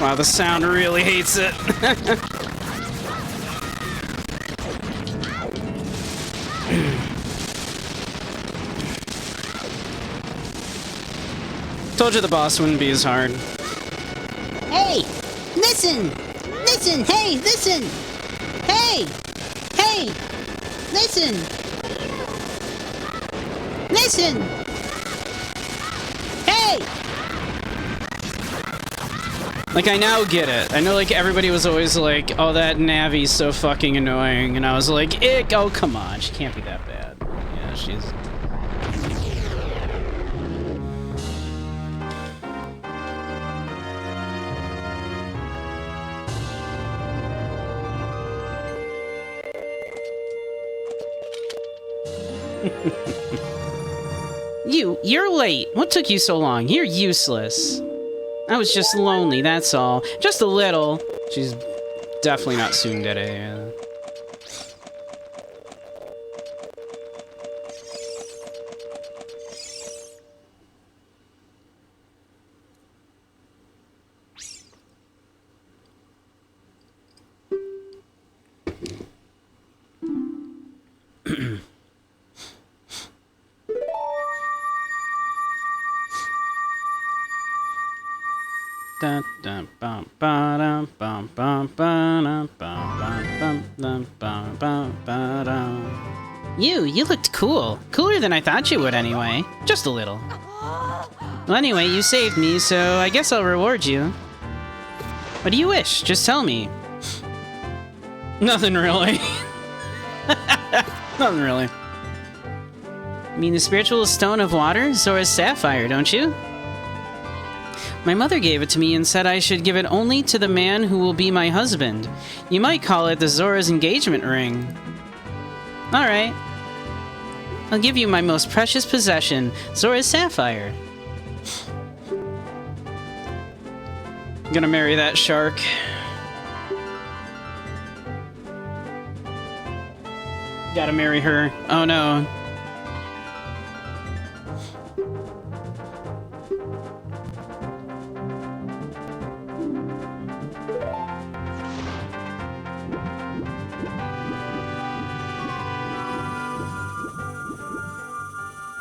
Wow, the sound really hates it. Told you the boss wouldn't be as hard. Hey! Listen! Listen! Hey! Listen! Hey! Hey! Listen! Listen! Hey! Like, I now get it. I know, like, everybody was always like, oh, that Navi's so fucking annoying. And I was like, ick, oh, come on. She can't be that bad. Yeah, she's... You're late. What took you so long? You're useless. I was just lonely, that's all. Just a little. She's definitely not tsundere. You looked cool. Cooler than I thought you would anyway. Just a little. Well, anyway, you saved me, so I guess I'll reward you. What do you wish? Just tell me. Nothing really. Nothing really. You mean the spiritual stone of water? Zora's sapphire, don't you? My mother gave it to me and said I should give it only to the man who will be my husband. You might call it the Zora's engagement ring. Alright. I'll give you my most precious possession, Zora's sapphire. I'm gonna marry that shark. Gotta marry her. Oh no.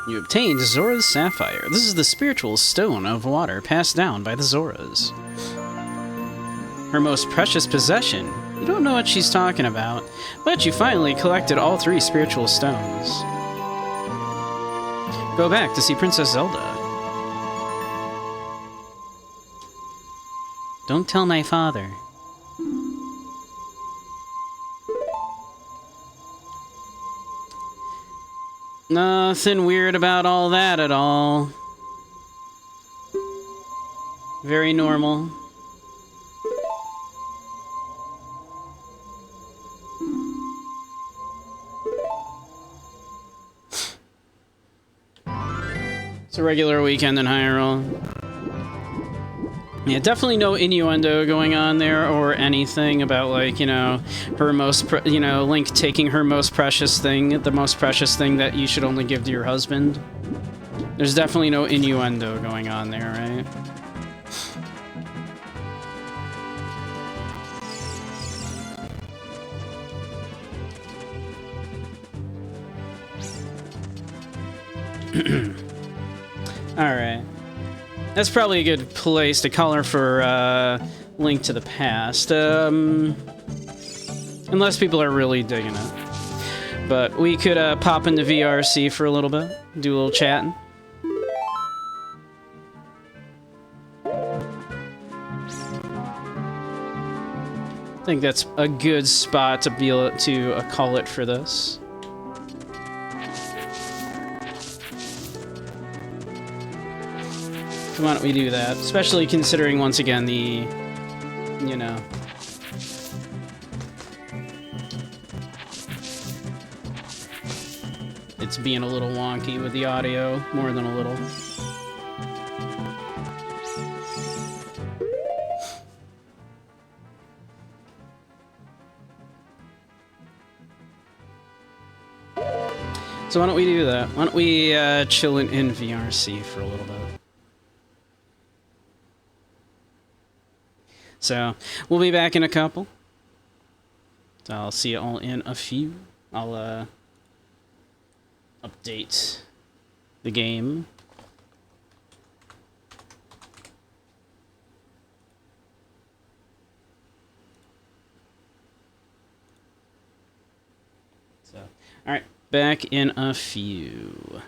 You obtained Zora's Sapphire. This is the spiritual stone of water passed down by the Zoras. Her most precious possession. You don't know what she's talking about, but you finally collected all 3 spiritual stones. Go back to see Princess Zelda. Don't tell my father. Nothing weird about all that at all. Very normal. It's a regular weekend in Hyrule. Yeah, definitely no innuendo going on there or anything about, like, you know, her most, Link taking her most precious thing, the most precious thing that you should only give to your husband. There's definitely no innuendo going on there, right? Alright. That's probably a good place to call her for Link to the Past. Unless people are really digging it. But we could pop into VRC for a little bit, do a little chatting. I think that's a good spot to be able to call it for this. Why don't we do that? Especially considering, once again, the, you know... it's being a little wonky with the audio, more than a little. So why don't we do that? Why don't we chill in VRC for a little bit? So, we'll be back in a couple. So I'll see you all in a few. I'll update the game. So, alright, back in a few.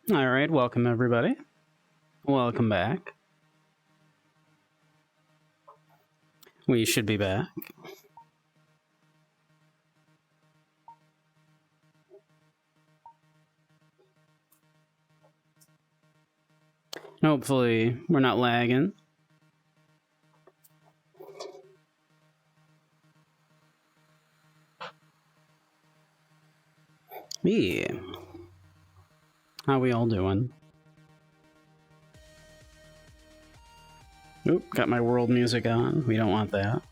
All right, welcome everybody. Welcome back. We should be back. Hopefully, we're not lagging. Yeah. How we all doing? Oop, got my world music on. We don't want that.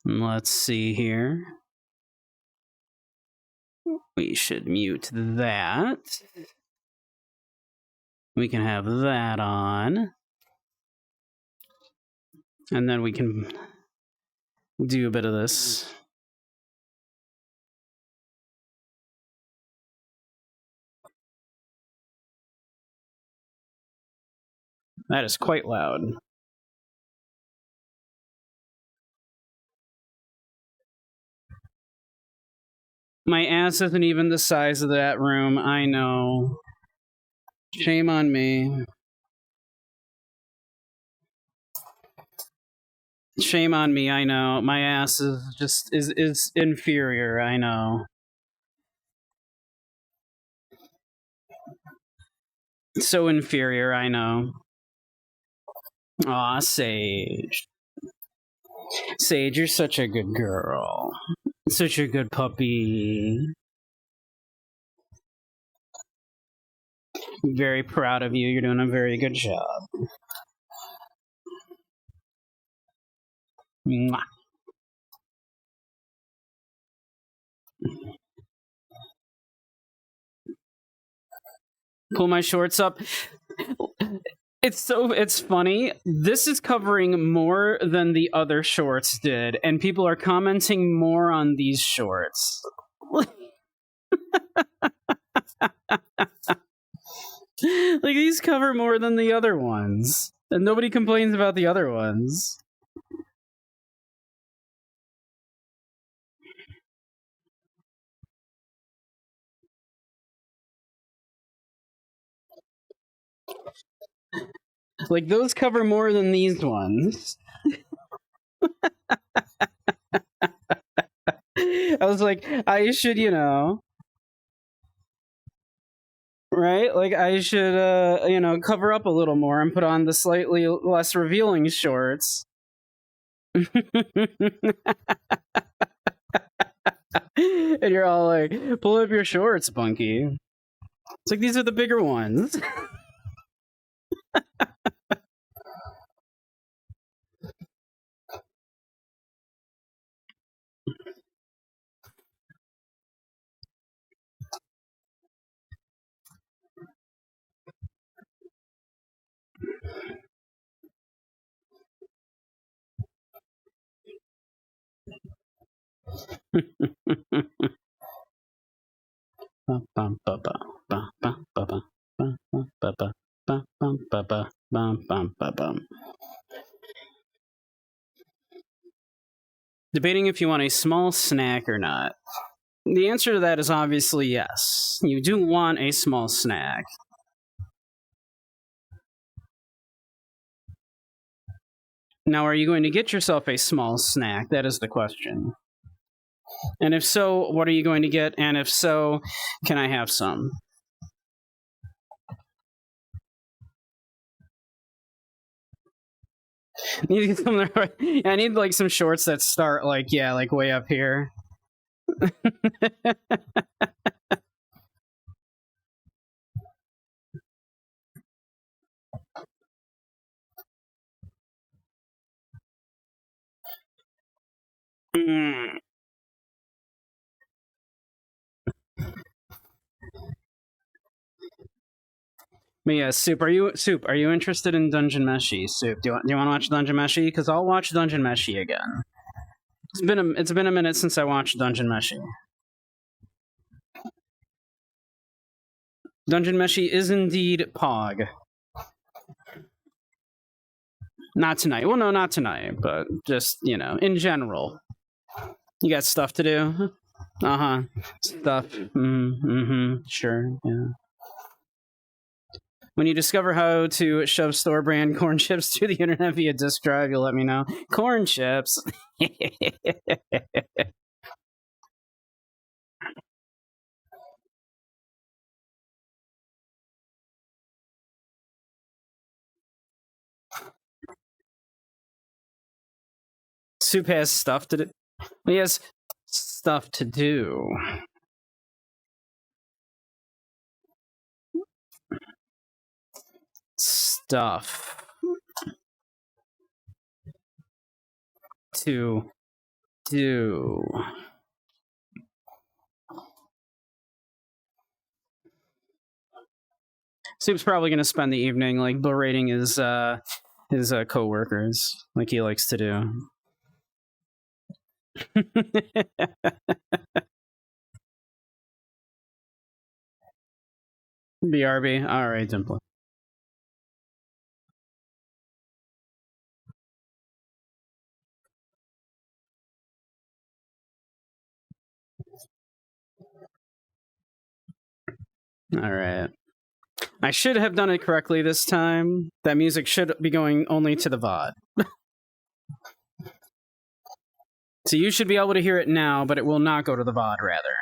Let's see here. We should mute that. We can have that on. And then we can do a bit of this. That is quite loud. My ass isn't even the size of that room. I know. Shame on me. Shame on me, I know. My ass is just is inferior, I know. So inferior, I know. Aw, Sage. Sage, you're such a good girl. Such a good puppy. I'm very proud of you. You're doing a very good job. Mwah. Pull my shorts up. It's funny. This is covering more than the other shorts did, and people are commenting more on these shorts. Like these cover more than the other ones, and nobody complains about the other ones. Like those cover more than these ones. I was like, I should, right? Like I should, cover up a little more and put on the slightly less revealing shorts. And you're all like, pull up your shorts, Bunky. It's like, these are the bigger ones. Debating if you want a small snack or not. The answer to that is obviously yes. You do want a small snack. Now, are you going to get yourself a small snack? That is the question. And if so, what are you going to get? And if so, can I have some? Need to get some there. I need like some shorts that start like way up here. But yeah, Soup, are you interested in Dungeon Meshi? Soup, do you want to watch Dungeon Meshi? Because I'll watch Dungeon Meshi again. It's been a minute since I watched Dungeon Meshi. Dungeon Meshi is indeed Pog. Not tonight. Well, no, not tonight, but just, in general. You got stuff to do? Uh-huh. Stuff. Sure, yeah. When you discover how to shove store brand corn chips to the internet via disk drive, you'll let me know. Corn chips. Soup has stuff to do. He has stuff to do. Stuff to do. Soup's probably gonna spend the evening like berating his co-workers like he likes to do. BRB. All right, Dimple. All right. I should have done it correctly this time. That music should be going only to the VOD. So you should be able to hear it now, but it will not go to the VOD, rather.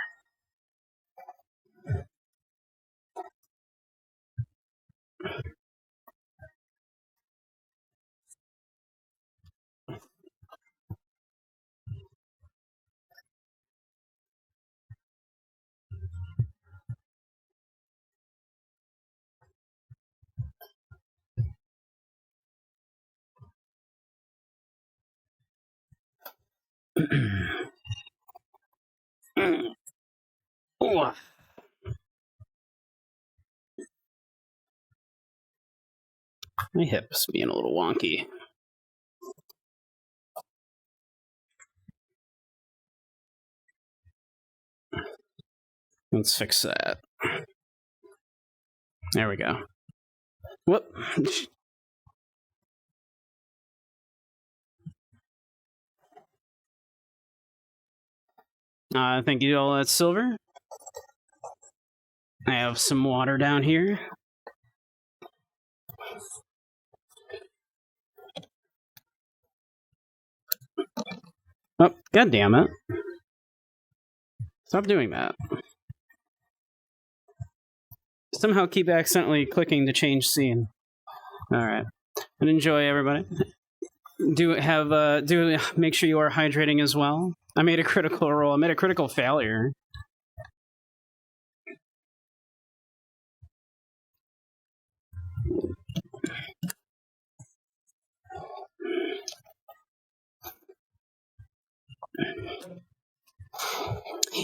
My hip's being a little wonky. Let's fix that. There we go. Whoop. Thank you, all that silver. I have some water down here. Oh, god damn it. Stop doing that. Somehow keep accidentally clicking to change scene. Alright. And enjoy, everybody. Do make sure you are hydrating as well. I made a critical roll. I made a critical failure.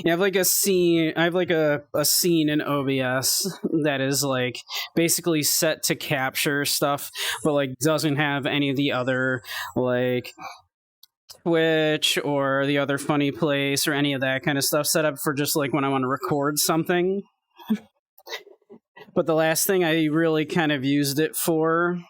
I have like a scene. I have like a scene in OBS that is like basically set to capture stuff, but like doesn't have any of the other like Twitch or the other funny place or any of that kind of stuff set up for just like when I want to record something. But the last thing I really kind of used it for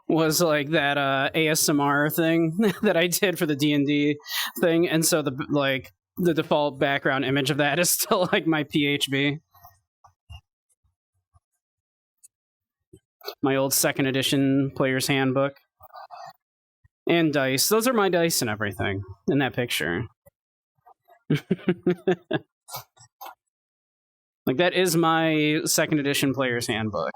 was like that ASMR thing that I did for the D&D thing, and so the default background image of that is still like my PHB. My old 2nd edition player's handbook. And dice. Those are my dice and everything in that picture. Like, that is my 2nd edition player's handbook.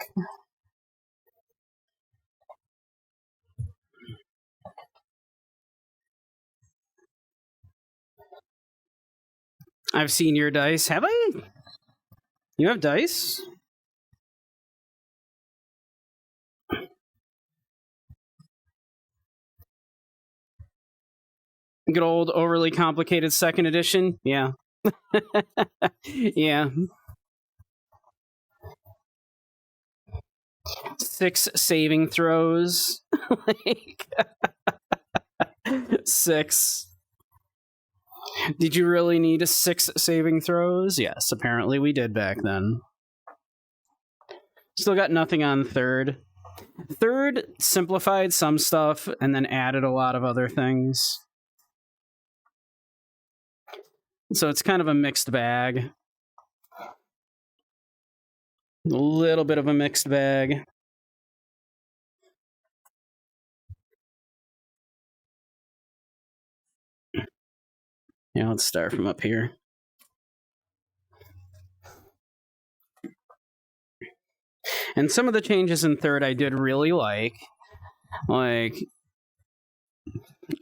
I've seen your dice. Have I? You have dice? Good old overly complicated 2nd edition? Yeah. Yeah. 6 saving throws. Like 6. Did you really need 6 saving throws? Yes, apparently we did back then. Still got nothing on 3rd. 3rd simplified some stuff and then added a lot of other things. So it's kind of a mixed bag. A little bit of a mixed bag. Yeah, let's start from up here. And some of the changes in third I did really like. Like,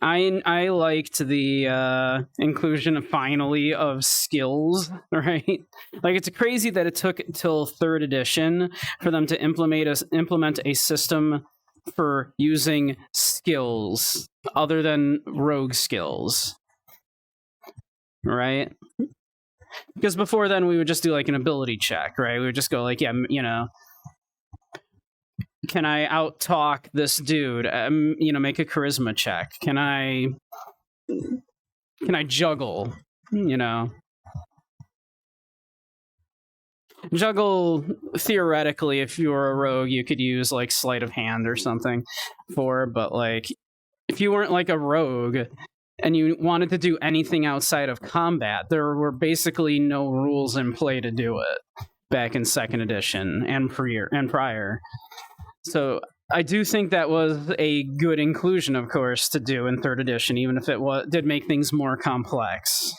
I liked the inclusion finally of skills, right? Like, it's crazy that it took till third edition for them to implement a system for using skills other than rogue skills, right? Because before then we would just do like an ability check, right? We would just go like, yeah, you know, can I out-talk this dude? You know, make a charisma check. Can I juggle? You know, juggle, theoretically, if you were a rogue, you could use like sleight of hand or something for, but like, if you weren't like a rogue and you wanted to do anything outside of combat, there were basically no rules in play to do it back in second edition and prior. So I do think that was a good inclusion, of course, to do in third edition, even if it did make things more complex.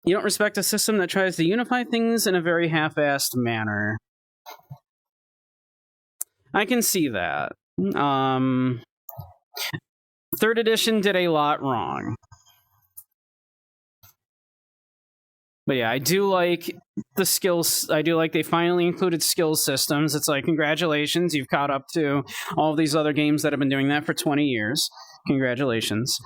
You don't respect a system that tries to unify things in a very half-assed manner. I can see that. Third edition did a lot wrong. But yeah, I do like the skills. I do like they finally included skills systems. It's like, congratulations, you've caught up to all of these other games that have been doing that for 20 years. Congratulations.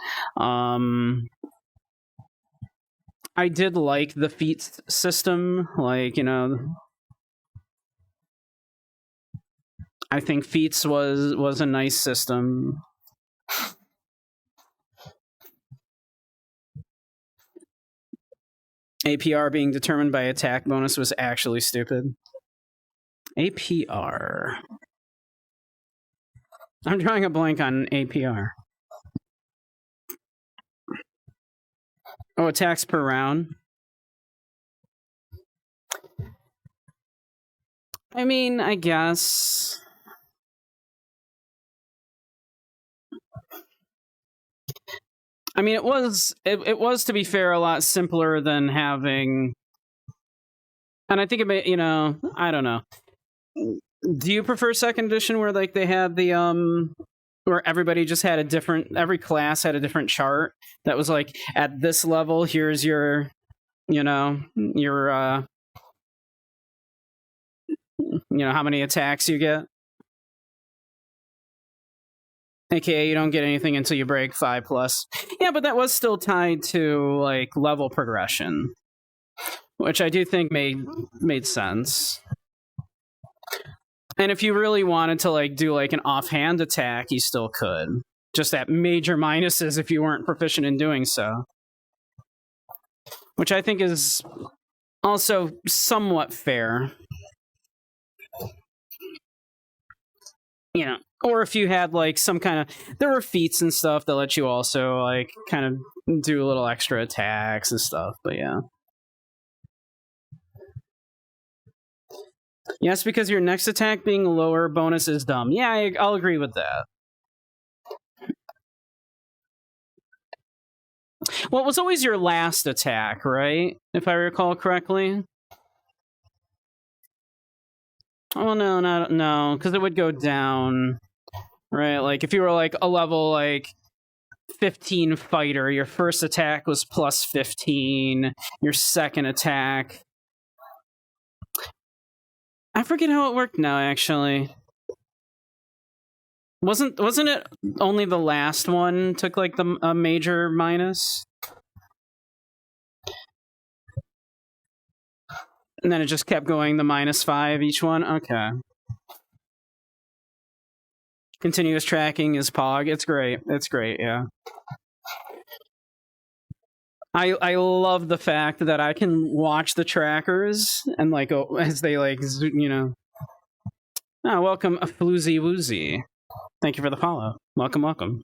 I did like the feats system. Like, you know, I think feats was a nice system. APR being determined by attack bonus was actually stupid. APR. I'm drawing a blank on APR. Oh, attacks per round. I mean, I guess. I mean, it was, to be fair, a lot simpler than having. And I think it may, you know, I don't know. Do you prefer second edition where like they had the where everybody just had a different, every class had a different chart that was like, at this level, here's your, you know, your you know, how many attacks you get? AKA, you don't get anything until you break 5+. Yeah, but that was still tied to like level progression, which I do think made sense. And if you really wanted to like do like an offhand attack, you still could. Just at major minuses if you weren't proficient in doing so. Which I think is also somewhat fair. You know, or if you had like some kind of, there were feats and stuff that let you also like kind of do a little extra attacks and stuff, but yeah. Yes, because your next attack being lower bonus is dumb. Yeah, I'll agree with that. Well, it was always your last attack, right? If I recall correctly. Oh, no, because it would go down, right? Like, if you were, like, a level, like, 15 fighter, your first attack was plus 15, your second attack... I forget how it worked now, actually. Wasn't it only the last one took, like, a major minus? And then it just kept going the -5 each one? Okay. Continuous tracking is POG. It's great. It's great, yeah. I love the fact that I can watch the trackers and, like, as they, like, you know... Oh, welcome, Floozy Woozy. Thank you for the follow. Welcome, welcome.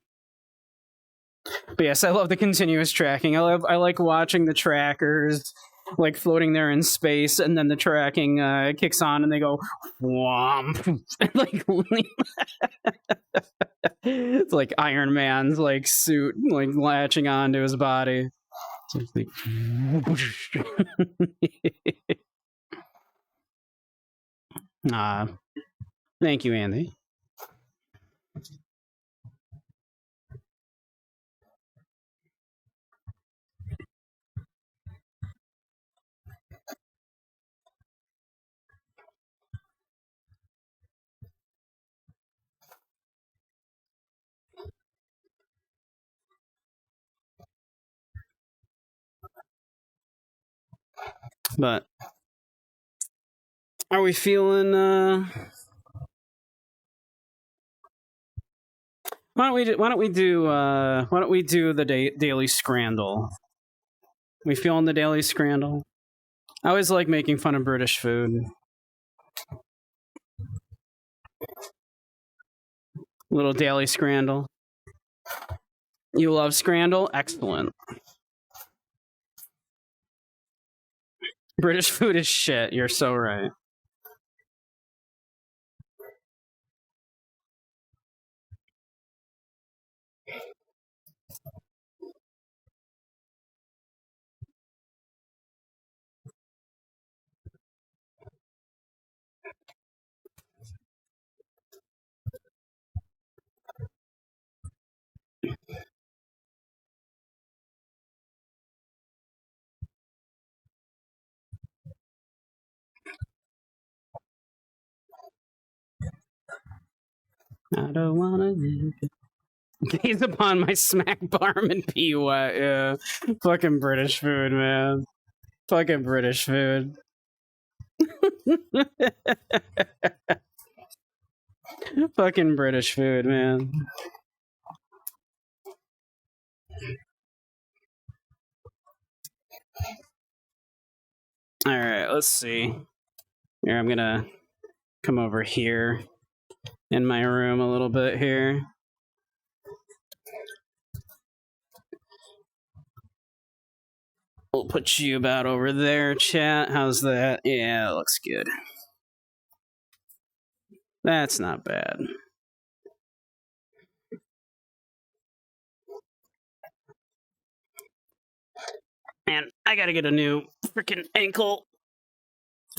But yes, I love the continuous tracking. I like watching the trackers like floating there in space, and then the tracking kicks on, and they go whomp, and, like it's like Iron Man's like suit like latching onto his body. It's like, thank you, Andy. But are we feeling? Why don't we do the daily scrandle? We feeling the daily scrandle? I always like making fun of British food. Little daily scrandle. You love scrandle? Excellent. British food is shit. You're so right. I don't wanna gaze upon my smack barm and pee wet. Yeah, fucking British food, man. Fucking British food. Fucking British food, man. All right, let's see. Here, I'm gonna come over here in my room a little bit here. We'll put you about over there, chat. How's that? Yeah, it looks good. That's not bad. And I gotta get a new freaking ankle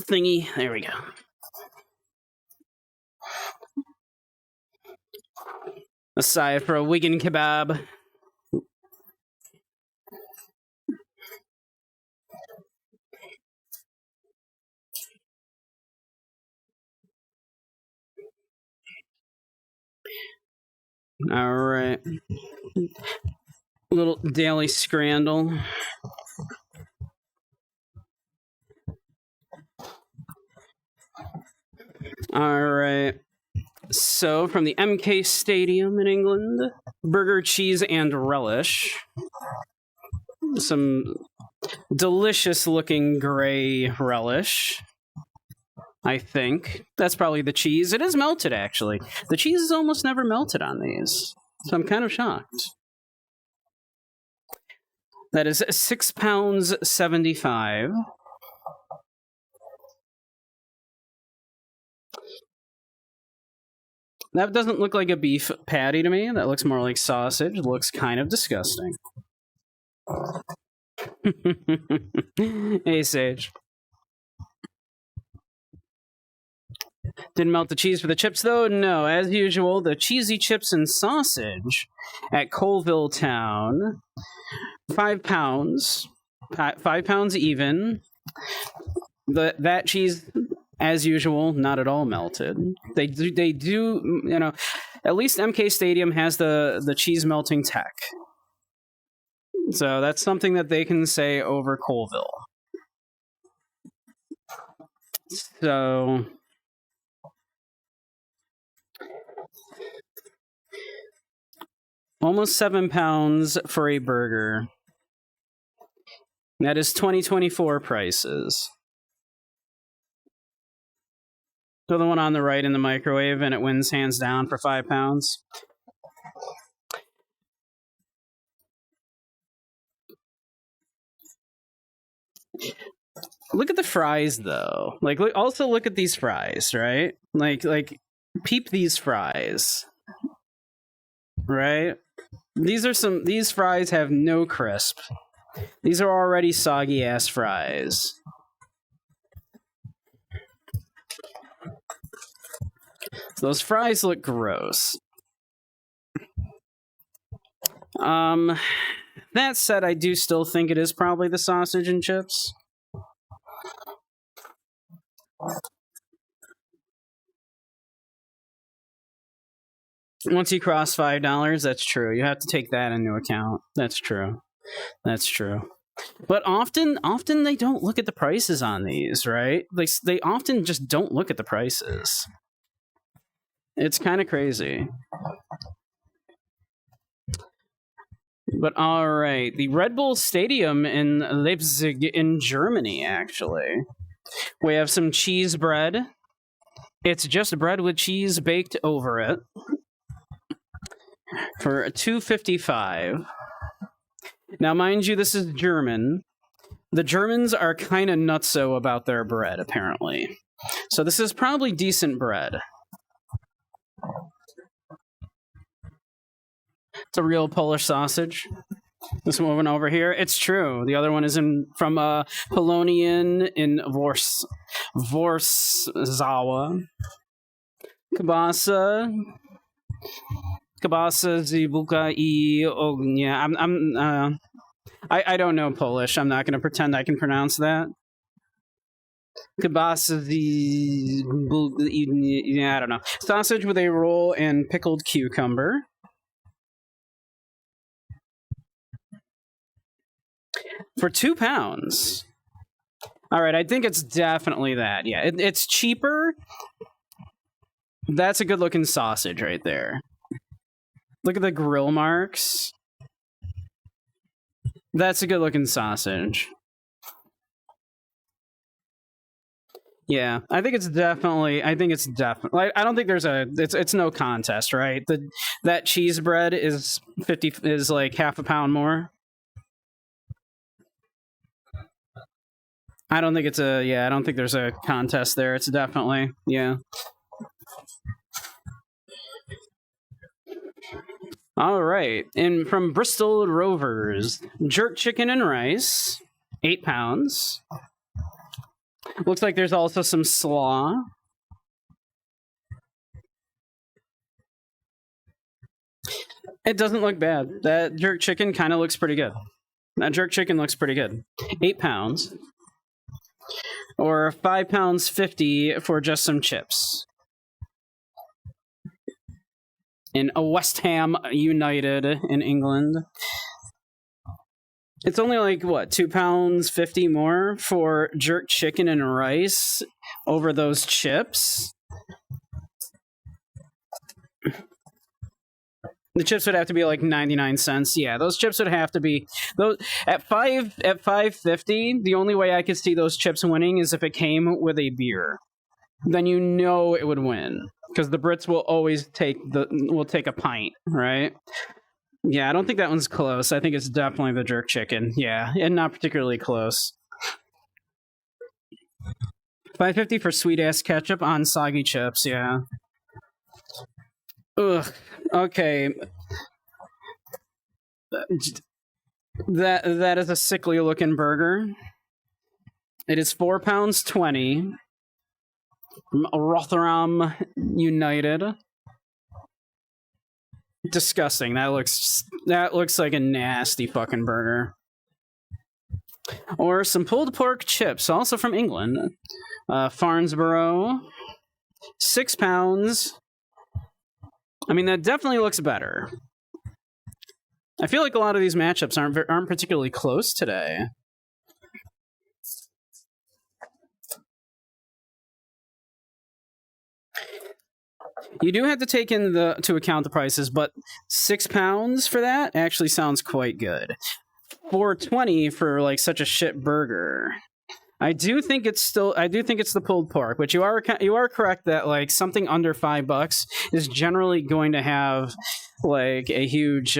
thingy. There we go. Aside for a Wigan kebab. All right. Little daily scrandle. All right. So, from the MK Stadium in England, burger, cheese, and relish. Some delicious looking gray relish. I think. That's probably the cheese. It is melted, actually. The cheese is almost never melted on these. So I'm kind of shocked. That is £6.75. That doesn't look like a beef patty to me. That looks more like sausage. It looks kind of disgusting. Hey, Sage. Didn't melt the cheese for the chips, though? No. As usual, the cheesy chips and sausage at Colville Town. £5. £5 even. That cheese, as usual, not at all melted. They do, you know, at least MK Stadium has the cheese melting tech. So that's something that they can say over Colville. So almost £7 for a burger. That is 2024 prices. Throw the one on the right in the microwave, and it wins hands down for £5. Look at the fries, though. Like, also look at these fries, right? Like, peep these fries, right? These fries have no crisp. These are already soggy ass fries. So those fries look gross. That said, I do still think it is probably the sausage and chips. Once you cross $5, that's true. You have to take that into account. That's true. That's true. But often they don't look at the prices on these, right? They often just don't look at the prices. It's kind of crazy. But all right, the Red Bull Stadium in Leipzig in Germany, actually. We have some cheese bread. It's just bread with cheese baked over it for $2.55. Now, mind you, this is German. The Germans are kind of nutso about their bread, apparently. So this is probably decent bread. It's a real Polish sausage. This one over here, it's true. The other one is from Polonian in Warsaw. Kibasa Zibuka I Ognia. I don't know Polish. I'm not going to pretend I can pronounce that. Kibasa I don't know. Sausage with a roll and pickled cucumber. For £2. All right, I think it's definitely that. Yeah, it's cheaper. That's a good-looking sausage right there. Look at the grill marks. That's a good-looking sausage. Yeah, I think it's definitely. I don't think there's a. It's no contest, right? That cheese bread is like half a pound more. I don't think it's I don't think there's a contest there. It's definitely, yeah. All right. And from Bristol Rovers, jerk chicken and rice, £8. Looks like there's also some slaw. It doesn't look bad. That jerk chicken kind of looks pretty good. That jerk chicken looks pretty good. £8. Or £5.50 for just some chips. In a West Ham United in England. It's only like, what, £2.50 more for jerk chicken and rice over those chips? The chips would have to be like 99 cents. Yeah, those chips would have to be those at $5.50. The only way I could see those chips winning is if it came with a beer. Then you know it would win because the Brits will always take a pint, right? Yeah, I don't think that one's close. I think it's definitely the jerk chicken. Yeah, and not particularly close. $5.50 for sweet ass ketchup on soggy chips. Yeah. Ugh. Okay. That is a sickly looking burger. It is £4.20 from Rotherham United. Disgusting. That looks like a nasty fucking burger. Or some pulled pork chips, also from England. Farnsborough, £6. I mean, that definitely looks better. I feel like a lot of these matchups aren't particularly close today. You do have to take into account the prices, but £6 for that actually sounds quite good. $4.20 for like such a shit burger. I do think it's the pulled pork, but you are correct that like something under $5 is generally going to have like a huge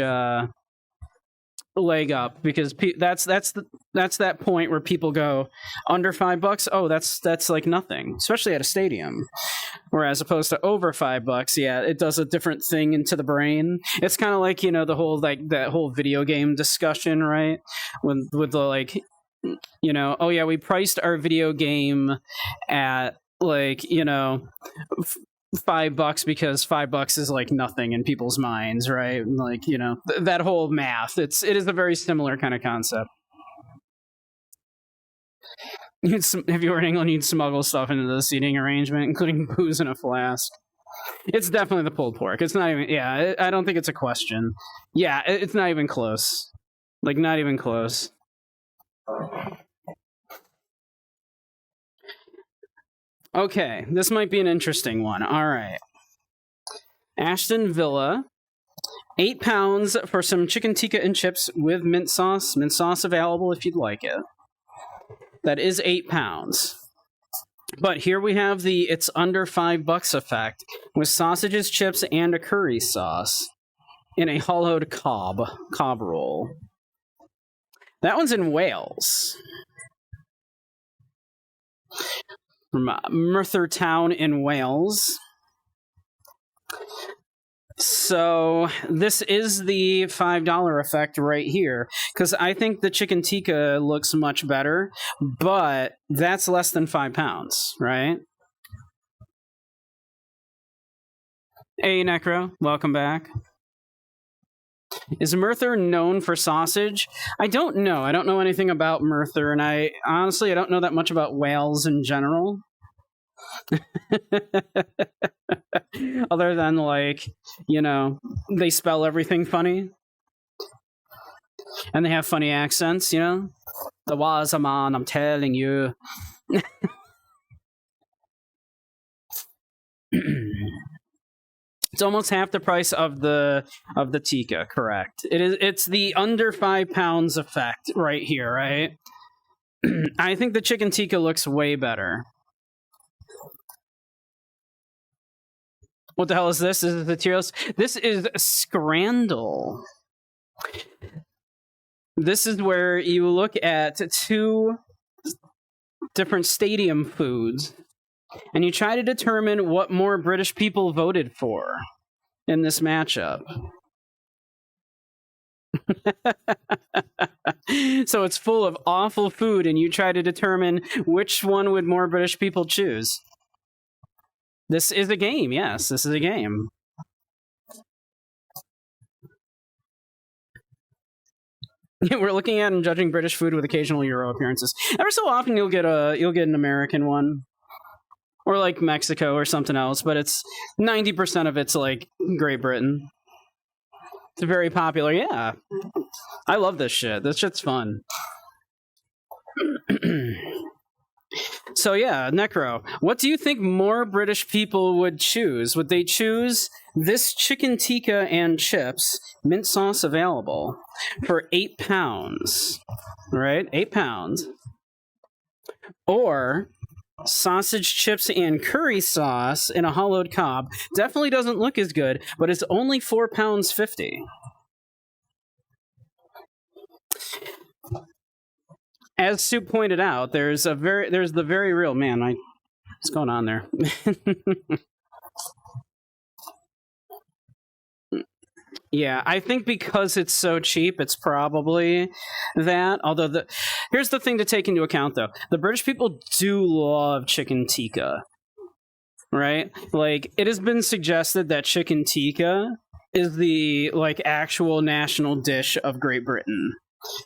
leg up, because that's that point where people go under $5. Oh, that's like nothing, especially at a stadium. Whereas opposed to over $5, yeah, it does a different thing into the brain. It's kind of like, you know, the whole like that whole video game discussion, right? With the like, you know, oh yeah, we priced our video game at like, you know, $5 because $5 is like nothing in people's minds, right? Like, you know, that whole math. It is a very similar kind of concept. If you were in England, you'd smuggle stuff into the seating arrangement, including booze in a flask. It's definitely the pulled pork. It's not even. Yeah, I don't think it's a question. Yeah, it's not even close. Like, not even close. Okay, this might be an interesting one. All right. Ashton Villa, £8 for some chicken tikka and chips with mint sauce. Mint sauce available if you'd like it. That is £8. But here we have the it's under $5 effect with sausages, chips, and a curry sauce in a hollowed cob roll. That one's in Wales. From Merthyr Town in Wales. So this is the $5 effect right here, because I think the chicken tikka looks much better, but that's less than £5, right? Hey, Necro, welcome back. Is Merthyr known for sausage? I don't know. I don't know anything about Merthyr, and I don't know that much about Wales in general. Other than, like, you know, they spell everything funny. And they have funny accents, you know? There was a man, I'm telling you. It's almost half the price of the tikka, correct. It's the under £5 effect right here, right? I think the chicken tikka looks way better. What the hell is this? Is it the Tyros? This is Scrandle. This is where you look at two different stadium foods and you try to determine what more British people voted for in this matchup. So it's full of awful food and you try to determine which one would more British people choose. This is a game, yes, this is a game. We're looking at and judging British food with occasional Euro appearances. Every so often you'll get an American one. Or like Mexico or something else, but it's 90% of it's like Great Britain. It's very popular, yeah. I love this shit. This shit's fun. So yeah, Necro, what do you think more British people would choose? Would they choose this chicken tikka and chips, mint sauce available, for £8, right? £8. Or sausage, chips, and curry sauce in a hollowed cob. Definitely doesn't look as good, but it's only £4.50. As Soup pointed out, there's the very real man. What's going on there? Yeah, I think because it's so cheap, it's probably that. Although here's the thing to take into account, though: the British people do love chicken tikka, right? Like, it has been suggested that chicken tikka is the like actual national dish of Great Britain.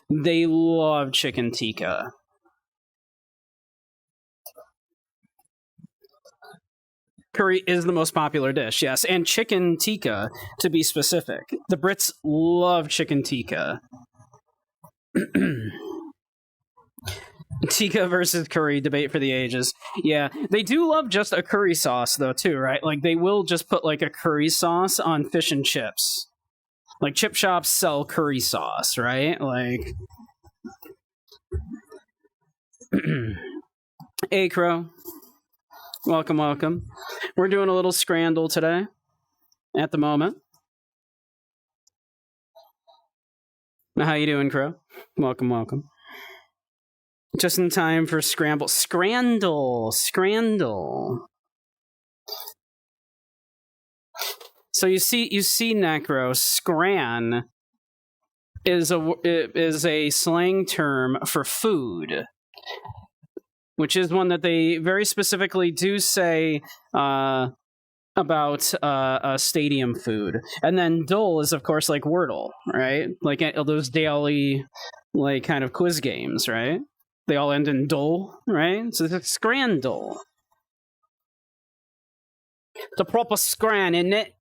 They love chicken tikka. Curry is the most popular dish, yes, and chicken tikka, to be specific. The Brits love chicken tikka. Tikka versus curry debate for the ages. Yeah, they do love just a curry sauce, though, too, right? Like, they will just put, like, a curry sauce on fish and chips. Like, chip shops sell curry sauce, right? Like... Hey, Crow. Welcome, welcome. We're doing a little scrandle today, at the moment. How you doing, Crow? Welcome, welcome. Just in time for scramble. Scrandle. So you see, Necro. Scran is a slang term for food, which is one that they very specifically do say about stadium food. And then Dole is, of course, like Wordle, right? Like those daily, like, kind of quiz games, right? They all end in Dole, right? So it's a scrandle. It's a proper scran, isn't it?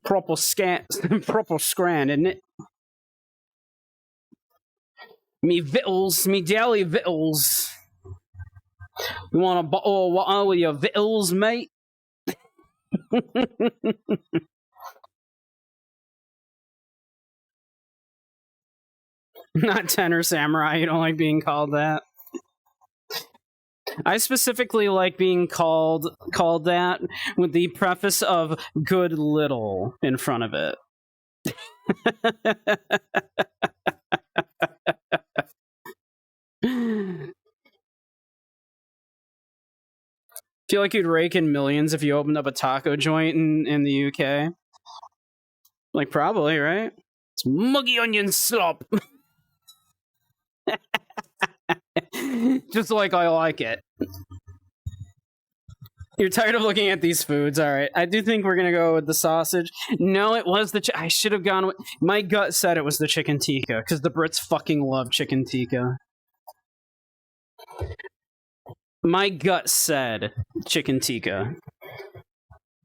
proper scran, isn't it? Me victuals, me daily victuals. You want a bottle of water with your victuals, mate? Not Tenor Samurai, you don't like being called that? I specifically like being called that with the preface of good little in front of it. Feel like you'd rake in millions if you opened up a taco joint in the UK? Like, probably, right? It's muggy onion slop. Just like I like it. You're tired of looking at these foods. All right. I do think we're going to go with the sausage. No, it was the... I should have gone with... My gut said it was the chicken tikka, because the Brits fucking love chicken tikka. My gut said chicken tikka.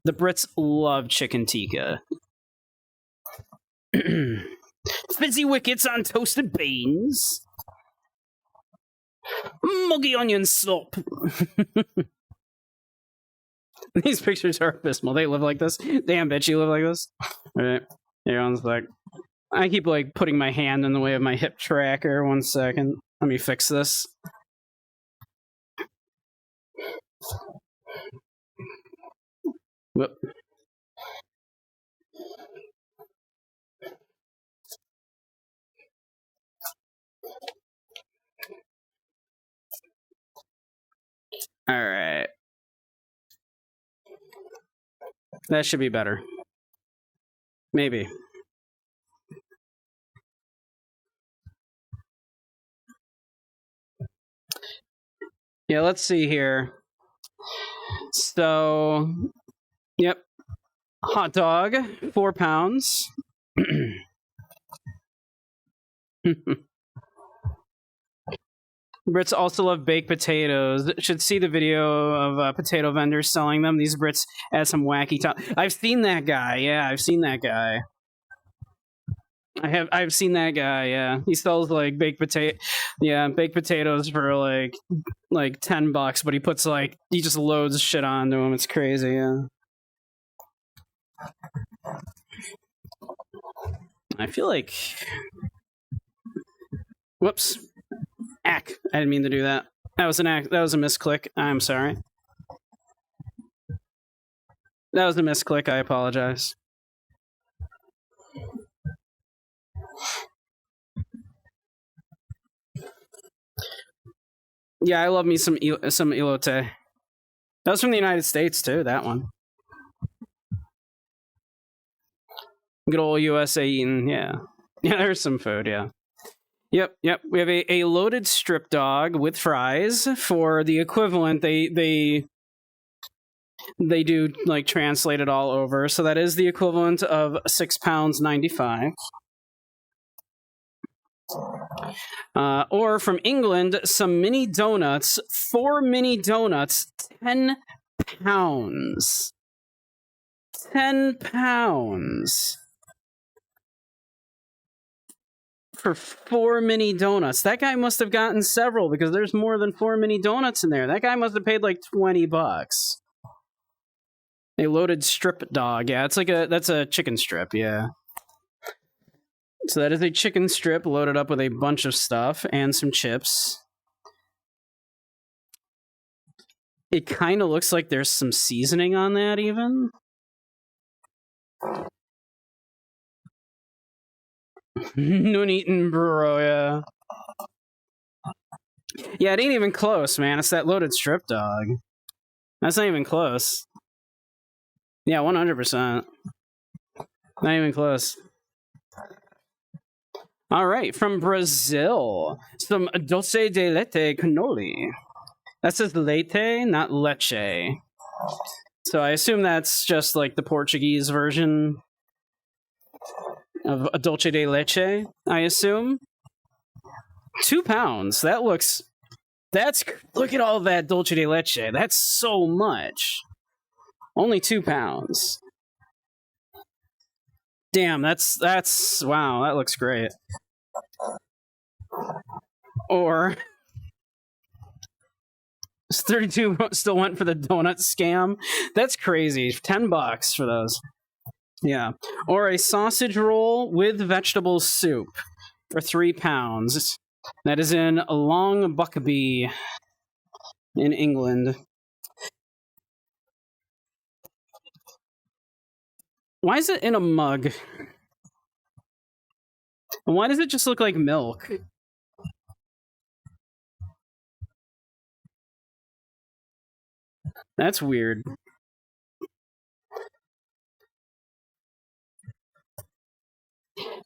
The Brits love chicken tikka. Fizzy wickets on toasted beans. Muggy onion slop. These pictures are abysmal. They live like this. Damn, bitch, you live like this. All right. Here, on like, I keep like putting my hand in the way of my hip tracker. 1 second. Let me fix this. Whoop. All right. That should be better. Maybe. Yeah, let's see here. So, yep. Hot dog, 4 pounds. Brits also love baked potatoes. Should see the video of potato vendors selling them. These Brits add some wacky top. I've seen that guy. Yeah, I've seen that guy. I've seen that guy. Yeah, he sells like baked potatoes for like $10, but he puts like he just loads shit onto them. It's crazy. Yeah. I feel like. Whoops. Ack. I didn't mean to do that. That was an act. That was a misclick. I'm sorry. That was a misclick. I apologize. Yeah, I love me some elote. That was from the United States too. That one. Good old USA eating. Yeah. Yeah, there's some food. Yeah. Yep. We have a loaded strip dog with fries for the equivalent. They do like translate it all over, so that is the equivalent of £6.95. Or from England, some mini donuts. 4 mini donuts, £10. £10 for 4 mini donuts. That guy must have gotten several because there's more than 4 mini donuts in there. That guy must have paid like $20. A loaded strip dog. Yeah, it's like that's a chicken strip. Yeah. So that is a chicken strip loaded up with a bunch of stuff and some chips. It kind of looks like there's some seasoning on that, even. Nuneaton bro, yeah. Yeah, it ain't even close, man. It's that loaded strip dog. That's not even close. Yeah, 100%. Not even close. All right, from Brazil, some dulce de leche cannoli. That says leite, not leche. So I assume that's just like the Portuguese version of a dulce de leche, I assume. 2 pounds. That looks... Look at all that dulce de leche. That's so much. Only 2 pounds. Damn, that's... Wow, that looks great. Or... 32 still went for the donut scam. That's crazy. $10 for those. Yeah. Or a sausage roll with vegetable soup for 3 pounds. That is in Long Buckby in England. Why is it in a mug? And why does it just look like milk? That's weird.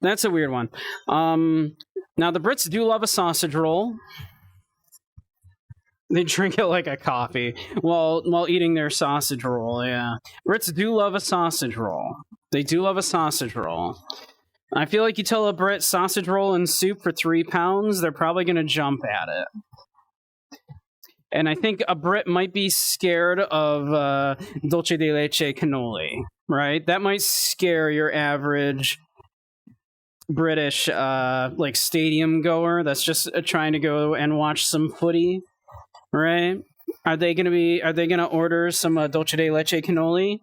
That's a weird one. Now, the Brits do love a sausage roll. They drink it like a coffee while eating their sausage roll, yeah. Brits do love a sausage roll. They do love a sausage roll. I feel like you tell a Brit sausage roll and soup for 3 pounds, they're probably going to jump at it. And I think a Brit might be scared of dulce de leche cannoli, right? That might scare your average British like stadium goer that's just trying to go and watch some footy, right? Are they gonna order some dulce de leche cannoli?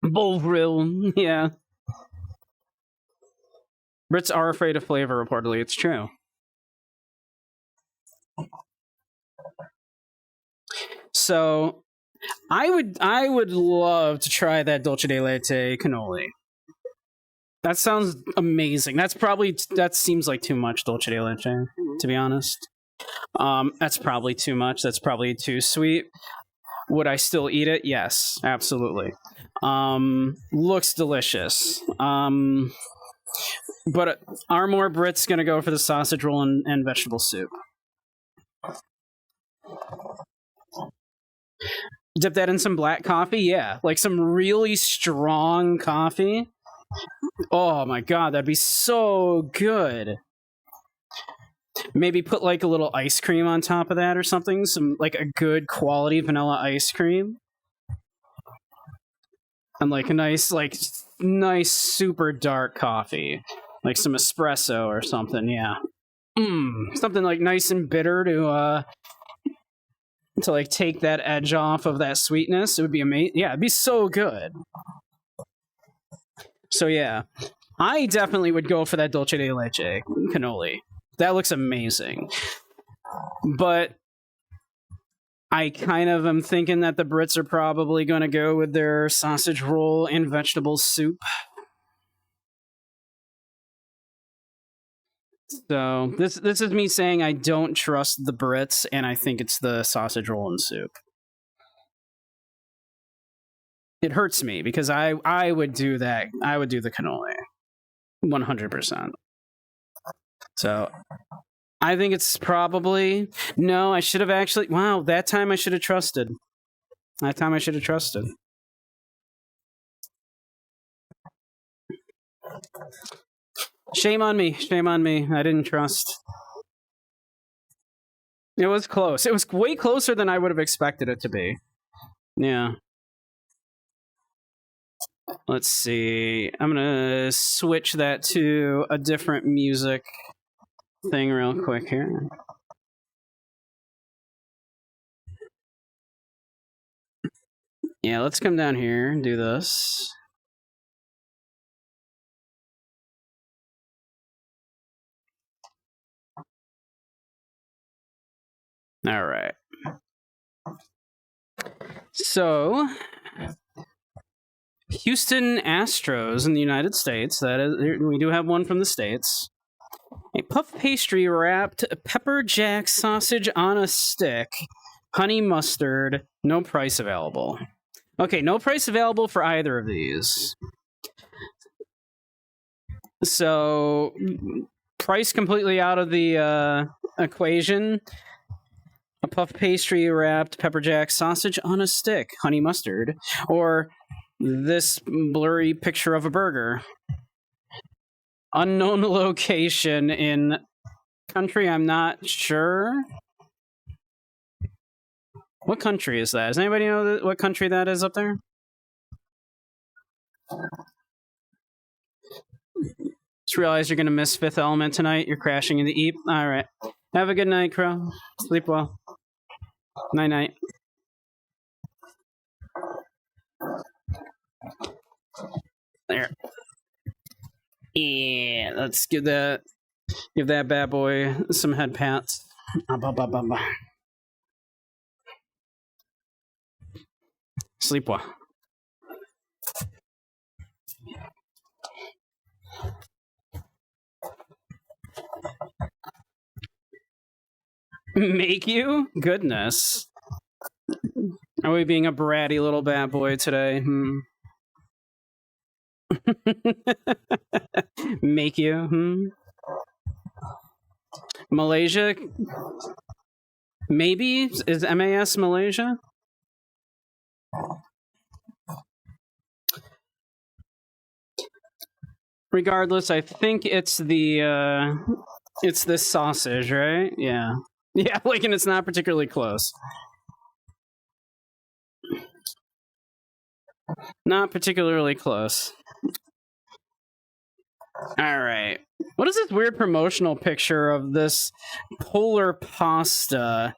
Bovril, yeah. Brits are afraid of flavor, reportedly. It's true. So, I would love to try that dulce de leche cannoli. That sounds amazing. That seems like too much dulce de leche, to be honest. That's probably too much. That's probably too sweet. Would I still eat it? Yes, absolutely. Looks delicious. But are more Brits gonna go for the sausage roll and vegetable soup? Dip that in some black coffee? Yeah. Like some really strong coffee. Oh my god, that'd be so good. Maybe put like a little ice cream on top of that or something. Some like a good quality vanilla ice cream. And like a nice super dark coffee. Like some espresso or something, yeah. Something like nice and bitter to like take that edge off of that sweetness. It would be amazing. Yeah, it'd be so good. So yeah, I definitely would go for that dulce de leche cannoli. That looks amazing. But I kind of am thinking that the Brits are probably going to go with their sausage roll and vegetable soup. So this is me saying I don't trust the Brits, and I think it's the sausage roll and soup. It hurts me because I would do that. I would do the cannoli, 100%. So I think it's probably no. I should have actually. Wow, that time I should have trusted. That time I should have trusted. Shame on me. Shame on me. I didn't trust. It was close. It was way closer than I would have expected it to be. Yeah. Let's see. I'm gonna switch that to a different music thing real quick here. Yeah, let's come down here and do this. All right. So, Houston Astros in the United States. That is, we do have one from the States. A puff pastry wrapped pepper jack sausage on a stick, honey mustard, no price available. Okay, no price available for either of these. So, price completely out of the equation. A puff pastry wrapped pepper jack sausage on a stick, honey mustard, or this blurry picture of a burger. Unknown location in country, I'm not sure. What country is that? Does anybody know what country that is up there? Just realized you're going to miss Fifth Element tonight. You're crashing into Eep. All right. Have a good night, Crow. Sleep well. Night-night. There. Yeah, let's give that bad boy some head pats. Sleep well. Make you? Goodness. Are we being a bratty little bad boy today? Make you? Malaysia? Maybe? Is MAS Malaysia? Regardless, I think it's it's this sausage, right? Yeah. Yeah, like, and it's not particularly close. Not particularly close. All right. What is this weird promotional picture of this polar pasta?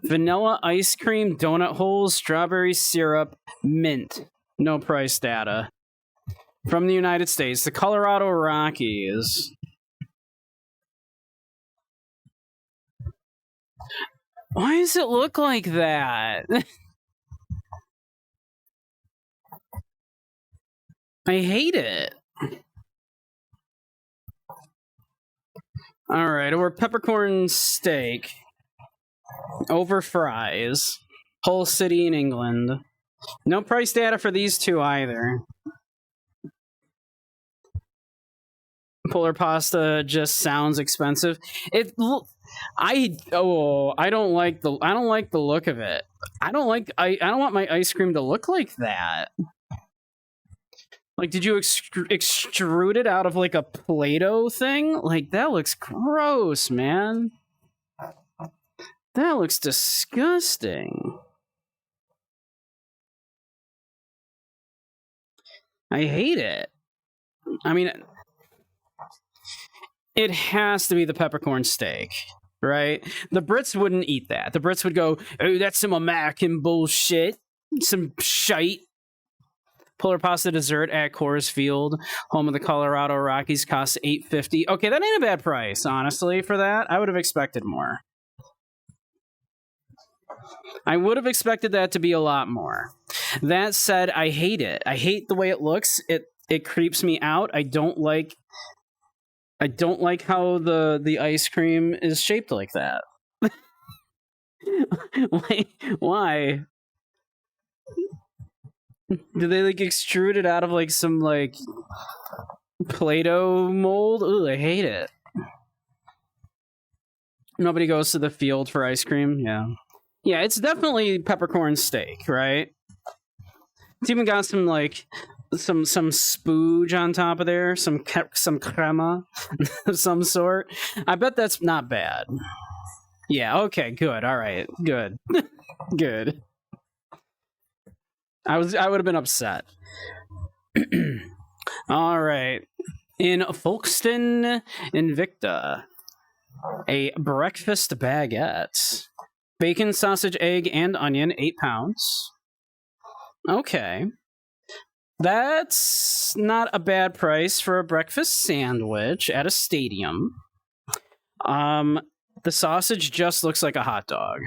Vanilla ice cream, donut holes, strawberry syrup, mint. No price data. From the United States, the Colorado Rockies. Why does it look like that? I hate it. All right, or peppercorn steak over fries. Hull City in England. No price data for these two either. Polar pasta just sounds expensive. I don't like the look of it. I don't want my ice cream to look like that. Like, did you extrude it out of like a Play-Doh thing? Like, that looks gross, man. That looks disgusting. I hate it. I mean, it has to be the peppercorn steak, right? The Brits wouldn't eat that. The Brits would go, "Oh, that's some American bullshit. Some shite." Polar pasta dessert at Coors Field, home of the Colorado Rockies, costs $8.50. Okay, that ain't a bad price, honestly, for that. I would have expected more. I would have expected that to be a lot more. That said, I hate it. I hate the way it looks. It creeps me out. I don't like how the ice cream is shaped like that. Why? Do they like extrude it out of like some like Play-Doh mold? Ooh, I hate it. Nobody goes to the field for ice cream. Yeah, it's definitely peppercorn steak, right? It's even got some like some spooge on top of there, some crema of some sort. I bet that's not bad. Yeah, okay, good. All right, good. Good. I would have been upset. All right. In Folkestone, Invicta, a breakfast baguette. Bacon, sausage, egg, and onion, 8 pounds. Okay. That's not a bad price for a breakfast sandwich at a stadium. The sausage just looks like a hot dog.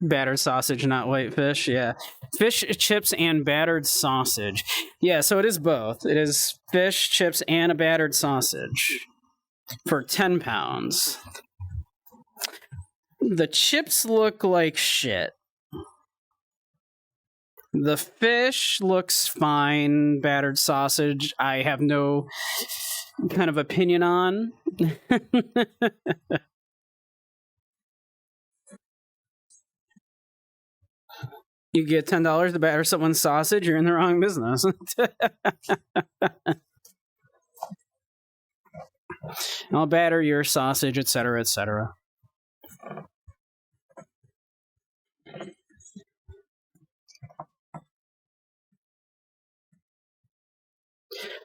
Battered sausage, not white fish. Yeah. Fish, chips, and battered sausage. Yeah, so it is both. It is fish, chips, and a battered sausage for 10 pounds. The chips look like shit. The fish looks fine. Battered sausage, I have no kind of opinion on. You get $10 to batter someone's sausage, you're in the wrong business. I'll batter your sausage, etc., etc.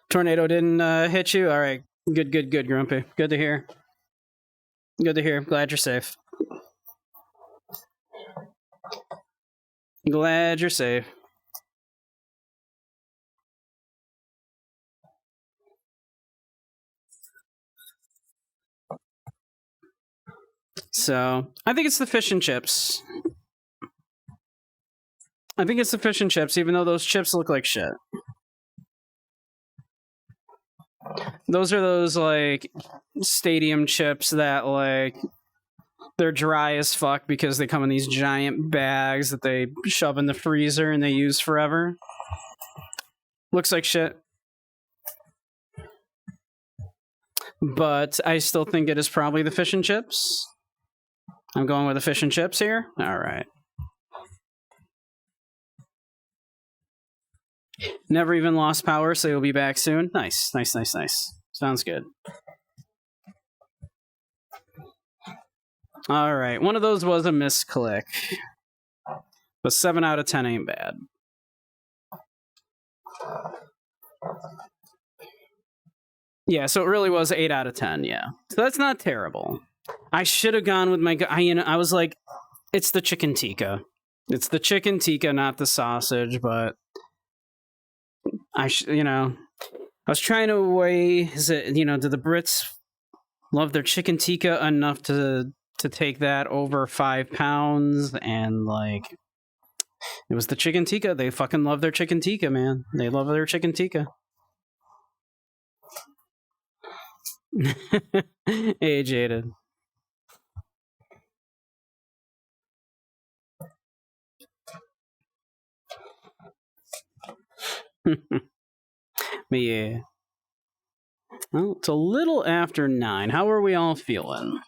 Tornado didn't hit you? All right. Good, good, good, Grumpy. Good to hear. Good to hear. Glad you're safe. Glad you're safe. So, I think it's the fish and chips. I think it's the fish and chips, even though those chips look like shit. Those are those, like, stadium chips that, like, they're dry as fuck because they come in these giant bags that they shove in the freezer and they use forever. Looks like shit. But I still think it is probably the fish and chips. I'm going with the fish and chips here. All right. Never even lost power, so you'll be back soon. Nice, nice, nice, nice. Sounds good. All right. One of those was a misclick. But 7 out of 10 ain't bad. Yeah, so it really was 8 out of 10, yeah. So that's not terrible. I should have gone with my... I was like, it's the chicken tikka. It's the chicken tikka, not the sausage, but... I was trying to weigh, is it, do the Brits love their chicken tikka enough to take that over 5 pounds? And, like, it was the chicken tikka. They fucking love their chicken tikka, man. They love their chicken tikka. Hey, Jaded. But yeah. Well, it's a little after 9. How are we all feeling?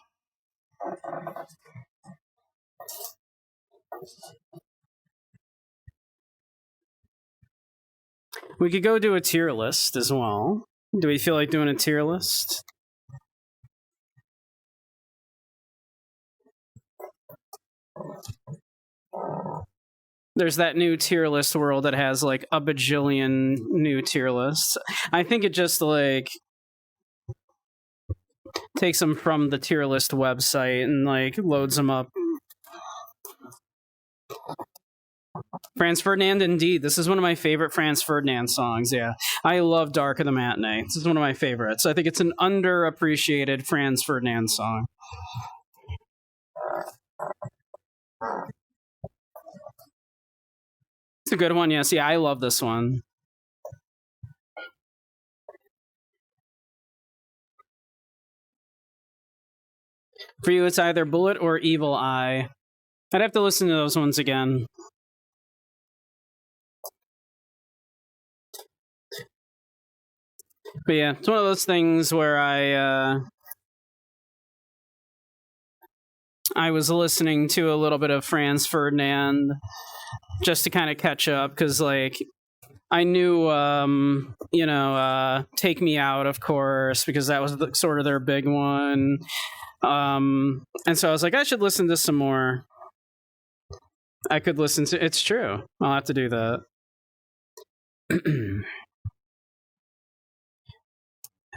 We could go do a tier list as well. Do we feel like doing a tier list? There's that new tier list world that has like a bajillion new tier lists. I think it just like takes them from the tier list website and like loads them up. Franz Ferdinand, indeed. This is one of my favorite Franz Ferdinand songs, yeah. I love Dark of the Matinee. This is one of my favorites. I think it's an underappreciated Franz Ferdinand song. It's a good one, yes. Yeah, I love this one. For you, it's either Bullet or Evil Eye. I'd have to listen to those ones again. But yeah, it's one of those things where I was listening to a little bit of Franz Ferdinand just to kind of catch up, because like I knew Take Me Out, of course, because that was sort of their big one. And so I was like, I should listen to some more. I could listen to... It's true. I'll have to do that.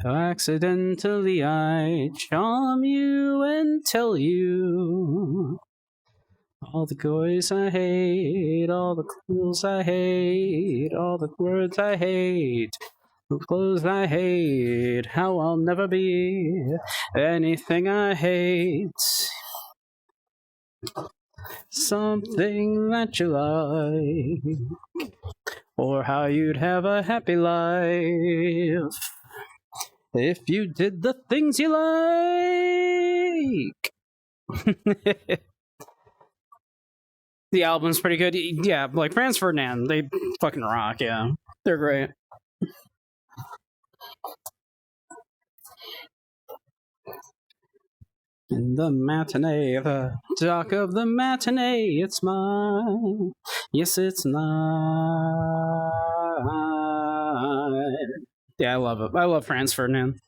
Accidentally I charm you and tell you all the joys I hate, all the clues I hate, all the words I hate. Clothes I hate, how I'll never be anything I hate. Something that you like, or how you'd have a happy life if you did the things you like. The album's pretty good. Yeah, like Franz Ferdinand, they fucking rock, yeah. They're great. In the matinee, the dock of the matinee, it's mine. Yes, it's mine. Yeah, I love it. I love Franz Ferdinand.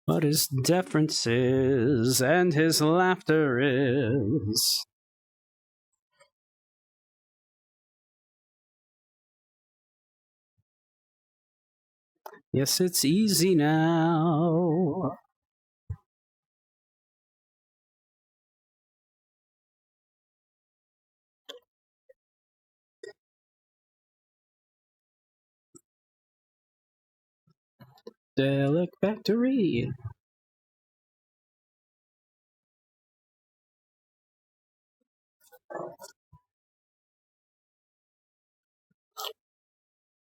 What his deference is, and his laughter is. Yes, it's easy now. Delic Factory.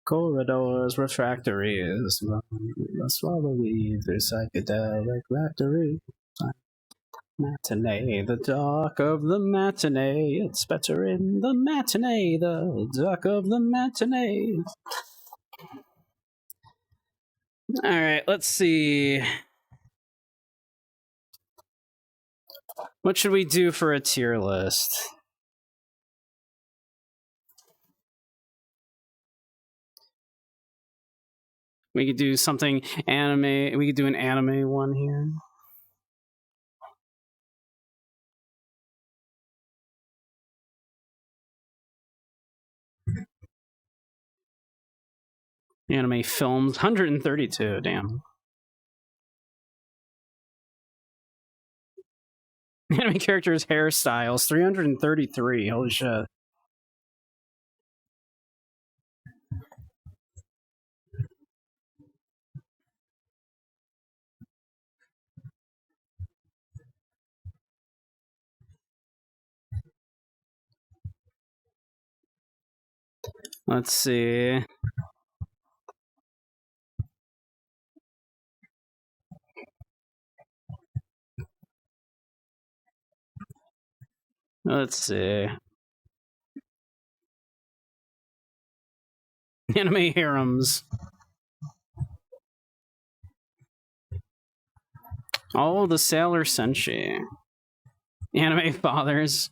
Corridors, refractories. That's why we the psychedelic factory. Matinee, the dark of the matinee. It's better in the matinee, the dark of the matinee. Alright, let's see. What should we do for a tier list? We could do something anime. We could do an anime one here. Anime films, 132, damn. Anime characters' hairstyles, 333, holy shit. Let's see. Let's see. Anime harems. Oh, the Sailor Senshi. Anime fathers.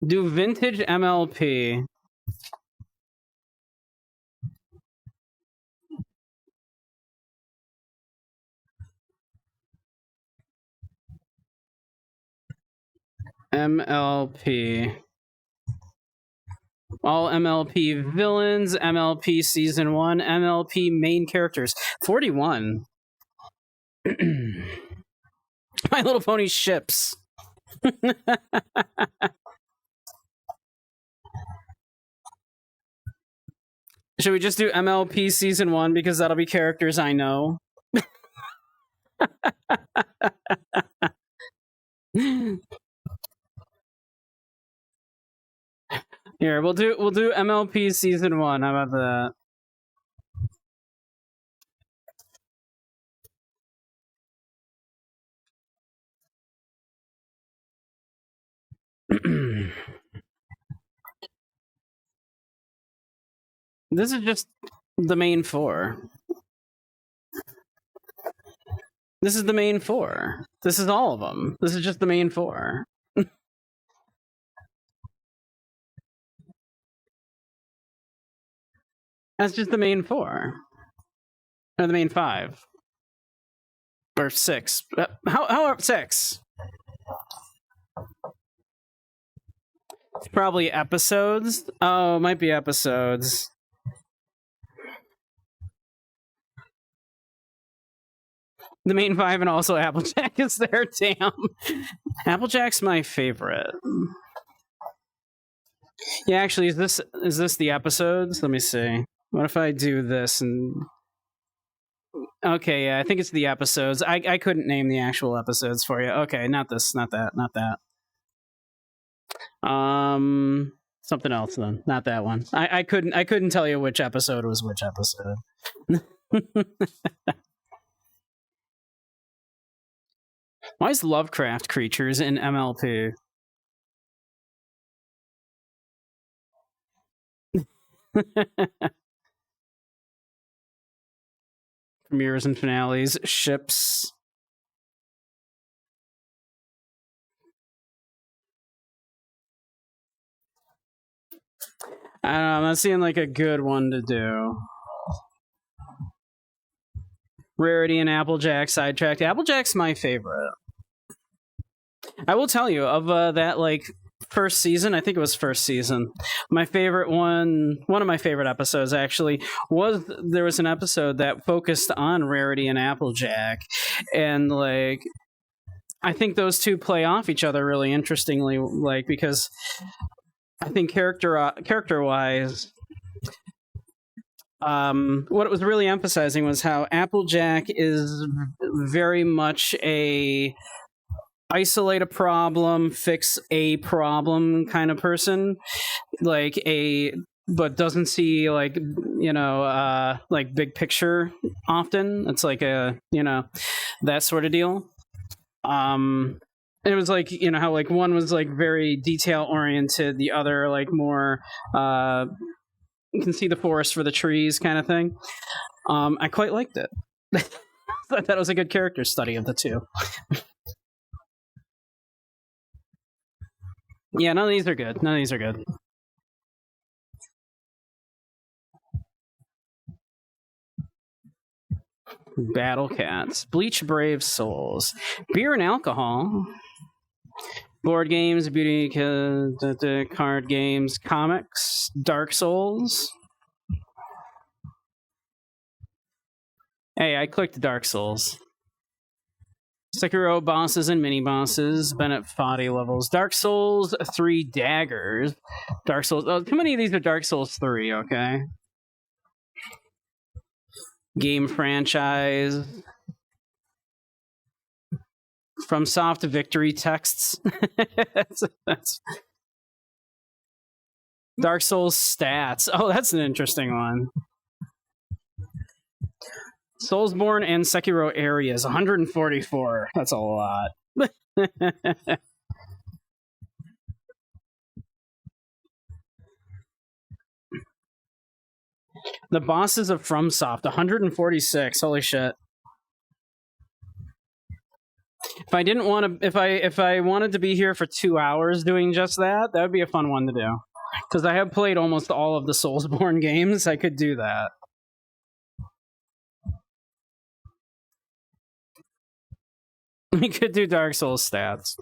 Do vintage MLP. MLP. All MLP villains, MLP Season 1, MLP main characters. 41. My Little Pony ships. Should we just do MLP Season 1 because that'll be characters I know? Here, we'll do MLP Season 1. How about that? This is just the main 4. This is the main 4. This is all of them. This is just the main 4. That's just the main 4. Or the main 5. Or 6. How 6? It's probably episodes. Oh, it might be episodes. The main 5 and also Applejack is there. Damn. Applejack's my favorite. Yeah, actually, is this the episodes? Let me see. What if I do this and okay, yeah, I think it's the episodes. I couldn't name the actual episodes for you. Okay, not this, not that, not that. Something else then. Not that one. I couldn't tell you which episode was which episode. Why is Lovecraft creatures in MLP? Premieres and finales, ships. I don't know, I'm not seeing like a good one to do. Rarity and Applejack sidetracked. Applejack's my favorite. I will tell you, of that like first season, I think it was first season, my favorite one of my favorite episodes actually was there was an episode that focused on Rarity and Applejack, and like I think those two play off each other really interestingly, like because I think character wise, what it was really emphasizing was how Applejack is very much a isolate a problem, fix a problem kind of person, like but doesn't see like like big picture often. It's like a that sort of deal. It was like how like one was like very detail oriented, the other like more you can see the forest for the trees kind of thing. I quite liked it. I thought it was a good character study of the two. Yeah, none of these are good. None of these are good. Battle Cats, Bleach Brave Souls, Beer and Alcohol, board games, beauty card games, comics, Dark Souls. Hey, I clicked Dark Souls. Sekiro bosses and mini bosses, Bennett Foddy levels, Dark Souls 3 daggers, Dark Souls. Oh, too many of these are Dark Souls 3. Okay. Game franchise. From soft victory texts. that's Dark Souls stats. Oh, that's an interesting one. Soulsborne and Sekiro areas, 144. That's a lot. The bosses of FromSoft, 146. Holy shit. If I didn't want to, if I wanted to be here for 2 hours doing just that, that would be a fun one to do. Because I have played almost all of the Soulsborne games, I could do that. We could do Dark Souls stats.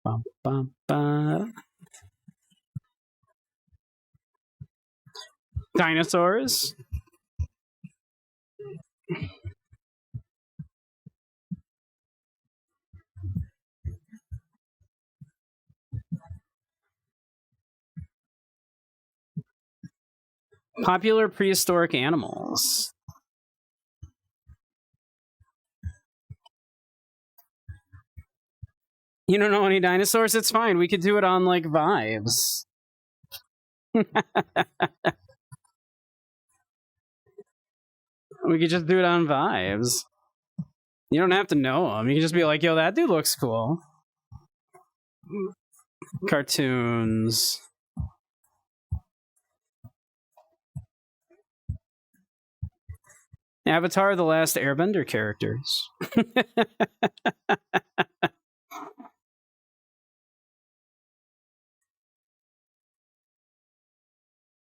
Bum, bum, bum. Dinosaurs. Popular prehistoric animals. You don't know any dinosaurs? It's fine. We could do it on like Vibes. We could just do it on Vibes. You don't have to know them. You can just be like, yo, that dude looks cool. Cartoons. Avatar: The Last Airbender characters.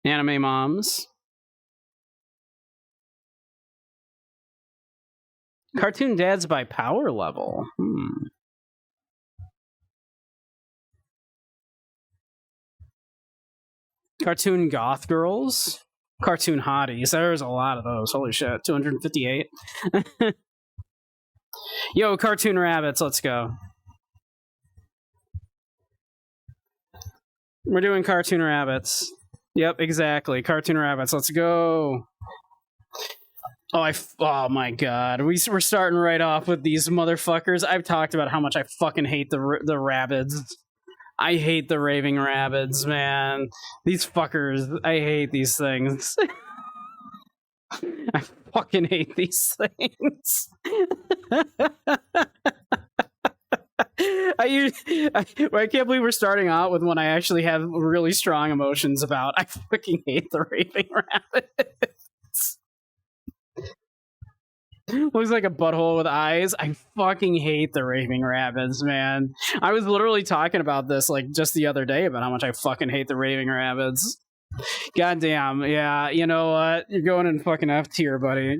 Anime moms. Cartoon dads by power level. Cartoon goth girls. Cartoon hotties. There's a lot of those. Holy shit. 258. Yo, cartoon rabbits, let's go. We're doing cartoon rabbits. Yep, exactly. Cartoon rabbits, let's go. Oh my god. We're starting right off with these motherfuckers. I've talked about how much I fucking hate the rabbids. I hate the raving rabbids, man. These fuckers. I hate these things. I fucking hate these things. I can't believe we're starting out with one I actually have really strong emotions about. I fucking hate the raving rabbits. Looks like a butthole with eyes. I fucking hate the raving rabbits, man. I was literally talking about this like just the other day about how much I fucking hate the raving rabbits. Goddamn, yeah. You know what? You're going in fucking F tier, buddy.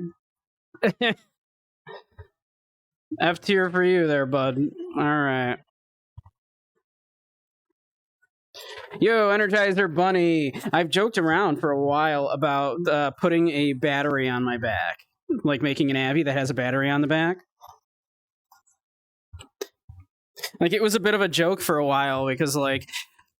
F tier for you there, bud. All right. Yo, Energizer Bunny. I've joked around for a while about putting a battery on my back. Like making an Abby that has a battery on the back. Like, it was a bit of a joke for a while because, like,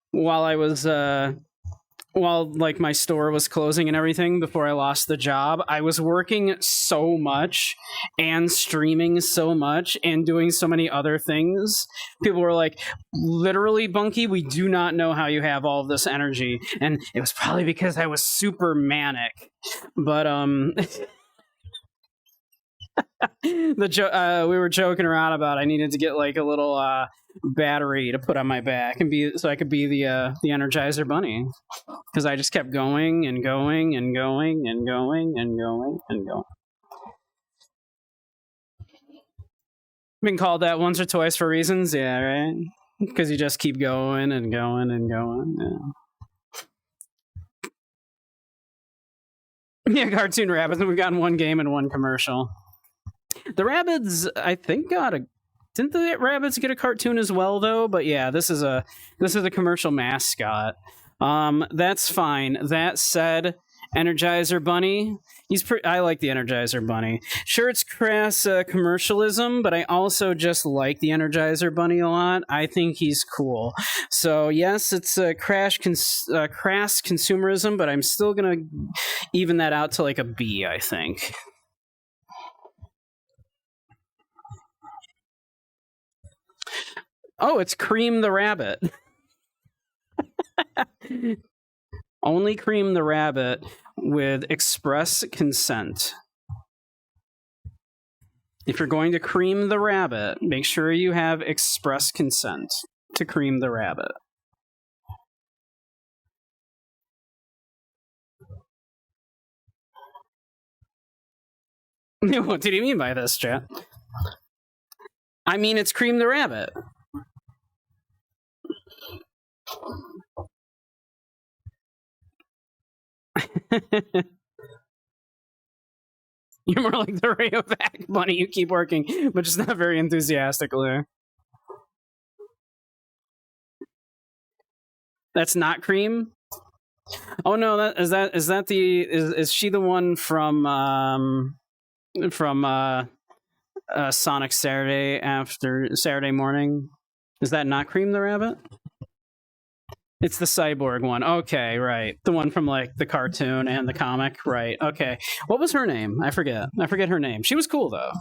while I was, while, like, my store was closing and everything before I lost the job, I was working so much and streaming so much and doing so many other things. People were like, literally, Bunky, we do not know how you have all of this energy. And it was probably because I was super manic. But, we were joking around about I needed to get like a little battery to put on my back and be so I could be the Energizer Bunny, because I just kept going and going and going and going and going and going. Been called that once or twice for reasons, yeah, right? Because you just keep going and going and going. Yeah, cartoon rabbits. We've gotten one game and one commercial. The rabbits, I think, didn't the rabbits get a cartoon as well though? But yeah, this is a commercial mascot. That's fine. That said, Energizer Bunny, I like the Energizer Bunny. Sure, it's crass commercialism, but I also just like the Energizer Bunny a lot. I think he's cool. So yes, it's a crass consumerism, but I'm still gonna even that out to like a B, I think. Oh, it's Cream the Rabbit. Only Cream the Rabbit with express consent. If you're going to cream the rabbit, make sure you have express consent to cream the rabbit. What did he mean by this, chat? I mean, it's Cream the Rabbit. You're more like the Rayovac Bunny. You keep working, but just not very enthusiastically. That's not Cream? Oh no, is she the one from Sonic Saturday after Saturday morning? Is that not Cream the Rabbit? It's the cyborg one. Okay, right. The one from like the cartoon and the comic. Right. Okay. What was her name? I forget her name. She was cool though.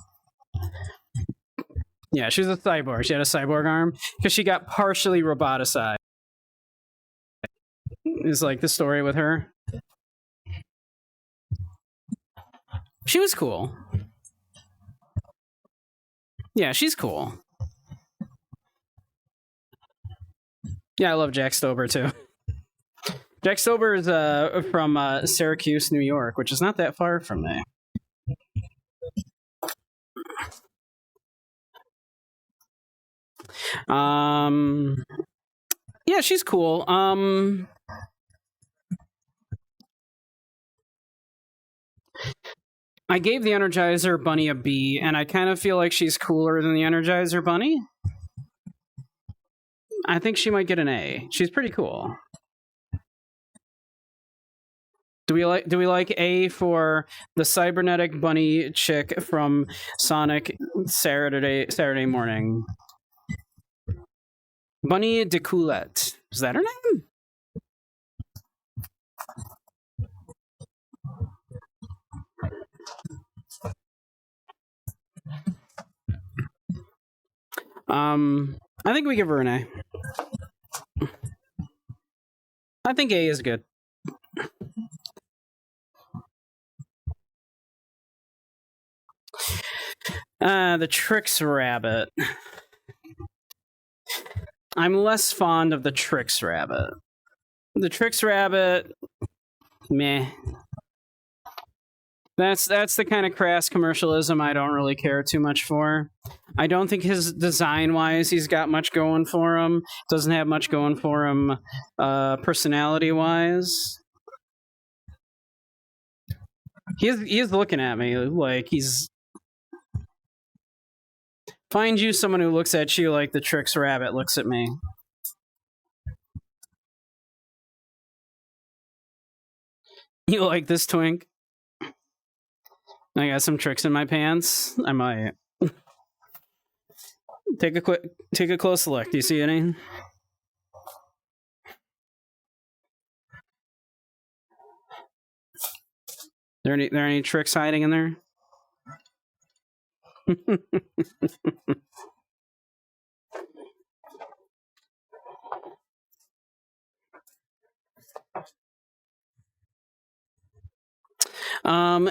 Yeah, she was a cyborg. She had a cyborg arm because she got partially roboticized. Is like the story with her. She was cool. Yeah, she's cool. Yeah, I love Jack Stober too. Jack Stober is from Syracuse, New York, which is not that far from me. Yeah, she's cool. I gave the Energizer Bunny a B, and I kind of feel like she's cooler than the Energizer Bunny. I think she might get an A. She's pretty cool. Do we like A for the cybernetic bunny chick from Sonic Saturday morning? Bunny de Coulette. Is that her name? I think we give her an A. I think A is good. The Trix Rabbit. I'm less fond of the Trix Rabbit. The Trix Rabbit, meh. That's the kind of crass commercialism I don't really care too much for. I don't think his design-wise he's got much going for him. Doesn't have much going for him personality-wise. He is looking at me like he's... Find you someone who looks at you like the Trix Rabbit looks at me. You like this, Twink? I got some tricks in my pants. I might. Take a close look. Do you see any? There any tricks hiding in there?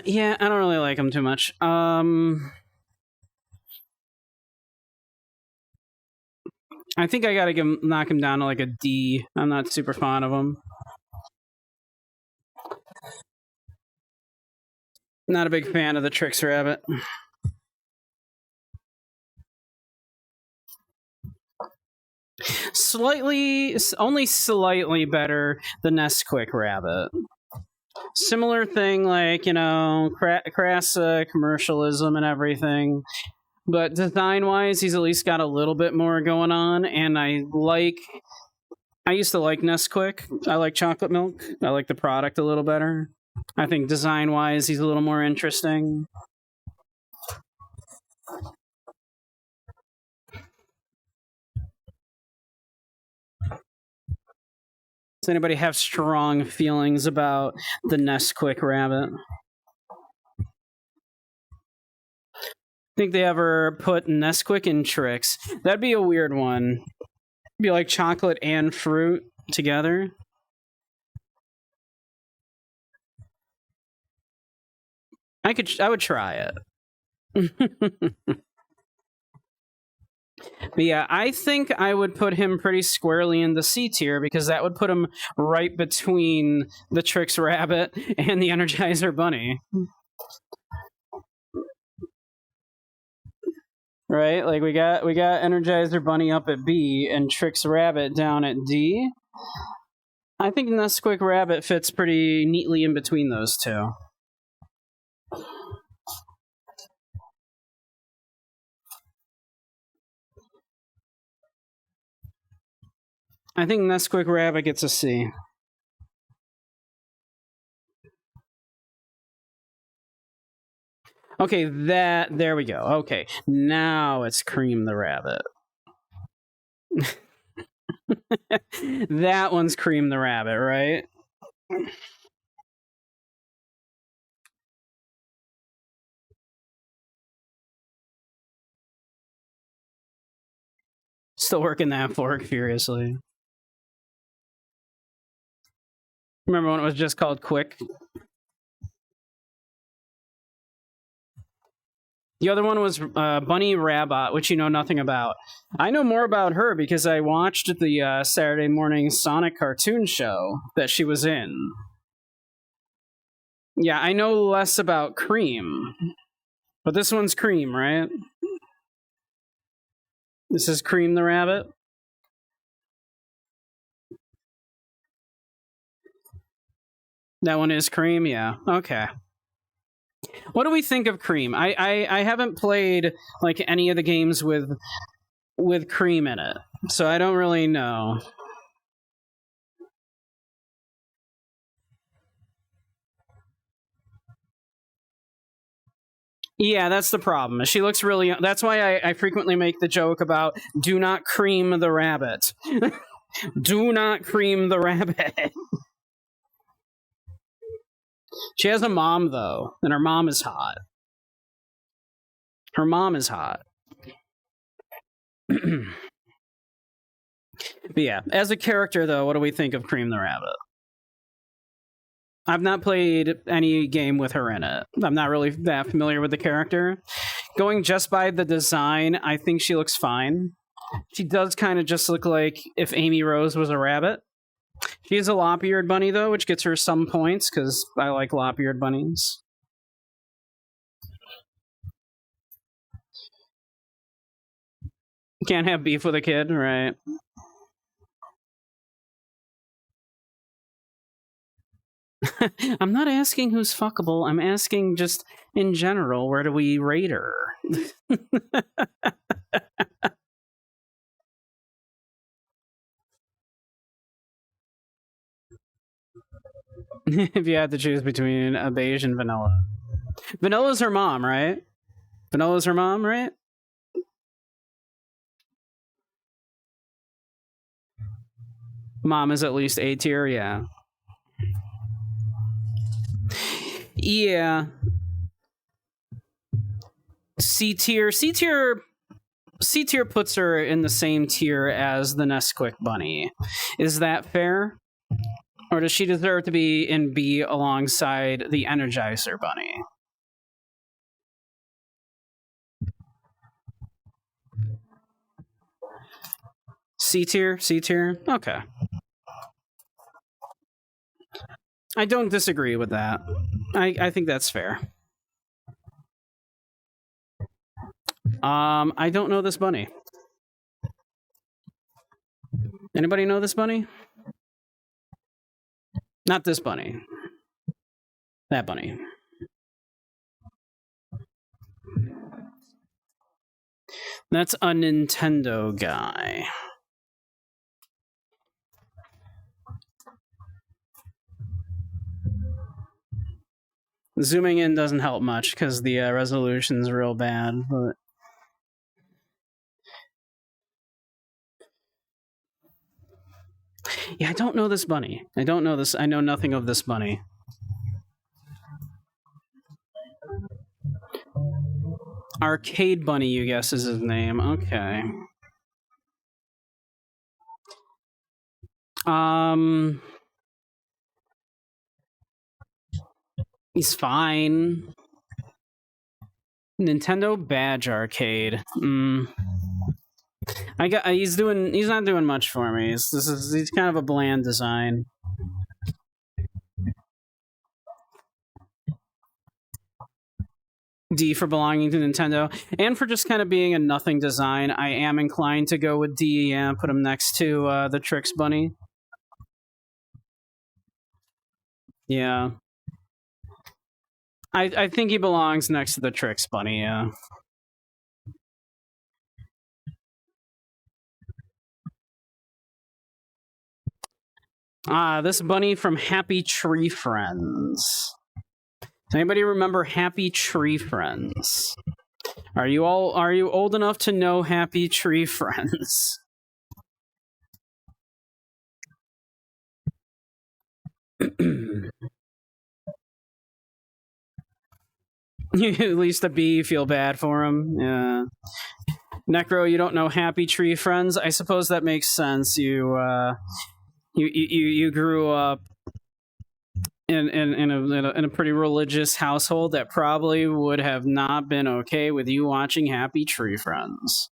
Yeah, I don't really like him too much. I think I gotta knock him down to like a D. I'm not super fond of him. Not a big fan of the Trix Rabbit. Only slightly better than Nesquik Rabbit. Similar thing, like, you know, crass commercialism and everything. But design-wise, he's at least got a little bit more going on, and I used to like Nesquik. I like chocolate milk. I like the product a little better. I think design-wise, he's a little more interesting. Does anybody have strong feelings about the Nesquik Rabbit? Think they ever put Nesquik in Trix? That'd be a weird one. It'd be like chocolate and fruit together. I would try it. But yeah, I think I would put him pretty squarely in the C tier because that would put him right between the Trix Rabbit and the Energizer Bunny. Right? Like we got Energizer Bunny up at B and Trix Rabbit down at D. I think Nesquik Rabbit fits pretty neatly in between those two. I think Nesquik Rabbit gets a C. Okay, there we go. Okay, now it's Cream the Rabbit. That one's Cream the Rabbit, right? Still working that fork furiously. Remember when it was just called Quick? The other one was Bunny Rabbit, which you know nothing about. I know more about her because I watched the Saturday morning Sonic cartoon show that she was in. Yeah, I know less about Cream. But this one's Cream, right? This is Cream the Rabbit? That one is Cream? Yeah, okay. What do we think of Cream? I haven't played like any of the games with Cream in it, so I don't really know. Yeah, that's the problem. She looks really. That's why I frequently make the joke about do not cream the rabbit. Do not cream the rabbit. She has a mom, though, and her mom is hot. Her mom is hot. But yeah, as a character, though, what do we think of Cream the Rabbit? I've not played any game with her in it. I'm not really that familiar with the character. Going just by the design, I think she looks fine. She does kind of just look like if Amy Rose was a rabbit. She is a lop-eared bunny, though, which gets her some points, because I like lop-eared bunnies. Can't have beef with a kid, right? I'm not asking who's fuckable. I'm asking just in general, where do we rate her? If you had to choose between a beige and vanilla. Vanilla's her mom, right? Vanilla's her mom, right? Mom is at least A tier, yeah. Yeah. C tier. C tier puts her in the same tier as the Nesquik bunny. Is that fair? Or does she deserve to be in B alongside the Energizer bunny? C tier? C tier? Okay. I don't disagree with that. I think that's fair. I don't know this bunny. Anybody know this bunny? Not this bunny. That bunny. That's a Nintendo guy. Zooming in doesn't help much because the resolution's real bad, but yeah, I don't know this bunny. I don't know this. I know nothing of this bunny. Arcade Bunny, you guess, is his name. Okay. He's fine. Nintendo Badge Arcade. He's not doing much for me. He's kind of a bland design. D for belonging to Nintendo, and for just kind of being a nothing design. I am inclined to go with D and put him next to the Trix Bunny. Yeah. I think he belongs next to the Trix Bunny, yeah. This bunny from Happy Tree Friends. Does anybody remember Happy Tree Friends? Are you old enough to know Happy Tree Friends? At least a B, you feel bad for him. Yeah. Necro, you don't know Happy Tree Friends? I suppose that makes sense. You grew up in a pretty religious household that probably would have not been okay with you watching Happy Tree Friends.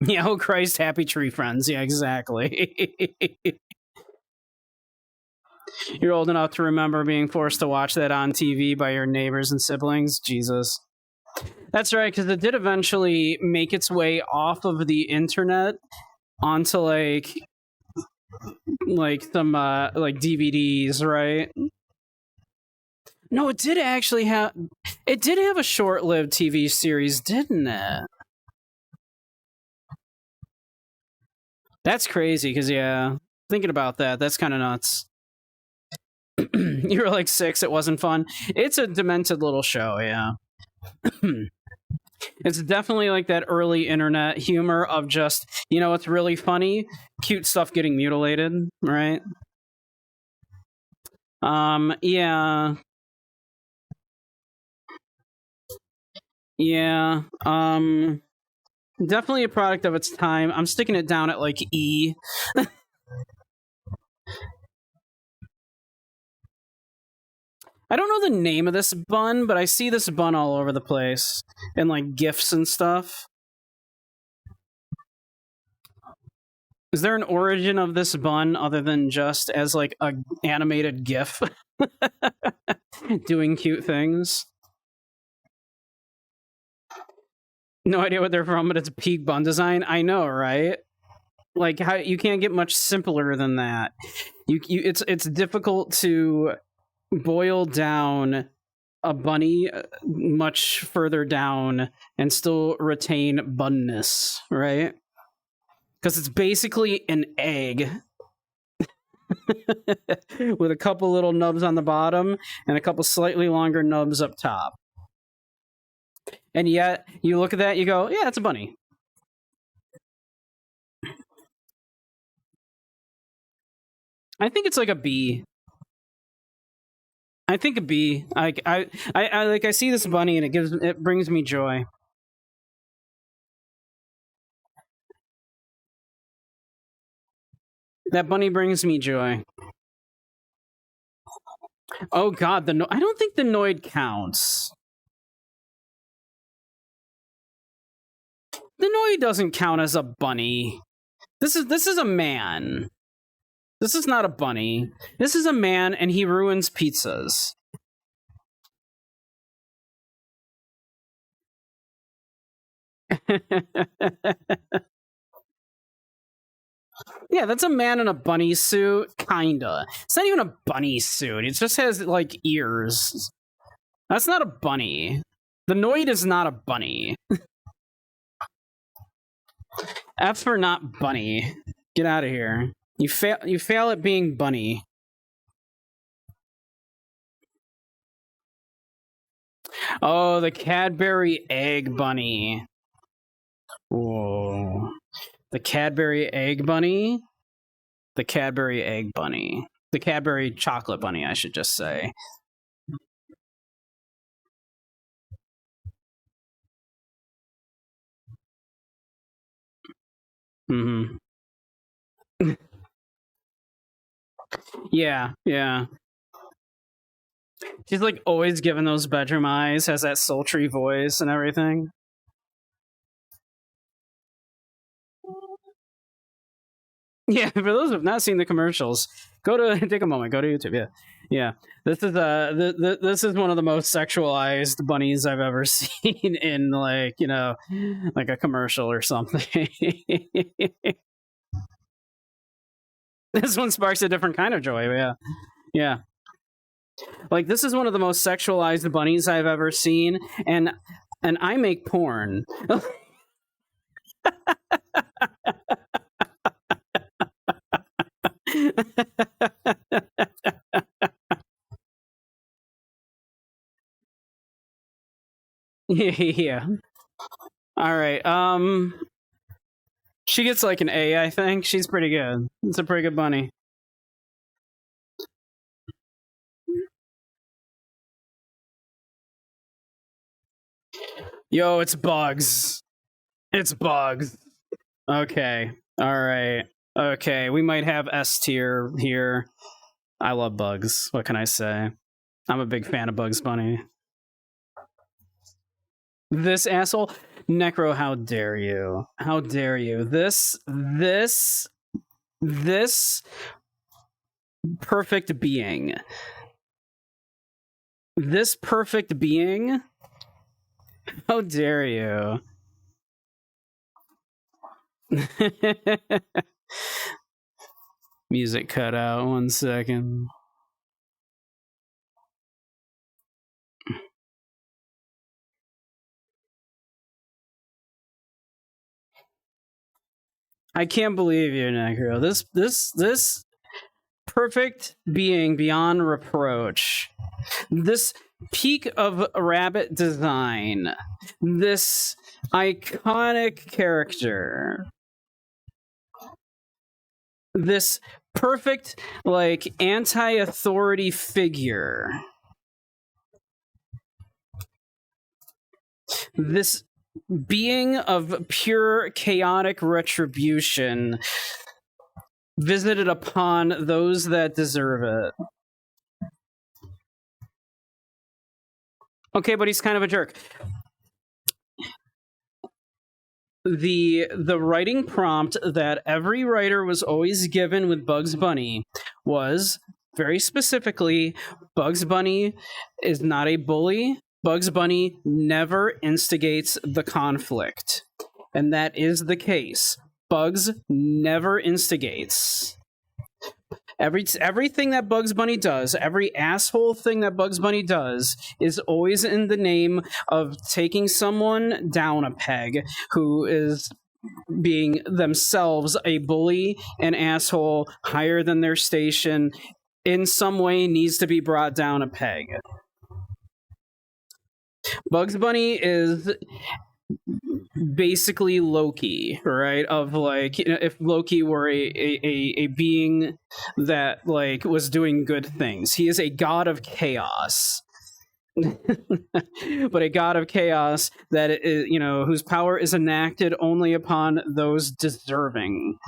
Yeah, oh Christ, Happy Tree Friends. Yeah, exactly. You're old enough to remember being forced to watch that on TV by your neighbors and siblings? Jesus. That's right, because it did eventually make its way off of the internet onto like some like DVDs, right? No, it did actually have. It did have a short-lived TV series, didn't it? That's crazy. Because yeah, thinking about that, that's kind of nuts. You were like 6. It wasn't fun. It's a demented little show. Yeah. It's definitely like that early internet humor of just, you know, it's really funny, cute stuff getting mutilated, right? Yeah. Yeah. Definitely a product of its time. I'm sticking it down at like E. I don't know the name of this bun, but I see this bun all over the place in like GIFs and stuff. Is there an origin of this bun other than just as like a animated GIF doing cute things? No idea what they're from, but it's a peak bun design. I know, right? Like how you can't get much simpler than that. It's difficult to boil down a bunny much further down and still retain bunness, right? Because it's basically an egg with a couple little nubs on the bottom and a couple slightly longer nubs up top. And yet, you look at that, you go, yeah, it's a bunny. I think it's like a B. I think a B. I see this bunny and it brings me joy. That bunny brings me joy. Oh God, I don't think the Noid counts. The Noid doesn't count as a bunny. This is a man. This is not a bunny. This is a man, and he ruins pizzas. Yeah, that's a man in a bunny suit, kinda. It's not even a bunny suit. It just has like ears. That's not a bunny. The Noid is not a bunny. F for not bunny. Get out of here. You fail at being bunny. Oh, the Cadbury Egg Bunny. Whoa. The Cadbury Egg Bunny? The Cadbury Egg Bunny. The Cadbury Chocolate Bunny, I should just say. Mm-hmm. Yeah, yeah. She's like always giving those bedroom eyes, has that sultry voice and everything. Yeah, for those who have not seen the commercials, go to take a moment, go to YouTube. Yeah, yeah. This is this is one of the most sexualized bunnies I've ever seen in like like a commercial or something. This one sparks a different kind of joy. Yeah, yeah. Like this is one of the most sexualized bunnies I've ever seen, and I make porn. Yeah. All right. She gets like an A, I think. She's pretty good. It's a pretty good bunny. Yo, it's bugs. It's bugs. Okay. All right. Okay, we might have S tier here. I love bugs. What can I say? I'm a big fan of Bugs Bunny. This asshole, Necro, how dare you? How dare you? This perfect being. This perfect being. How dare you? Music cut out 1 second. I can't believe you, Necro. This perfect being beyond reproach. This peak of rabbit design. This iconic character. This perfect, like, anti-authority figure. This being of pure chaotic retribution visited upon those that deserve it. Okay, but he's kind of a jerk. The writing prompt that every writer was always given with Bugs Bunny was, very specifically, Bugs Bunny is not a bully. Bugs Bunny never instigates the conflict. And that is the case. Bugs never instigates. Everything that Bugs Bunny does, every asshole thing that Bugs Bunny does, is always in the name of taking someone down a peg who is being themselves a bully, an asshole, higher than their station, in some way needs to be brought down a peg. Bugs Bunny is basically Loki, right? Of, like, you know, if Loki were a being that, like, was doing good things. He is a god of chaos. But a god of chaos that is, you know, whose power is enacted only upon those deserving.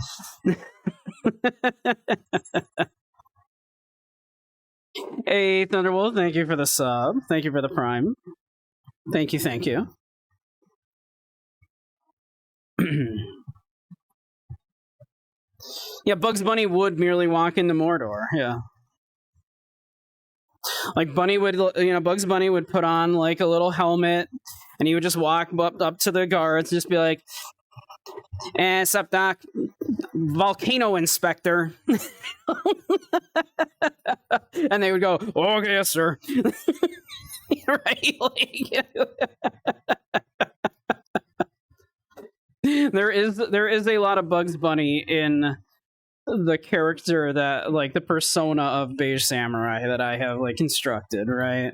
Hey, Thunderwolf, thank you for the sub. Thank you for the prime. Thank you, thank you. Yeah, Bugs Bunny would merely walk into Mordor. Yeah, like Bunny would, you know, Bugs Bunny would put on like a little helmet, and he would just walk up to the guards, and just be like, sup, Doc? Volcano inspector." And they would go, "Okay, yes, sir." Right? Like, there is a lot of Bugs Bunny in the character that, like, the persona of Beige Samurai that I have, like, constructed, right?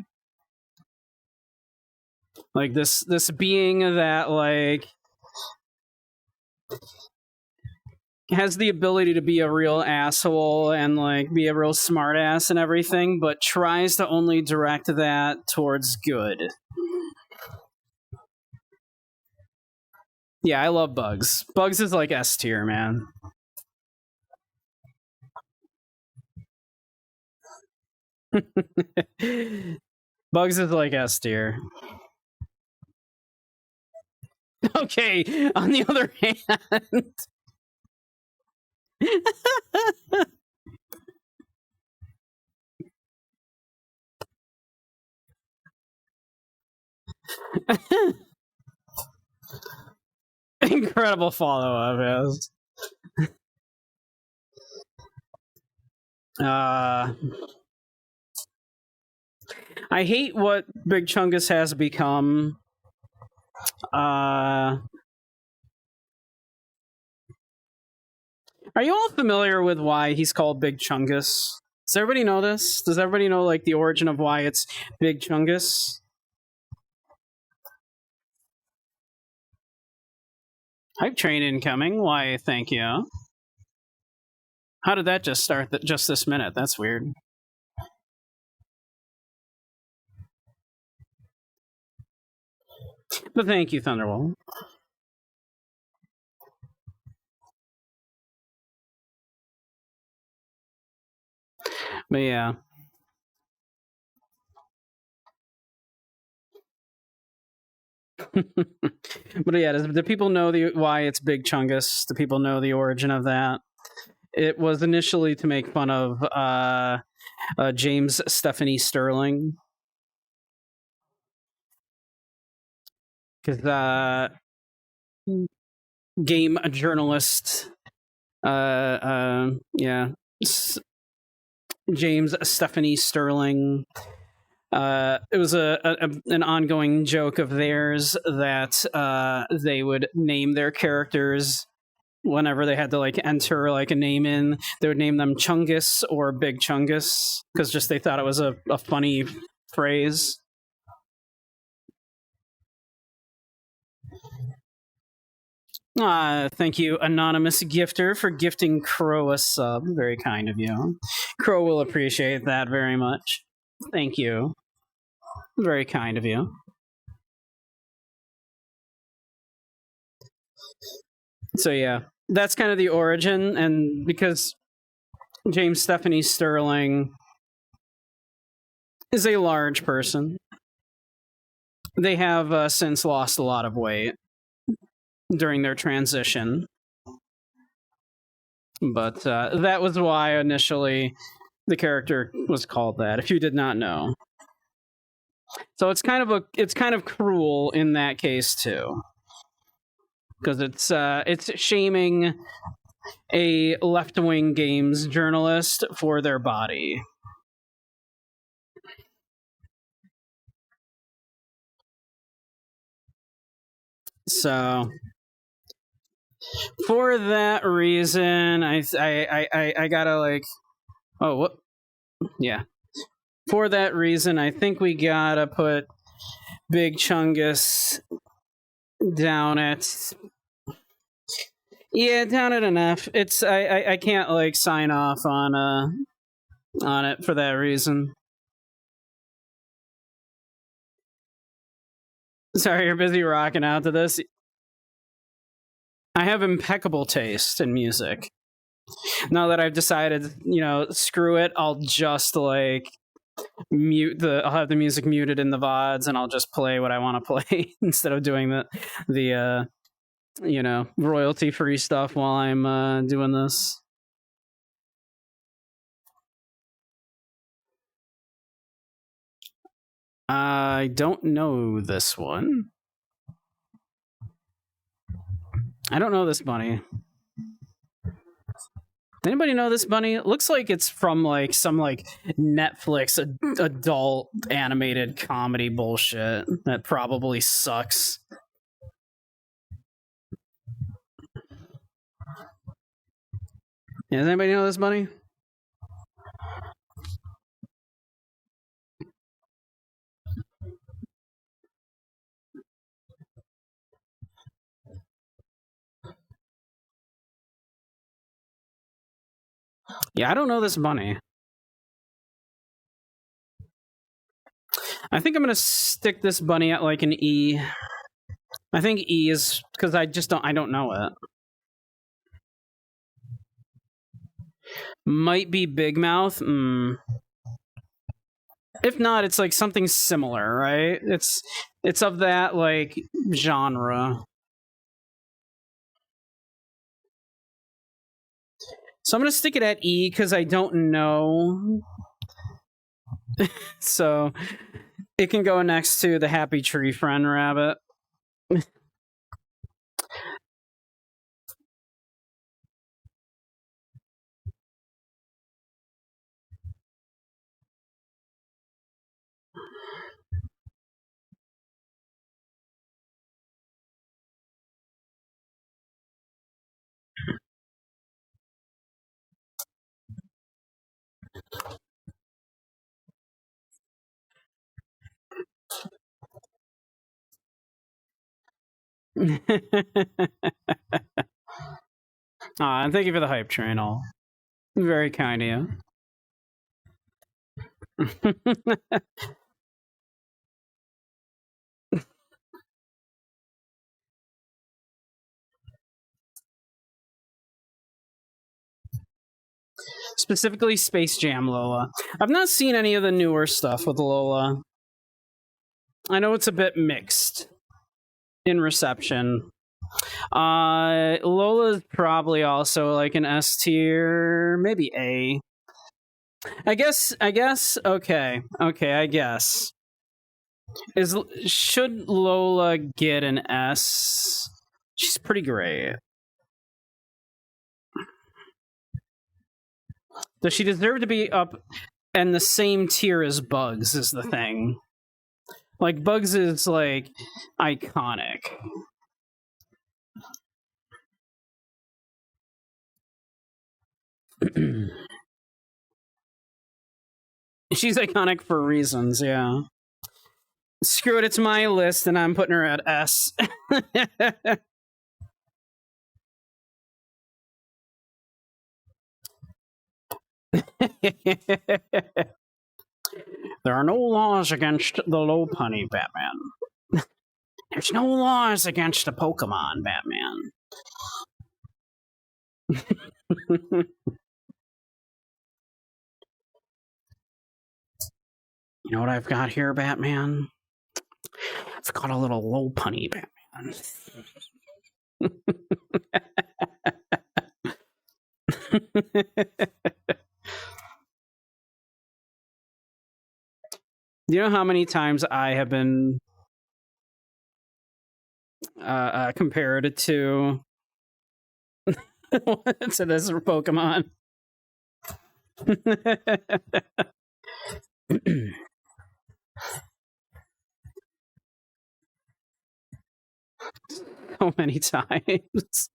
Like this being that, like, has the ability to be a real asshole and, like, be a real smartass and everything, but tries to only direct that towards good. Yeah, I love Bugs. Bugs is like S tier, man. Bugs is like S tier. Okay, on the other hand. Incredible follow-up, yes. I hate what Big Chungus has become. Are you all familiar with why he's called Big Chungus? Does everybody know this? Does everybody know, like, the origin of why it's Big Chungus? Hype train incoming. Why, thank you. How did that just start just this minute? That's weird. But thank you, Thunderwall. But yeah. But yeah, do people know why it's Big Chungus? Do people know the origin of that? It was initially to make fun of James Stephanie Sterling. Because game journalist, yeah, James Stephanie Sterling. It was an ongoing joke of theirs that they would name their characters whenever they had to like enter like a name in, they would name them Chungus or Big Chungus because just they thought it was a funny phrase. Thank you, anonymous gifter, for gifting Crow a sub. Very kind of you. Crow will appreciate that very much. Thank you. Very kind of you. So yeah, that's kind of the origin, and because James Stephanie Sterling is a large person, they have since lost a lot of weight during their transition. But that was why initially the character was called that, if you did not know. So it's kind of cruel in that case too, because it's shaming a left-wing games journalist for their body. So for that reason, I gotta like, oh, what? Yeah. For that reason, I think we gotta put Big Chungus down at, yeah, down at an F. It's I can't like sign off on it for that reason. Sorry, you're busy rocking out to this. I have impeccable taste in music. Now that I've decided, screw it, I'll just like I'll have the music muted in the VODs and I'll just play what I want to play instead of doing the royalty free stuff while I'm doing this. I don't know this one. I don't know this bunny. Anybody know this bunny? It looks like it's from like some like Netflix adult animated comedy bullshit that probably sucks. Yeah, does anybody know this bunny? Yeah, I don't know this bunny. I think I'm gonna stick this bunny at like an E. I think E is because I don't know it. Might be Big Mouth. If not, it's like something similar, right? It's of that like genre. So I'm gonna stick it at E because I don't know. So it can go next to the Happy Tree Friend Rabbit. And thank you for the hype train, all. Very kind of you. Specifically Space Jam Lola. I've not seen any of the newer stuff with Lola. I know it's a bit mixed in reception. Lola's probably also like an S tier, maybe A. I guess. Okay, I guess. Should Lola get an S? She's pretty great. Does she deserve to be up in the same tier as Bugs is the thing. Like, Bugs is, like, iconic. She's iconic for reasons, yeah. Screw it, it's my list, and I'm putting her at S. There are no laws against the low punny, Batman. There's no laws against the Pokemon, Batman. You know what I've got here, Batman? I've got a little low punny, Batman. You know how many times I have been compared to to this Pokemon? So many times.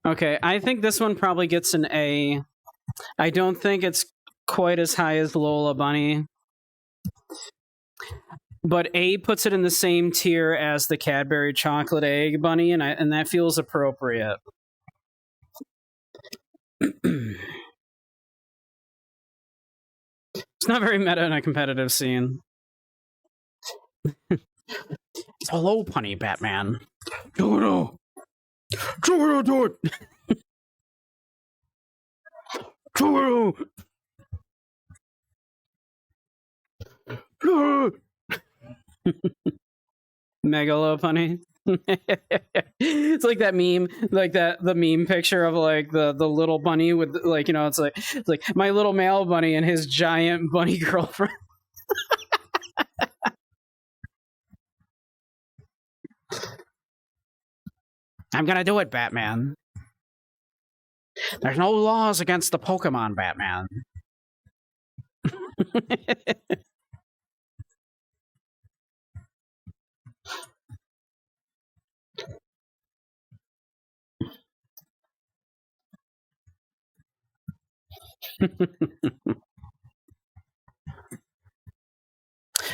Okay, I think this one probably gets an A. I don't think it's quite as high as Lola Bunny. But A puts it in the same tier as the Cadbury Chocolate Egg Bunny, and that feels appropriate. It's not very meta in a competitive scene. It's a low punny, Batman. Do it! Mega low punny. It's like that meme, like the meme picture of like the little bunny with like, you know, it's like my little male bunny and his giant bunny girlfriend. I'm gonna do it, Batman. There's no laws against the Pokemon, Batman.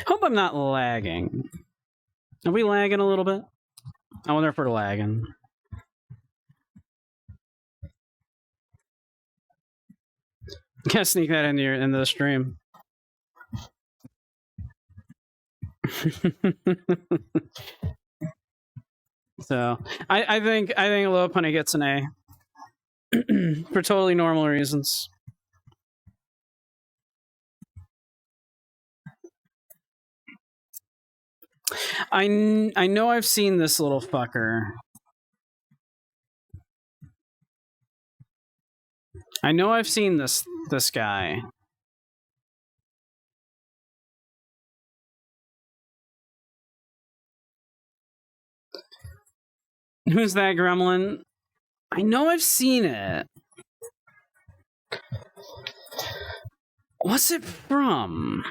Hope I'm not lagging. Are we lagging a little bit? I wonder if we're lagging. Can't sneak that into the stream. So I think Low Punny gets an A for totally normal reasons. I know I've seen this little fucker. I know I've seen this guy. Who's that gremlin? I know I've seen it. What's it from?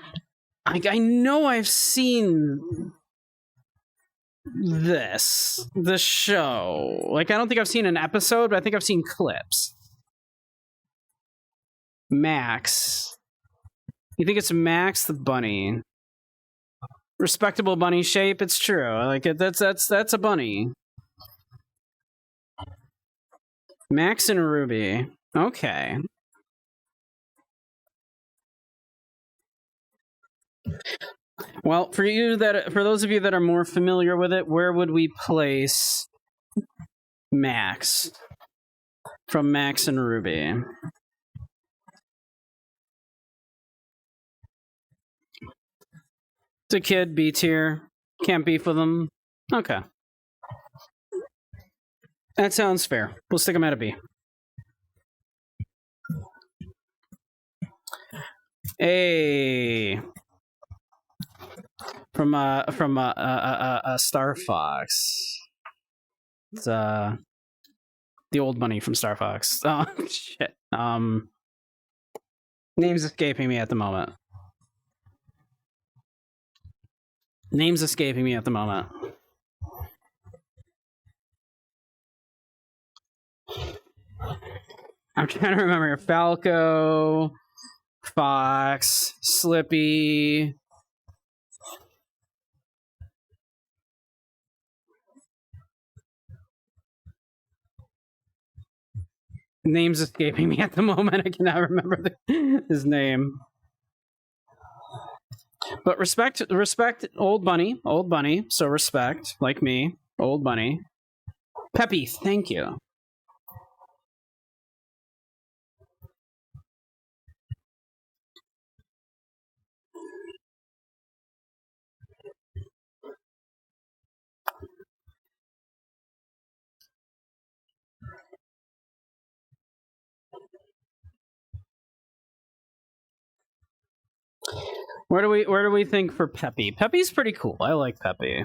I know I've seen the show. Like, I don't think I've seen an episode, but I think I've seen clips. Max. You think it's Max the bunny? Respectable bunny shape. It's true. Like that's a bunny. Max and Ruby. Okay. Well, for those of you that are more familiar with it, where would we place Max from Max and Ruby? It's a kid, B tier. Can't beef with him. Okay. That sounds fair. We'll stick him at a B. A. From a Star Fox. It's the old bunny from Star Fox. Oh shit. Name's escaping me at the moment. Name's escaping me at the moment. I'm trying to remember. Falco, Fox, Slippy. Name's escaping me at the moment. I cannot remember his name. But respect, Old Bunny. So respect, like me, Old Bunny. Peppy, thank you. Where do we think for Peppy? Peppy's pretty cool. I like Peppy.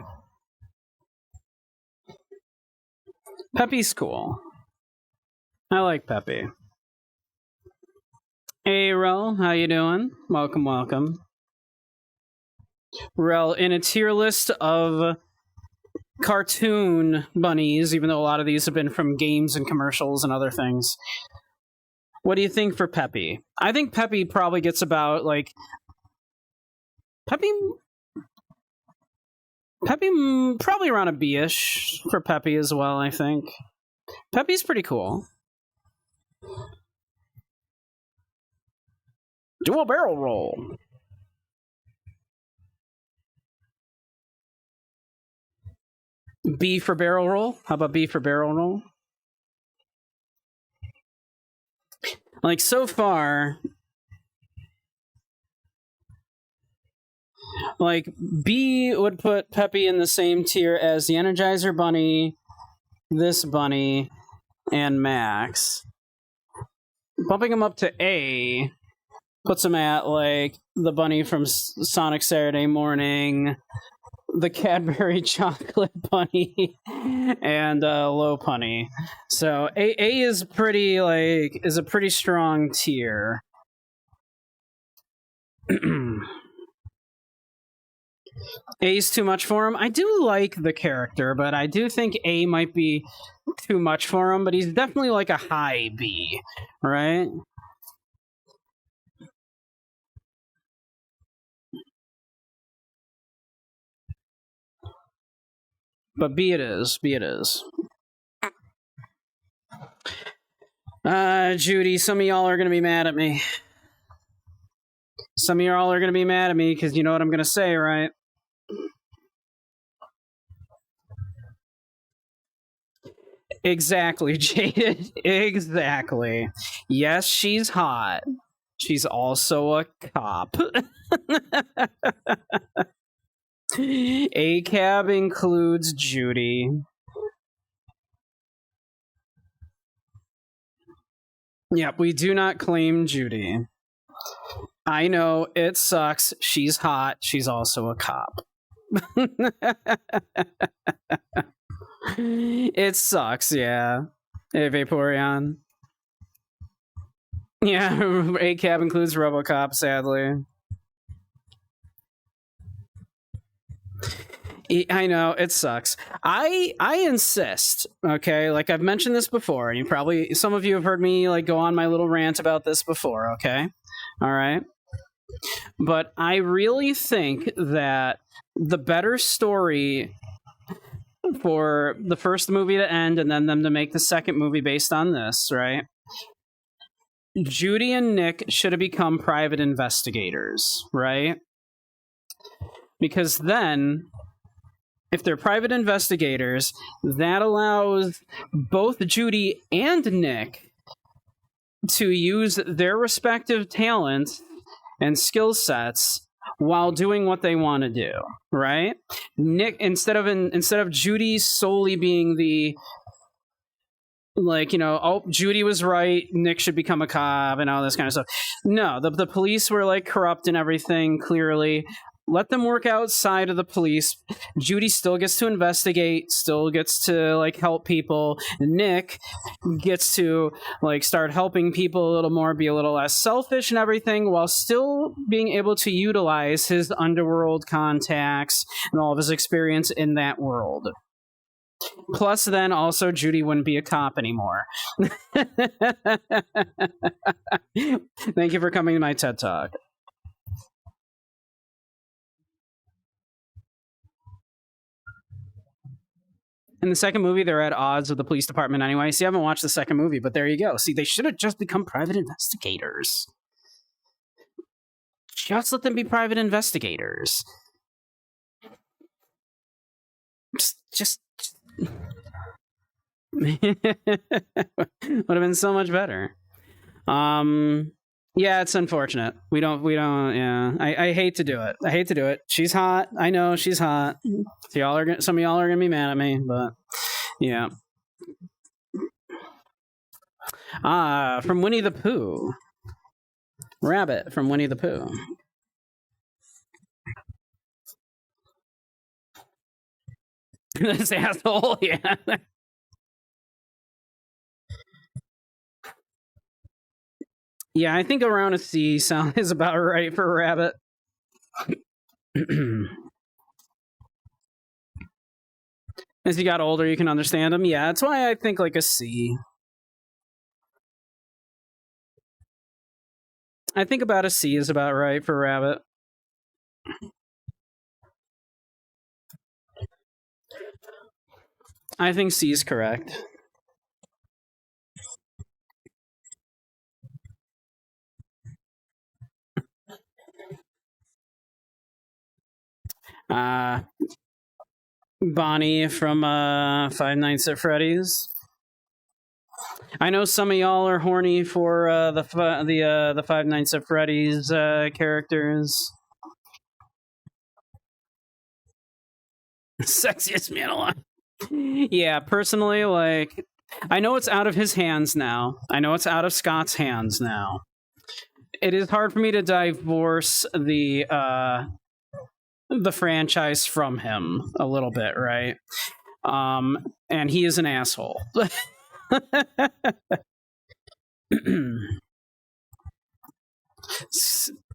Peppy's cool. I like Peppy. Hey, Rel, how you doing? Welcome, welcome. Rel, in a tier list of cartoon bunnies, even though a lot of these have been from games and commercials and other things, what do you think for Peppy? I think Peppy probably gets about, like... Peppy probably around a B-ish for Peppy as well, I think. Peppy's pretty cool. Do a barrel roll. B for barrel roll? How about B for barrel roll? Like, so far... Like, B would put Peppy in the same tier as the Energizer Bunny, this bunny, and Max. Bumping him up to A puts him at, like, the bunny from Sonic Saturday Morning, the Cadbury Chocolate Bunny, and Low Punny. So A is pretty, like, is a pretty strong tier. A's too much for him. I do like the character, but I do think A might be too much for him, but he's definitely like a high B, right? But B it is. B it is. Judy, some of y'all are going to be mad at me. Some of y'all are going to be mad at me because you know what I'm going to say, right? Exactly, Jaded. Exactly. Yes, she's hot. She's also a cop. A-cab includes Judy. Yep, we do not claim Judy. I know, it sucks. She's hot. She's also a cop. It sucks, yeah. Hey, Vaporeon. Yeah, A-cab includes RoboCop, sadly. I know, it sucks. I insist, okay? Like, I've mentioned this before, and some of you have heard me, like, go on my little rant about this before, okay? All right? But I really think that the better story for the first movie to end and then them to make the second movie based on this, right? Judy and Nick should have become private investigators, right? Because then, if they're private investigators, that allows both Judy and Nick to use their respective talents and skill sets while doing what they want to do, right? Nick, instead of Judy solely being the, like, you know, oh, Judy was right, Nick should become a cop and all this kind of stuff. No, the police were, like, corrupt and everything, clearly. let them work outside of the police. Judy still gets to investigate, still gets to like help people. Nick gets to like start helping people a little more, be a little less selfish and everything, while still being able to utilize his underworld contacts and all of his experience in that world. Plus, then also Judy wouldn't be a cop anymore. Thank you for coming to my TED Talk. In the second movie, they're at odds with the police department anyway. See, I haven't watched the second movie, but there you go. See, they should have just become private investigators. Just let them be private investigators. Just would have been so much better. Yeah, it's unfortunate. We don't, yeah. I hate to do it. She's hot. I know she's hot. So some of y'all are gonna be mad at me, but yeah. From Winnie the Pooh. Rabbit from Winnie the Pooh. This asshole, yeah. Yeah, I think around a C sound is about right for Rabbit. As you got older, you can understand him. Yeah, that's why I think like a C. I think about a C is about right for Rabbit. I think C is correct. Bonnie from Five Nights at Freddy's. I know some of y'all are horny for the Five Nights at Freddy's characters. Sexiest man alive. Yeah, personally, like, I know it's out of his hands now. I know it's out of Scott's hands now. It is hard for me to divorce the franchise from him a little bit, right? And he is an asshole.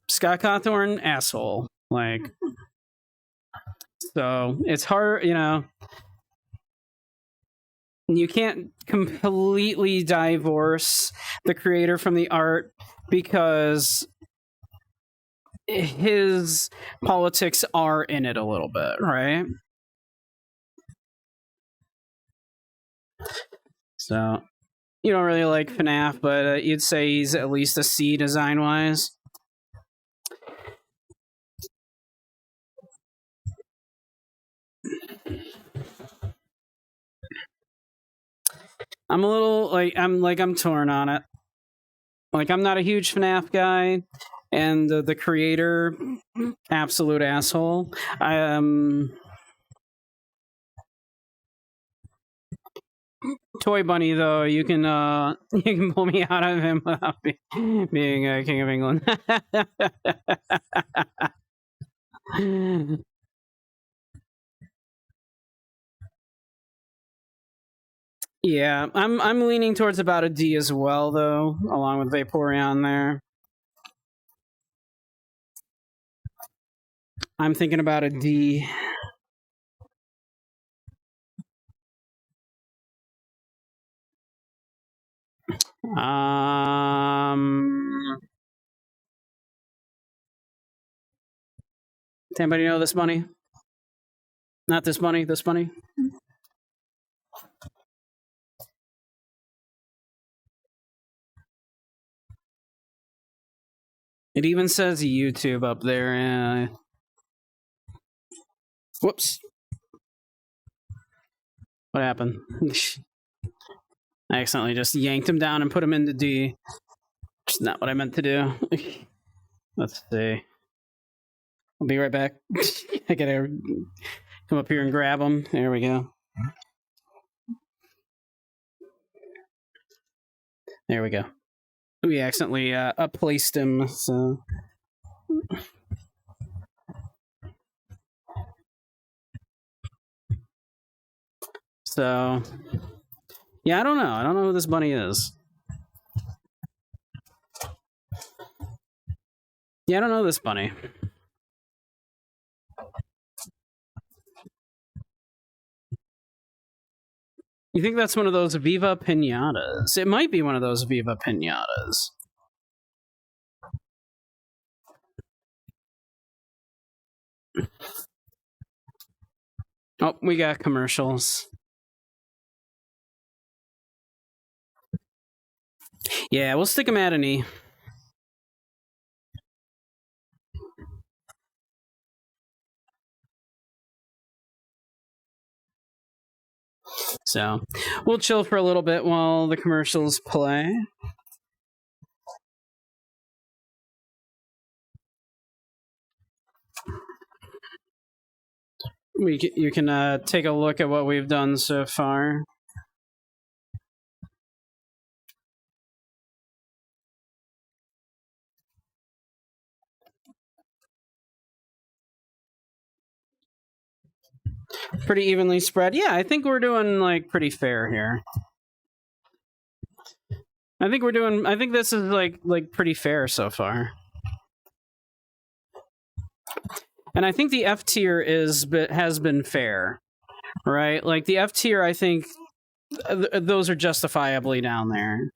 Scott Cawthorn, asshole. Like, so it's hard, you know. You can't completely divorce the creator from the art because his politics are in it a little bit, right? So, you don't really like FNAF, but you'd say he's at least a C design-wise. I'm a little, I'm torn on it. Like, I'm not a huge FNAF guy, and the creator, absolute asshole. Toy Bunny, though, you can pull me out of him without being King of England. Yeah, I'm leaning towards about a D as well, though, along with Vaporeon there. I'm thinking about a D. Does anybody know this bunny? Not this bunny, this bunny. It even says YouTube up there. Whoops. What happened? I accidentally just yanked him down and put him into D. Which is not what I meant to do. Let's see. I'll be right back. I gotta come up here and grab him. There we go. There we go. We accidentally placed him, so... So, yeah, I don't know. I don't know who this bunny is. Yeah, I don't know this bunny. You think that's one of those Viva Pinatas? It might be one of those Viva Pinatas. Oh, we got commercials. Yeah, we'll stick them at an E. So, we'll chill for a little bit while the commercials play. You can take a look at what we've done so far. Pretty evenly spread. Yeah, I think we're doing like pretty fair here. I think this is like pretty fair so far. And I think the F tier has been fair. Right? Like the F tier, I think those are justifiably down there.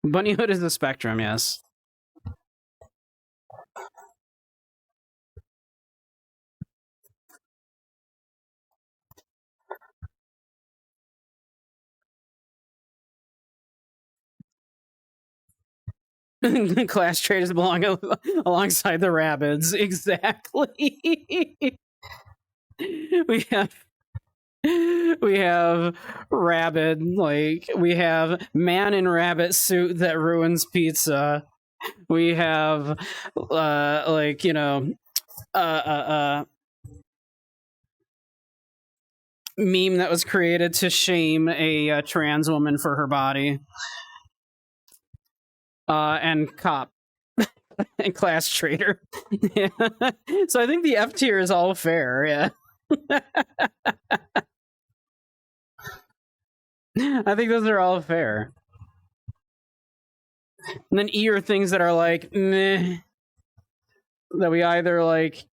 Bunnyhood is the spectrum, yes. Class traders belong alongside the rabbits. Exactly. we have rabbit, like we have man in rabbit suit that ruins pizza. We have like, you know, meme that was created to shame a trans woman for her body. And cop and class trader. Yeah. So I think the F tier is all fair, yeah. I think those are all fair. And then E are things that are like meh, that we either like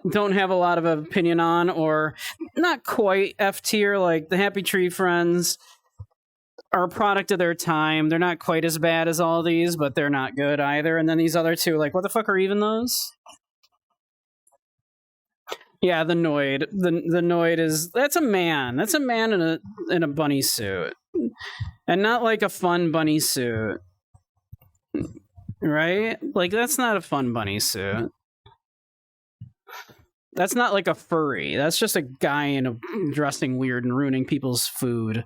don't have a lot of opinion on, or not quite F tier, like the Happy Tree Friends are a product of their time. They're not quite as bad as all these, but they're not good either. And then these other two, like, what the fuck are even those? Yeah, the Noid. The Noid is that's a man. That's a man in a bunny suit, and not like a fun bunny suit, right? Like that's not a fun bunny suit. That's not like a furry. That's just a guy in a dressing weird and ruining people's food.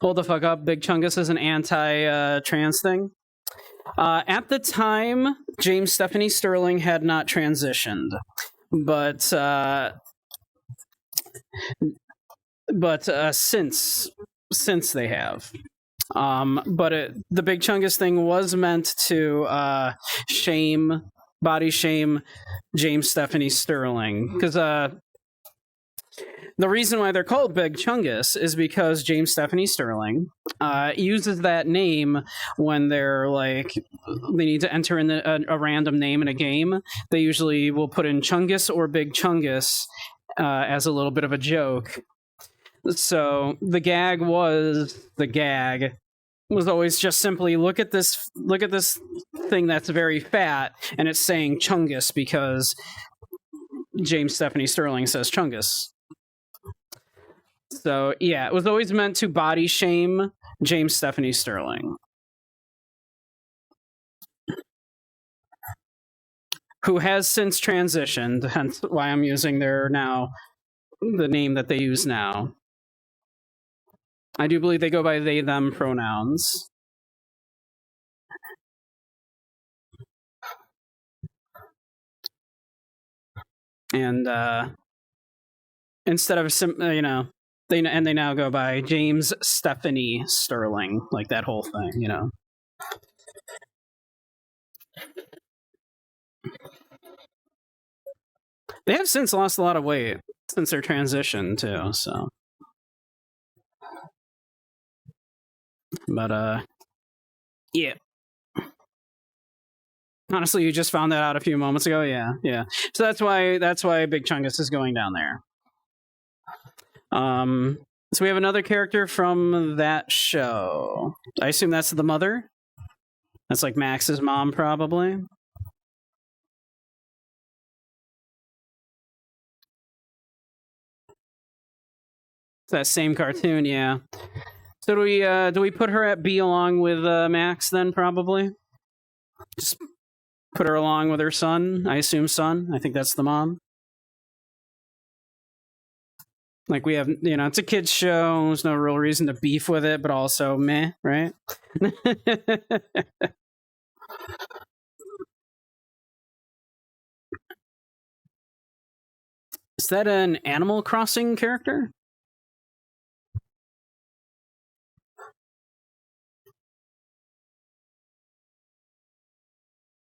Hold the fuck up. Big Chungus is an anti-trans thing. At the time, James Stephanie Sterling had not transitioned, but since they have. The Big Chungus thing was meant to body shame James Stephanie Sterling, because the reason why they're called Big Chungus is because James Stephanie Sterling uses that name when they're like they need to enter in a random name in a game. They usually will put in Chungus or Big Chungus as a little bit of a joke. So the gag was always just simply look at this thing that's very fat, and it's saying Chungus because James Stephanie Sterling says Chungus. So yeah, it was always meant to body shame James Stephanie Sterling, who has since transitioned, hence why I'm using the name that they use now. I do believe they go by they, them pronouns. And instead of They now go by James Stephanie Sterling, like that whole thing, you know. They have since lost a lot of weight since their transition too, so. But yeah. Honestly, you just found that out a few moments ago. Yeah. So that's why Big Chungus is going down there. So we have another character from that show. I assume that's the mother. That's like Max's mom, probably. It's that same cartoon, yeah. So do we put her at B along with Max then? Probably. Just put her along with her son. I assume son. I think that's the mom. Like we have, you know, it's a kids show. There's no real reason to beef with it, but also meh, right? Is that an Animal Crossing character?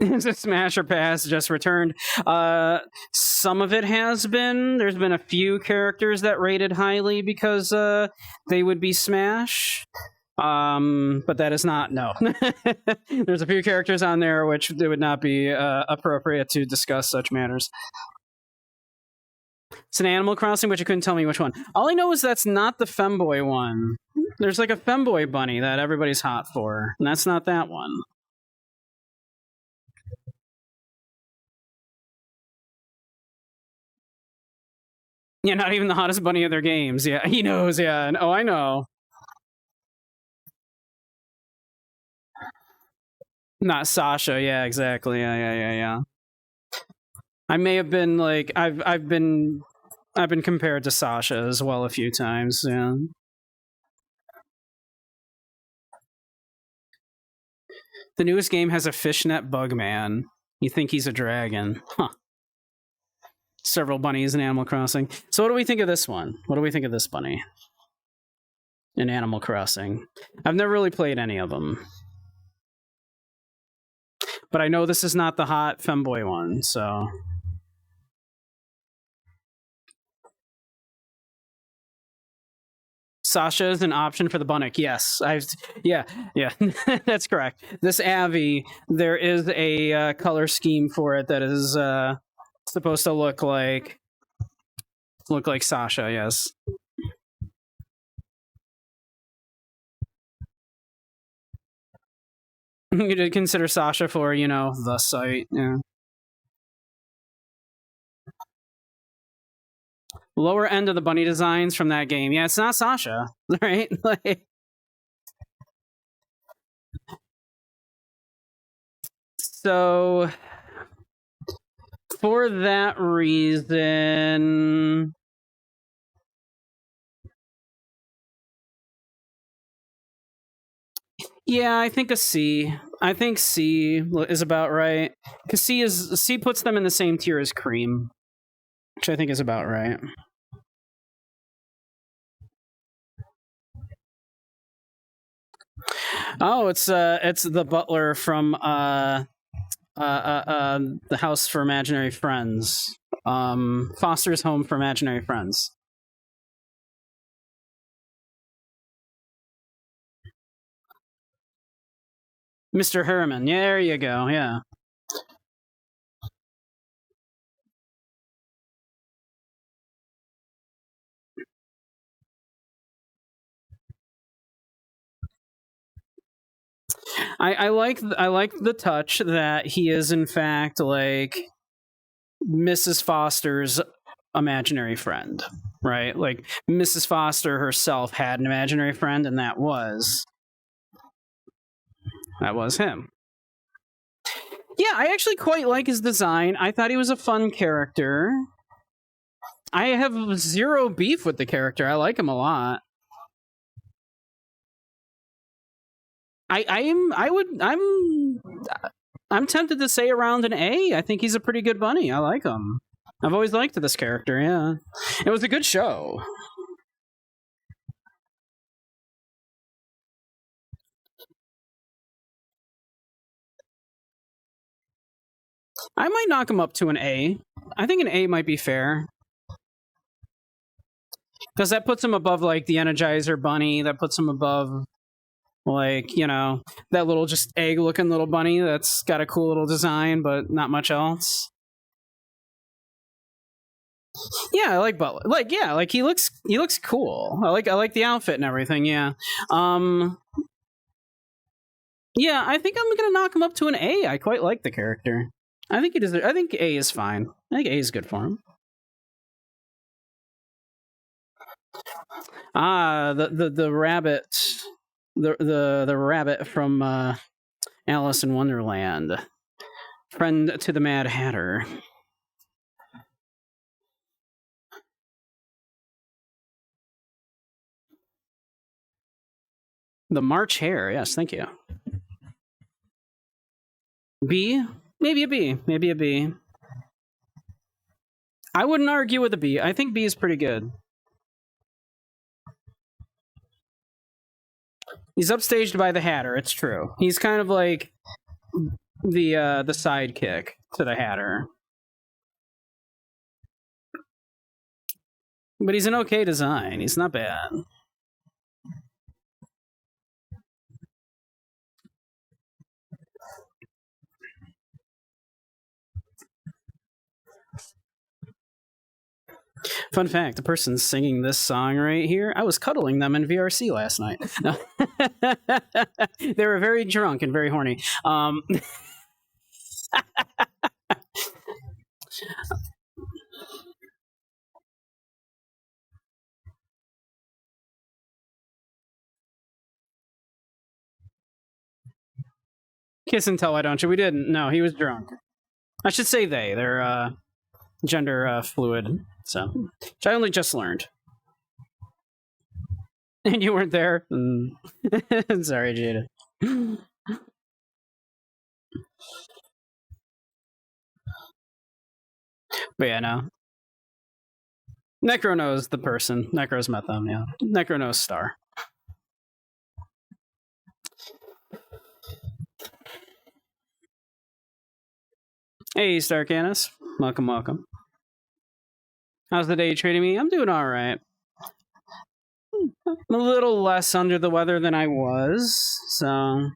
It's a Smash or Pass just returned. Some of it has been. There's been a few characters that rated highly because they would be Smash. But that is not, no. There's a few characters on there which it would not be appropriate to discuss such matters. It's an Animal Crossing, but you couldn't tell me which one. All I know is that's not the femboy one. There's like a femboy bunny that everybody's hot for, and that's not that one. Yeah, not even the hottest bunny of their games. Yeah, he knows, yeah. And, oh, I know. Not Sasha, yeah, exactly. Yeah. I may have been like I've been compared to Sasha as well a few times, yeah. The newest game has a fishnet bug man. You think he's a dragon. Huh. Several bunnies in Animal Crossing. So what do we think of this one? What do we think of this bunny in Animal Crossing? I've never really played any of them. But I know this is not the hot femboy one, so... Sasha is an option for the Bunnock. Yes, yeah, that's correct. This Avi, there is a color scheme for it that is supposed to look like Sasha. Yes. You did consider Sasha for, you know, the site. Yeah. Lower end of the bunny designs from that game. Yeah, it's not Sasha, right? Like, so for that reason, yeah, I think a C. I think C is about right, because C puts them in the same tier as Cream, which I think is about right. Oh, it's the butler from the House for Imaginary Friends, Foster's Home for Imaginary Friends. Mr. Harriman. Yeah, there you go. Yeah. I like the touch that he is in fact like Mrs. Foster's imaginary friend, right? Like Mrs. Foster herself had an imaginary friend, and that was him. Yeah, I actually quite like his design. I thought he was a fun character. I have zero beef with the character. I like him a lot. I'm tempted to say around an A. I think he's a pretty good bunny. I like him. I've always liked this character, yeah. It was a good show. I might knock him up to an A. I think an A might be fair. Because that puts him above, like, the Energizer Bunny. That puts him above, like, you know, that little just egg-looking little bunny that's got a cool little design, but not much else. Yeah, I like Butler. Like, yeah, like he looks cool. I like the outfit and everything. Yeah. Yeah, I think I'm gonna knock him up to an A. I quite like the character. I think I think A is fine. I think A is good for him. The rabbit, the rabbit from Alice in Wonderland, friend to the Mad Hatter. The March Hare, yes, thank you. B? Maybe a B. Maybe a B. I wouldn't argue with a B. I think B is pretty good. He's upstaged by the Hatter, it's true. He's kind of like the sidekick to the Hatter. But he's an okay design. He's not bad. Fun fact, the person singing this song right here, I was cuddling them in VRC last night. They were very drunk and very horny. Kiss and tell, why don't you? We didn't. No, he was drunk. I should say they. They're gender fluid. So, which I only just learned. And you weren't there? Sorry, Jada. But yeah, no. Necro knows the person. Necro's met them, yeah. Necro knows Star. Hey, Star Canis. Welcome, welcome. How's the day treating me? I'm doing all right. I'm a little less under the weather than I was, so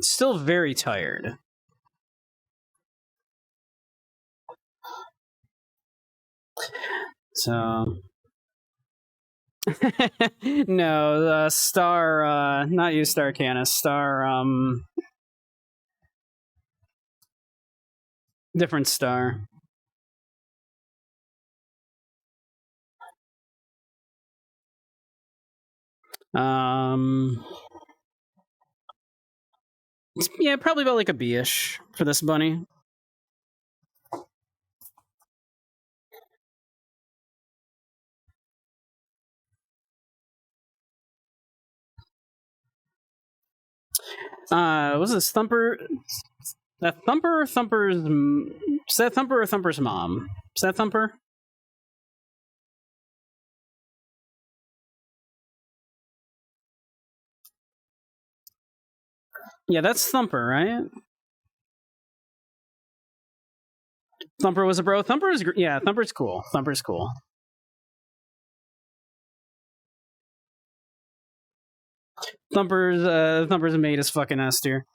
still very tired. So no, Star, not you, Star Canis. Star, different Star. Yeah, probably about like a B-ish for this bunny. Was this Thumper? That Thumper or Thumper's? Is that Thumper or Thumper's mom? Is that Thumper? Yeah, that's Thumper, right? Thumper was a bro. Thumper is, yeah, Thumper's cool. Thumper's cool. Thumper's mate is fucking S tier.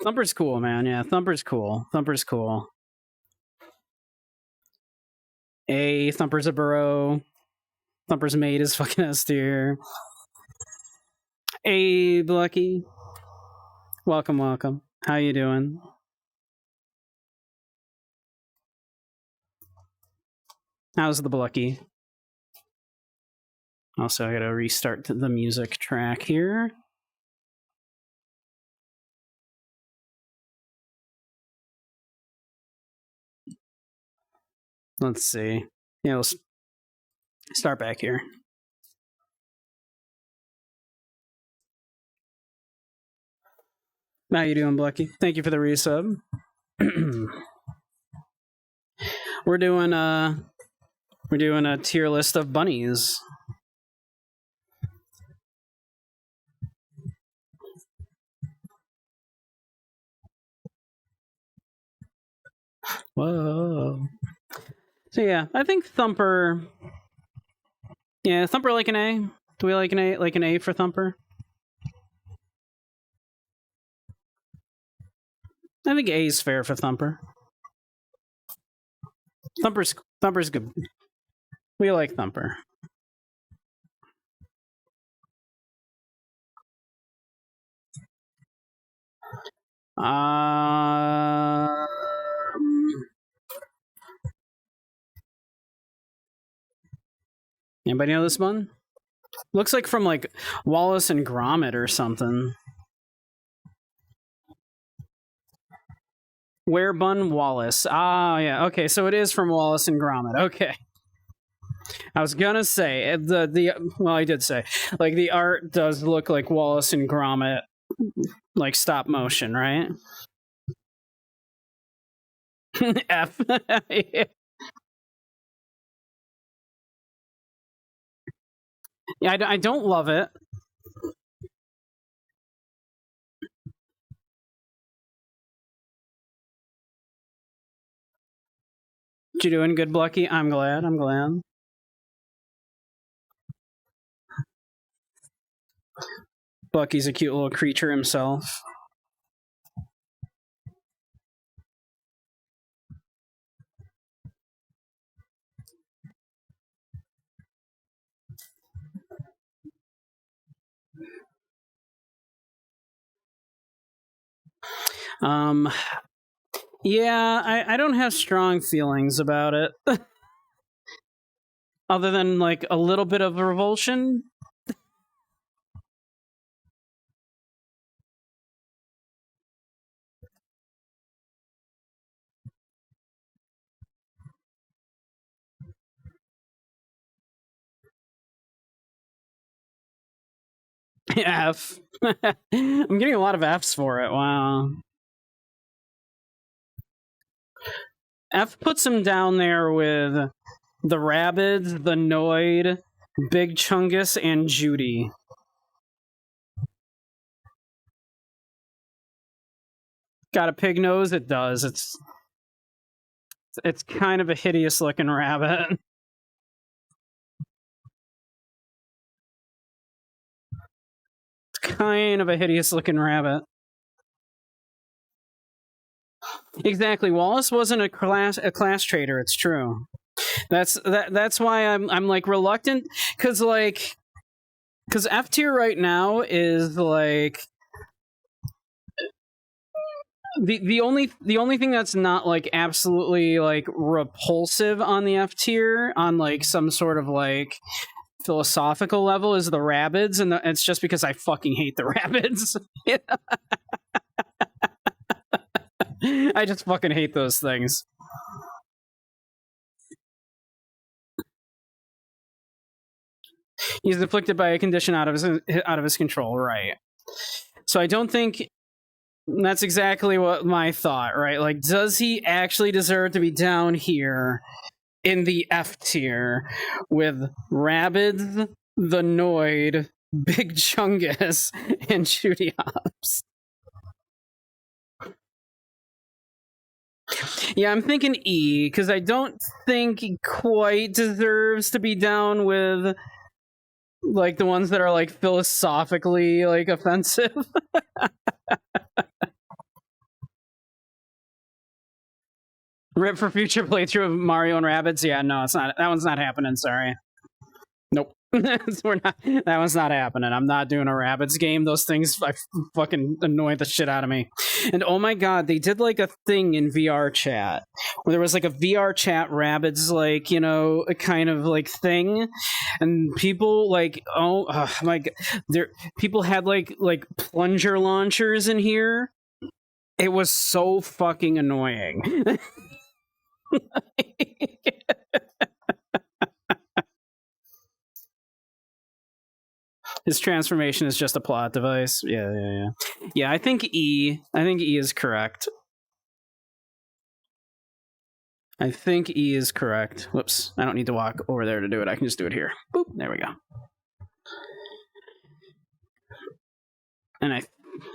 Thumper's cool, man. Yeah, Thumper's cool. Thumper's cool. A Thumper's a burrow. Thumper's mate is fucking S tier. A Lucky. Welcome, welcome. How you doing? How's the Blucky? Also, I gotta restart the music track here. Let's see. Yeah, let's start back here. How you doing, Blucky? Thank you for the resub. We're doing a tier list of bunnies. Whoa. So yeah, I think Thumper. Yeah, Thumper like an A. Do we like an A for Thumper? I think A is fair for Thumper. Thumper's good. We like Thumper. Anybody know this one? Looks like from like Wallace and Gromit or something. Werebun Wallace. Ah, yeah. Okay, so it is from Wallace and Gromit. Okay. I was gonna say well, I did say like the art does look like Wallace and Gromit, like stop motion, right? F. Yeah. Yeah, I don't love it. You doing good, Blucky? I'm glad. I'm glad. Bucky's a cute little creature himself. Yeah, I don't have strong feelings about it. Other than like a little bit of revulsion. F. I'm getting a lot of Fs for it. Wow. F puts him down there with the Rabbids, the Noid, Big Chungus, and Judy. Got a pig nose? It does. It's kind of a hideous looking rabbit. It's kind of a hideous looking rabbit. Exactly. Wallace wasn't a class traitor. It's true. That's why I'm like reluctant because F tier right now is like the only thing that's not like absolutely like repulsive on the F tier on like some sort of like philosophical level is the Rabbids, and it's just because I fucking hate the Rabbids. I just fucking hate those things. He's afflicted by a condition out of his control, right? So I don't think that's exactly what my thought, right? Like, does he actually deserve to be down here in the F tier with Rabbids, the Noid, Big Chungus, and Judy Hopps? Yeah, I'm thinking E, because I don't think he quite deserves to be down with like the ones that are like philosophically like offensive. Rip for future playthrough of Mario and Rabbids. Yeah, no, it's not. That one's not happening. Sorry. Nope. We're not. That one's not happening. I'm not doing a Rabbids game. Those things fucking annoy the shit out of me. And oh my god, they did like a thing in VRChat where there was like a VRChat Rabbids like a kind of like thing, and people like oh my god, people had like plunger launchers in here. It was so fucking annoying. His transformation is just a plot device. Yeah. Yeah, I think E is correct. I think E is correct. Whoops. I don't need to walk over there to do it. I can just do it here. Boop. There we go. And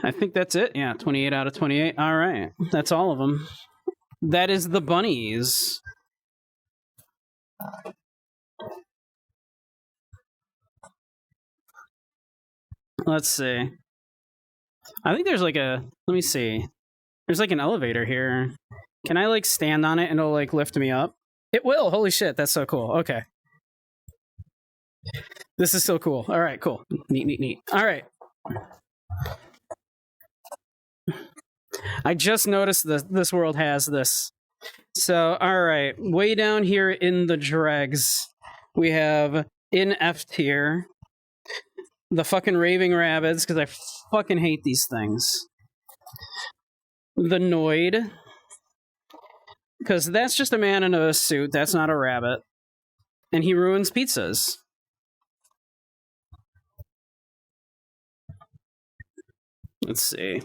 I think that's it. Yeah, 28 out of 28. All right. That's all of them. That is the bunnies. Let's see. I think there's like a... Let me see. There's like an elevator here. Can I like stand on it and it'll like lift me up? It will! Holy shit, that's so cool. Okay. This is so cool. Alright, cool. Neat, neat, neat. Alright. I just noticed that this world has this. So, alright. Way down here in the dregs, we have in F tier the fucking raving rabbits, because I fucking hate these things. The Noid, because that's just a man in a suit. That's not a rabbit. And he ruins pizzas. Let's see.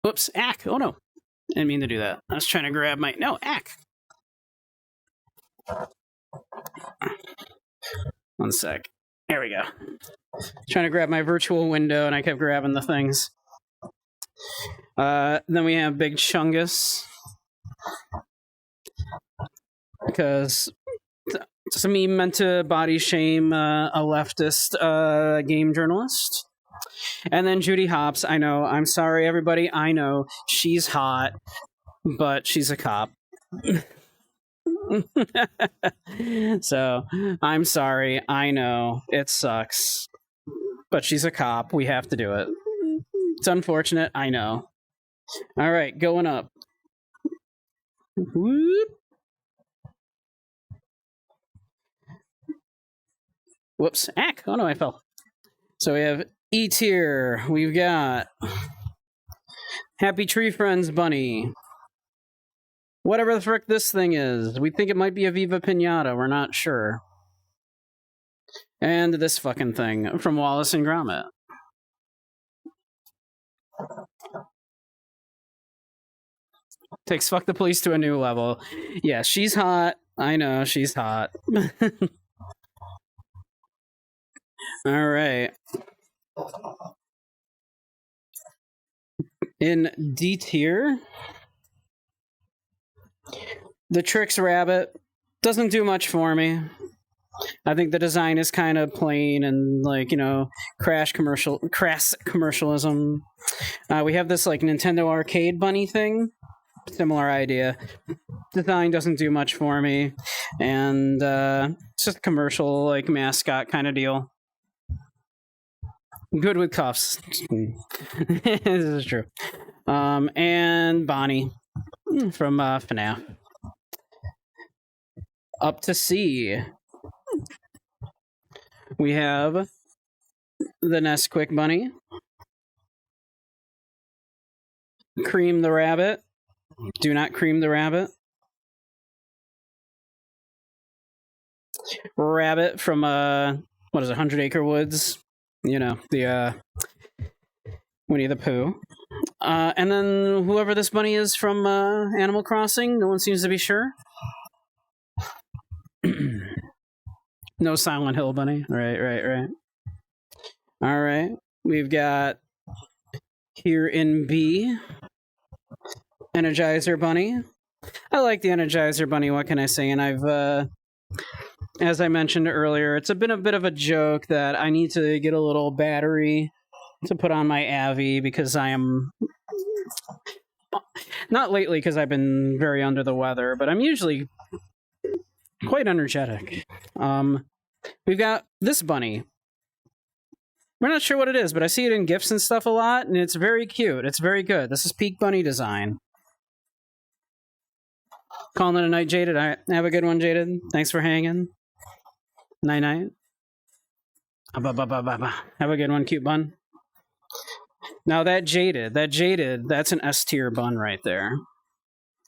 Whoops, Ack. Oh no. I didn't mean to do that. I was trying to grab my... No, Ack. One sec. There we go. Trying to grab my virtual window and I kept grabbing the things. Then we have Big Chungus. Because to me, meant to body shame a leftist game journalist. And then Judy Hopps. I know. I'm sorry, everybody. I know. She's hot, but she's a cop. So, I'm sorry. I know. It sucks. But she's a cop. We have to do it. It's unfortunate. I know. All right, going up. Whoop. Whoops. Ack. Oh no, I fell. So we have E tier. We've got Happy Tree Friends Bunny. Whatever the frick this thing is. We think it might be a Viva Pinata. We're not sure. And this fucking thing from Wallace and Gromit. Takes fuck the police to a new level. Yeah, she's hot. I know, she's hot. All right. In D tier, the Trix Rabbit doesn't do much for me. I think the design is kind of plain and like, you know, crass commercialism. We have this like Nintendo arcade bunny thing. Similar idea. Design doesn't do much for me. And it's just a commercial like mascot kind of deal. Good with cuffs. This is true. And Bonnie from FNAF. Up to C. We have the Nesquik Bunny. Cream the Rabbit. Do not cream the rabbit. Rabbit from what is it, 100 Acre Woods? You know, the Winnie the Pooh. And then whoever this bunny is from Animal Crossing, no one seems to be sure. No Silent Hill bunny. Right. All right. We've got here in B, Energizer Bunny. I like the Energizer Bunny. What can I say? And I've, as I mentioned earlier, it's been a bit of a joke that I need to get a little battery to put on my Avi because I am not lately because I've been very under the weather, but I'm usually quite energetic. We've got this bunny. We're not sure what it is, but I see it in GIFs and stuff a lot, and it's very cute. It's very good. This is peak bunny design. Calling it a night, Jaded. All right. Have a good one, Jaded. Thanks for hanging. Night-night. Have a good one, cute bun. Now that Jaded, that's an S tier bun right there.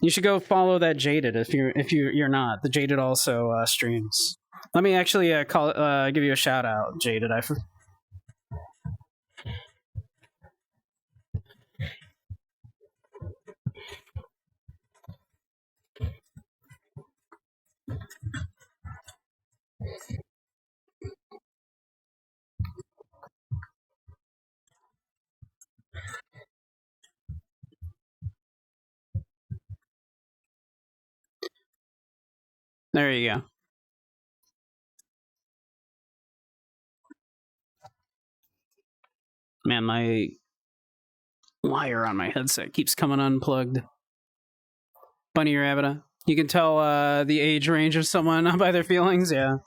You should go follow that Jaded if you're not. The Jaded also streams. Let me actually give you a shout out, Jaded. There you go. Man, my wire on my headset keeps coming unplugged. Bunny rabbit. You can tell the age range of someone by their feelings, yeah.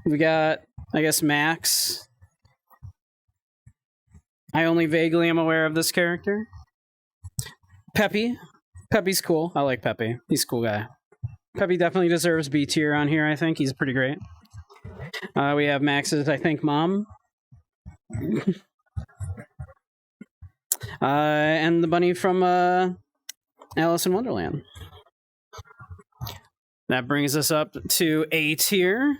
We got, I guess, Max. I only vaguely am aware of this character. Peppy. Peppy's cool. I like Peppy. He's a cool guy. Peppy definitely deserves B tier on here, I think. He's pretty great. We have Max's, I think, mom. And the bunny from Alice in Wonderland. That brings us up to A tier,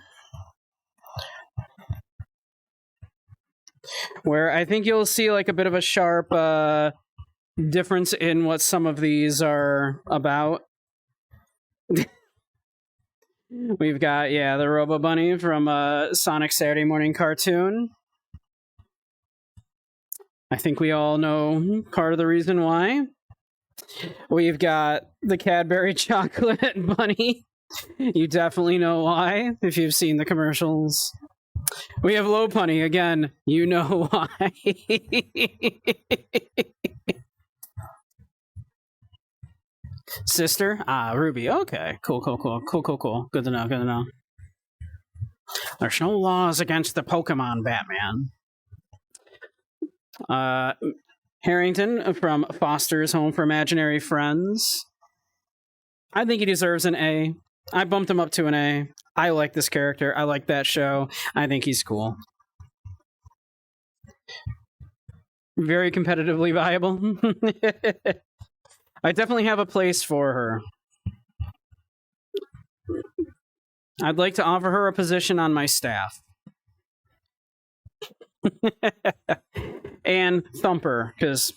where I think you'll see like a bit of a sharp difference in what some of these are about. We've got, yeah, the Robo Bunny from Sonic Saturday Morning Cartoon. I think we all know part of the reason why. We've got the Cadbury Chocolate Bunny. You definitely know why, if you've seen the commercials. We have Low Bunny, again, you know why. Sister? Ah, Ruby. Okay. Cool. Good to know. There's no laws against the Pokemon, Batman. Harrington from Foster's Home for Imaginary Friends. I think he deserves an A. I bumped him up to an A. I like this character. I like that show. I think he's cool. Very competitively viable. I definitely have a place for her. I'd like to offer her a position on my staff. And Thumper, because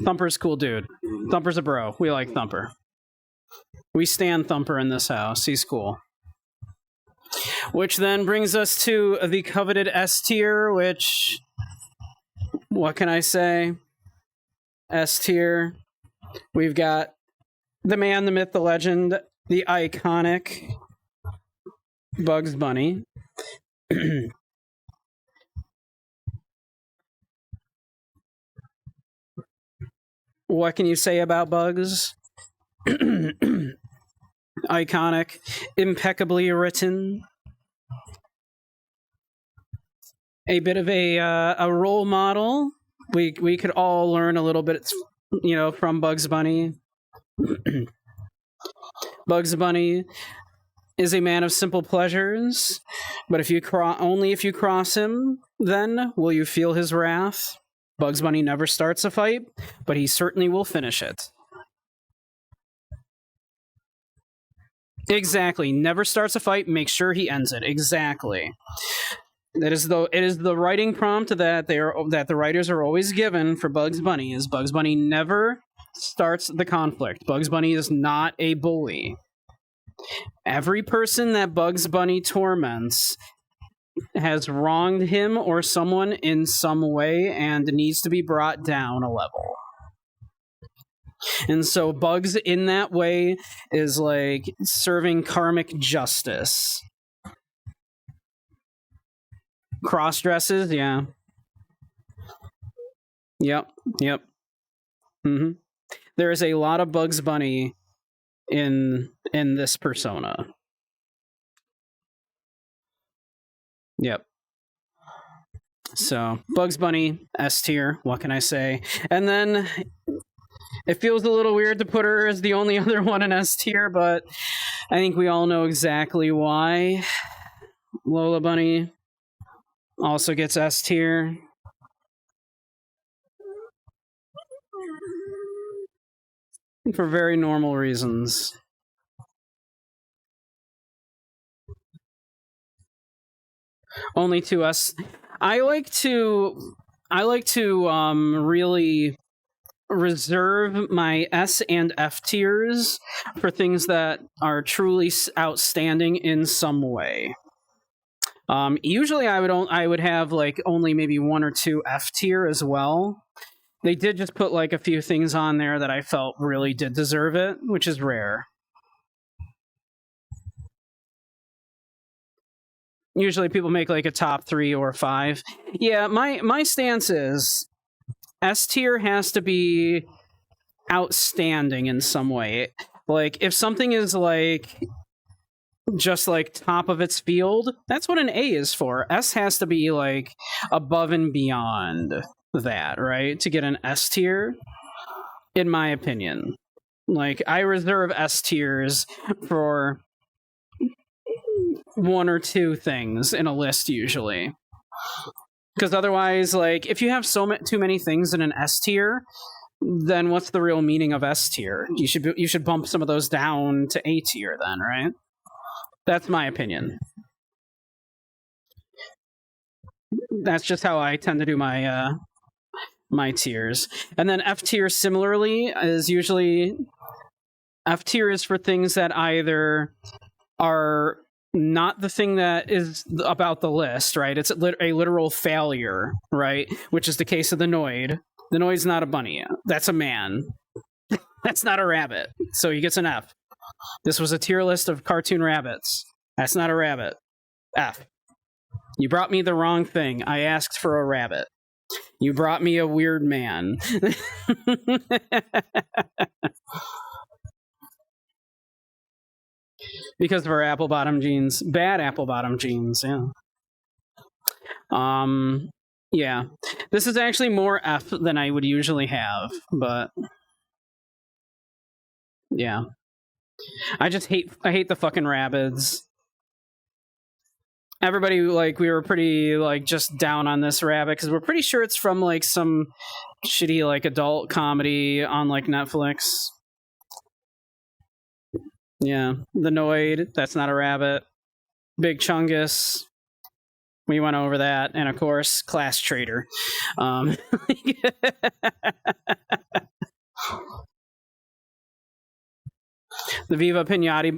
Thumper's a cool dude. Thumper's a bro. We like Thumper. We stand Thumper in this house. He's cool. Which then brings us to the coveted S tier, which... what can I say? S tier. We've got the man, the myth, the legend, the iconic Bugs Bunny. What can you say about Bugs? Iconic, impeccably written. A bit of a role model. We could all learn a little bit, you know, from Bugs Bunny. Bugs Bunny is a man of simple pleasures, but if you only if you cross him, then will you feel his wrath. Bugs Bunny never starts a fight, but he certainly will finish it. Exactly. Never starts a fight, make sure he ends it. Exactly. It is the writing prompt that the writers are always given for Bugs Bunny is Bugs Bunny never starts the conflict. Bugs Bunny is not a bully. Every person that Bugs Bunny torments has wronged him or someone in some way and needs to be brought down a level. And so Bugs in that way is like serving karmic justice. Cross dresses, yeah. Yep. Mm-hmm. There is a lot of Bugs Bunny in this persona. Yep. So, Bugs Bunny, S tier, what can I say? And then, it feels a little weird to put her as the only other one in S tier, but I think we all know exactly why. Lola Bunny also gets S tier. For very normal reasons. Only to us. I like to really reserve my S and F tiers for things that are truly outstanding in some way. Usually I would have like only maybe one or two F tier as well. They did just put like a few things on there that I felt really did deserve it, which is rare. Usually people make like a top 3 or 5. Yeah, my stance is S tier has to be outstanding in some way. Like if something is like just like top of its field, that's what an A is for. S has to be like above and beyond that, right? To get an S tier, in my opinion. Like I reserve S tiers for 1 or 2 things in a list usually. Because otherwise, like if you have too many things in an S tier, then what's the real meaning of S tier? You should bump some of those down to A tier then, right? That's my opinion. That's just how I tend to do my my tiers. And then F tier similarly is usually F tier is for things that either are not the thing that is about the list, right? It's a literal failure, right? Which is the case of the Noid. The Noid's not a bunny. That's a man. That's not a rabbit. So he gets an F. This was a tier list of cartoon rabbits. That's not a rabbit. F. You brought me the wrong thing. I asked for a rabbit. You brought me a weird man. Because of our apple bottom jeans. Bad apple bottom jeans, yeah. Yeah. This is actually more F than I would usually have, but yeah. I hate the fucking rabbits. Everybody, like, we were pretty, like, just down on this rabbit, because we're pretty sure it's from, like, some shitty, like, adult comedy on, like, Netflix. Yeah. The Noid, that's not a rabbit. Big Chungus, we went over that. And, of course, Class Trader. The Viva Pinati.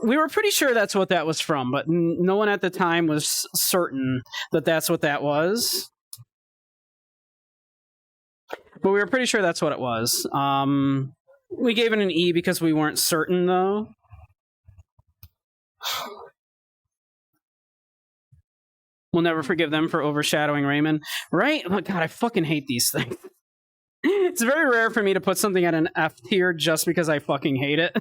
We were pretty sure that's what that was from, but no one at the time was certain that that's what that was. But we were pretty sure that's what it was. We gave it an E because we weren't certain, though. We'll never forgive them for overshadowing Raymond. Right? Oh, God, I fucking hate these things. It's very rare for me to put something at an F tier just because I fucking hate it.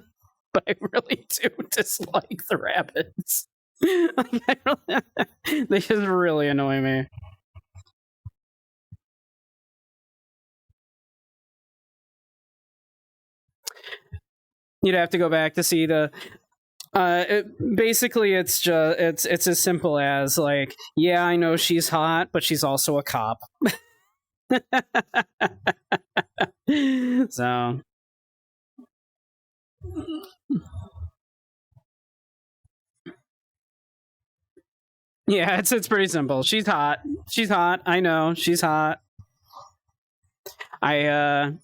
But I really do dislike the rabbits. They just really annoy me. You'd have to go back to see the... basically, it's just it's as simple as, like, yeah, I know she's hot, but she's also a cop. So... yeah, it's pretty simple. She's hot. She's hot. I know. She's hot. I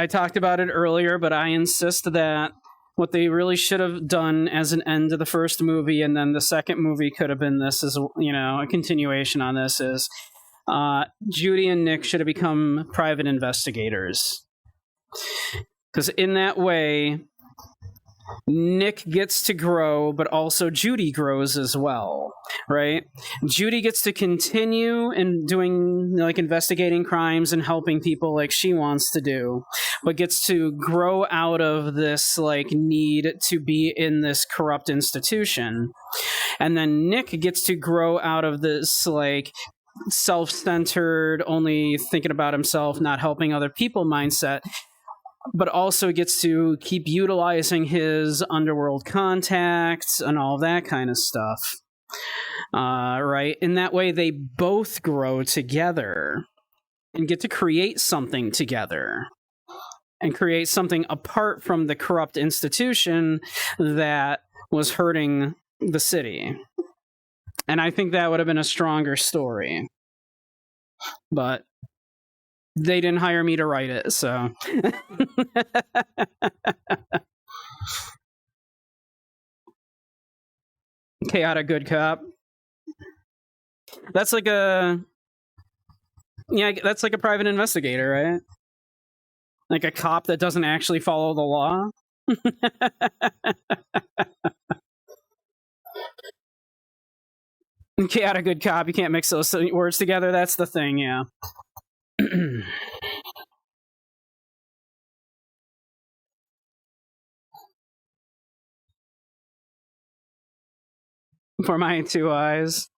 talked about it earlier, but I insist that what they really should have done as an end to the first movie, and then the second movie could have been this, as you know, a continuation on this, is Judy and Nick should have become private investigators. Because in that way, Nick gets to grow, but also Judy grows as well, right? Judy gets to continue and doing, like, investigating crimes and helping people like she wants to do, but gets to grow out of this, like, need to be in this corrupt institution. And then Nick gets to grow out of this, like, self-centered, only thinking about himself, not helping other people mindset, but also gets to keep utilizing his underworld contacts and all that kind of stuff. Right? In that way, they both grow together and get to create something together. And create something apart from the corrupt institution that was hurting the city. And I think that would have been a stronger story. But they didn't hire me to write it, so... Chaotic good cop. That's like a... Yeah, that's like a private investigator, right? Like a cop that doesn't actually follow the law. Not a good cop. You can't mix those words together. That's the thing, yeah. For my two eyes.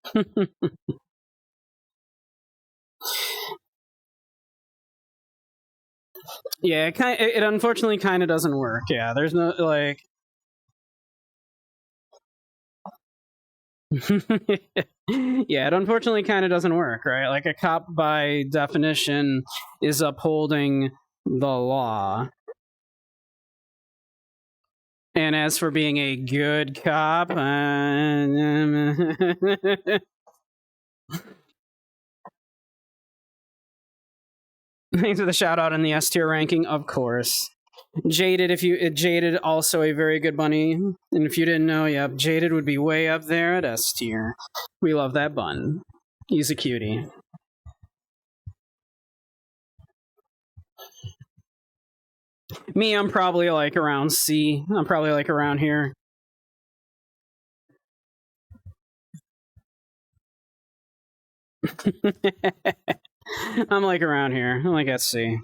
Yeah, it unfortunately kind of doesn't work. Yeah, there's no like. Yeah, it unfortunately kind of doesn't work, right? Like a cop, by definition, is upholding the law. And as for being a good cop, thanks for the shout out in the S tier ranking, of course. Jaded, also a very good bunny. And if you didn't know, yep, Jaded would be way up there at S tier. We love that bun. He's a cutie. Me, I'm probably like around C. I'm probably like around here. I'm like around here. I'm like at C.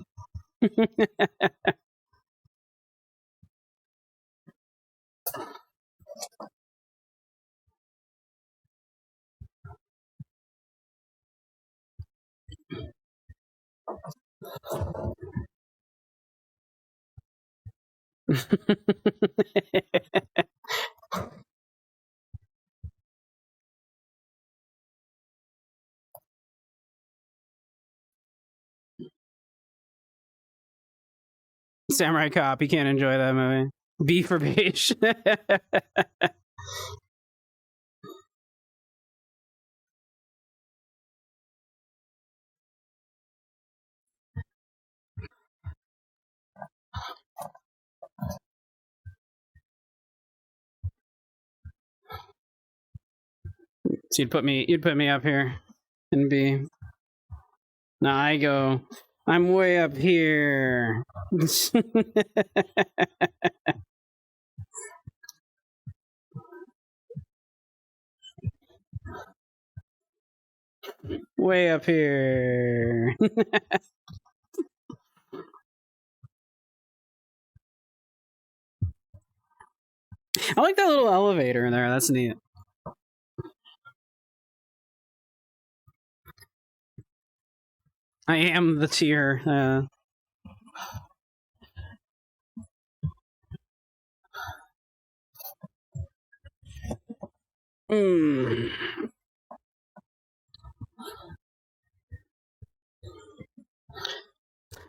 Samurai Cop, you can't enjoy that movie. B for beige. So you'd put me up here and B. Now I go, I'm way up here. Way up here. I like that little elevator in there. That's neat. I am the tier.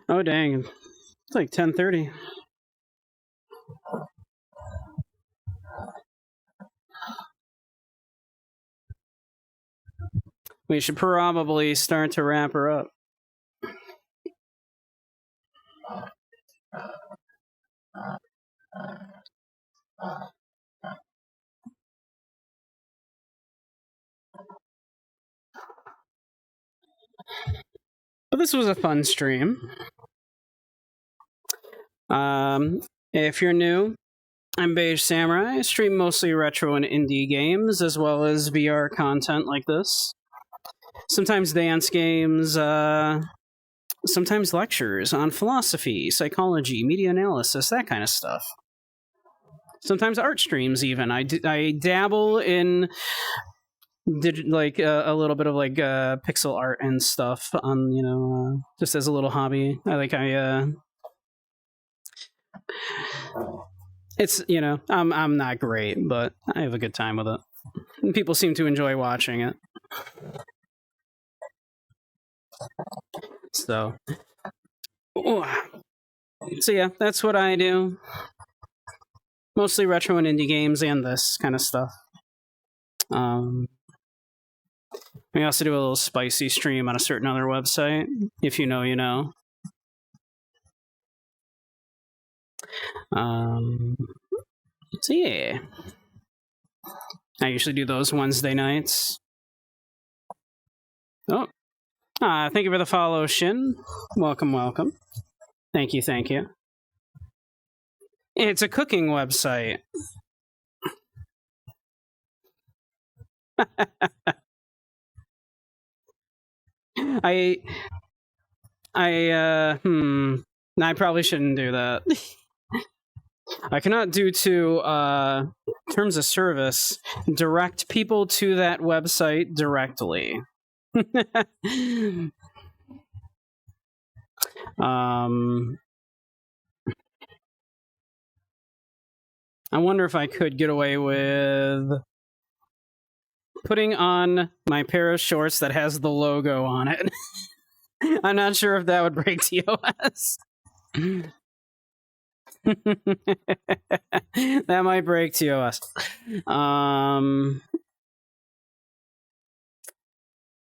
Oh dang! It's like 10:30. We should probably start to wrap her up. But this was a fun stream. If you're new, I'm Beige Samurai. I stream mostly retro and indie games, as well as VR content like this. Sometimes dance games, sometimes lectures on philosophy, psychology, media analysis, that kind of stuff. Sometimes art streams, even. I dabble in like a little bit of like pixel art and stuff on just as a little hobby. It's I'm not great, but I have a good time with it. And people seem to enjoy watching it. So yeah, that's what I do. Mostly retro and indie games and this kind of stuff. We also do a little spicy stream on a certain other website. If you know, you know. So yeah, I usually do those Wednesday nights. Oh, Thank you for the follow, Shin. Welcome, welcome. Thank you, thank you. It's a cooking website. I probably shouldn't do that. I cannot, due to terms of service, direct people to that website directly. I wonder if I could get away with putting on my pair of shorts that has the logo on it. I'm not sure if that would break TOS. That might break TOS.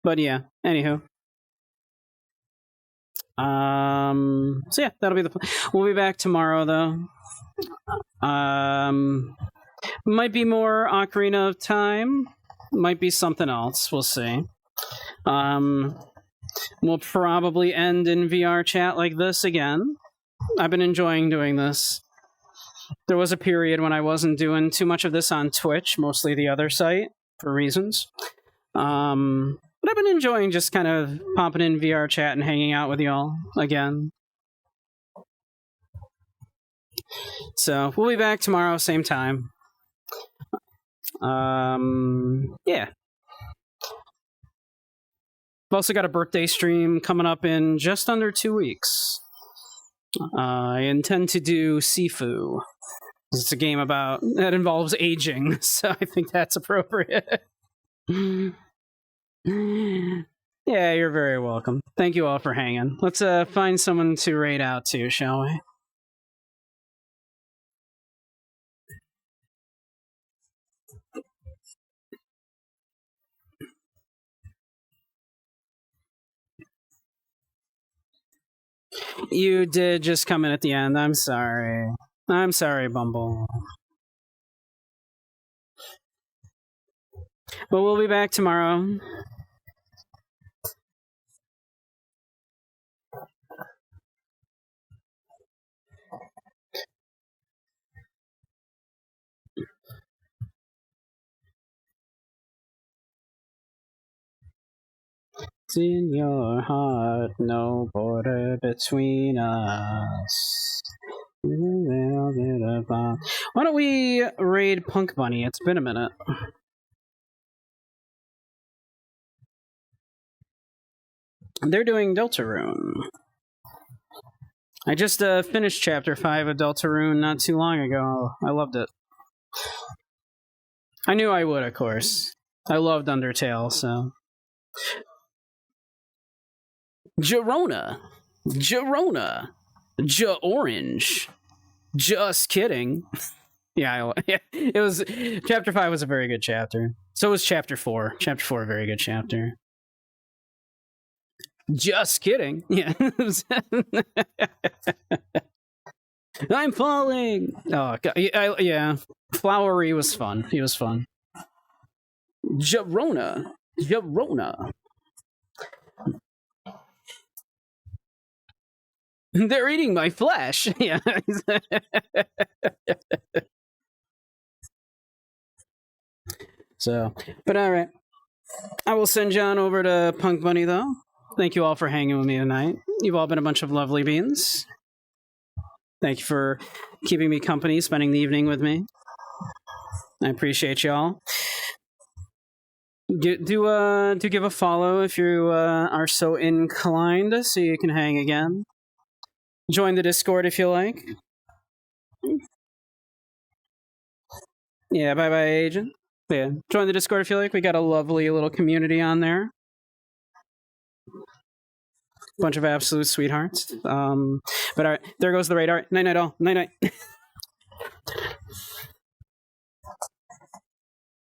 But yeah, anywho. So yeah, that'll be the plan. We'll be back tomorrow though. Might be more Ocarina of Time. Might be something else. We'll see. We'll probably end in VRChat like this again. I've been enjoying doing this. There was a period when I wasn't doing too much of this on Twitch, mostly the other site, for reasons. But I've been enjoying just kind of popping in VRChat and hanging out with y'all again. So we'll be back tomorrow, same time. Yeah. I've also got a birthday stream coming up in just under 2 weeks. I intend to do Sifu. It's a game that involves aging, so I think that's appropriate. Yeah, you're very welcome. Thank you all for hanging. Let's find someone to raid out to, shall we? You did just come in at the end. I'm sorry. I'm sorry, Bumble. But we'll be back tomorrow. It's in your heart, no border between us. Why don't we raid Punk Bunny? It's been a minute. They're doing Deltarune. I just finished Chapter 5 of Deltarune not too long ago. I loved it. I knew I would, of course. I loved Undertale, so... Gerona. Orange. Just kidding. Yeah, it was... Chapter 5 was a very good chapter. So was Chapter 4. Chapter 4, a very good chapter. Just kidding. Yeah. I'm falling. Oh, God. Yeah. Flowery was fun. He was fun. Gerona. They're eating my flesh. Yeah. So, but all right. I will send John over to Punk Bunny, though. Thank you all for hanging with me tonight. You've all been a bunch of lovely beans. Thank you for keeping me company, spending the evening with me. I appreciate y'all. Do give a follow if you are so inclined, so you can hang again. Join the Discord if you like. Yeah, bye agent. Yeah, join the Discord if you like. We got a lovely little community on there. Bunch of absolute sweethearts. But all right, there goes the radar. Night all. Night.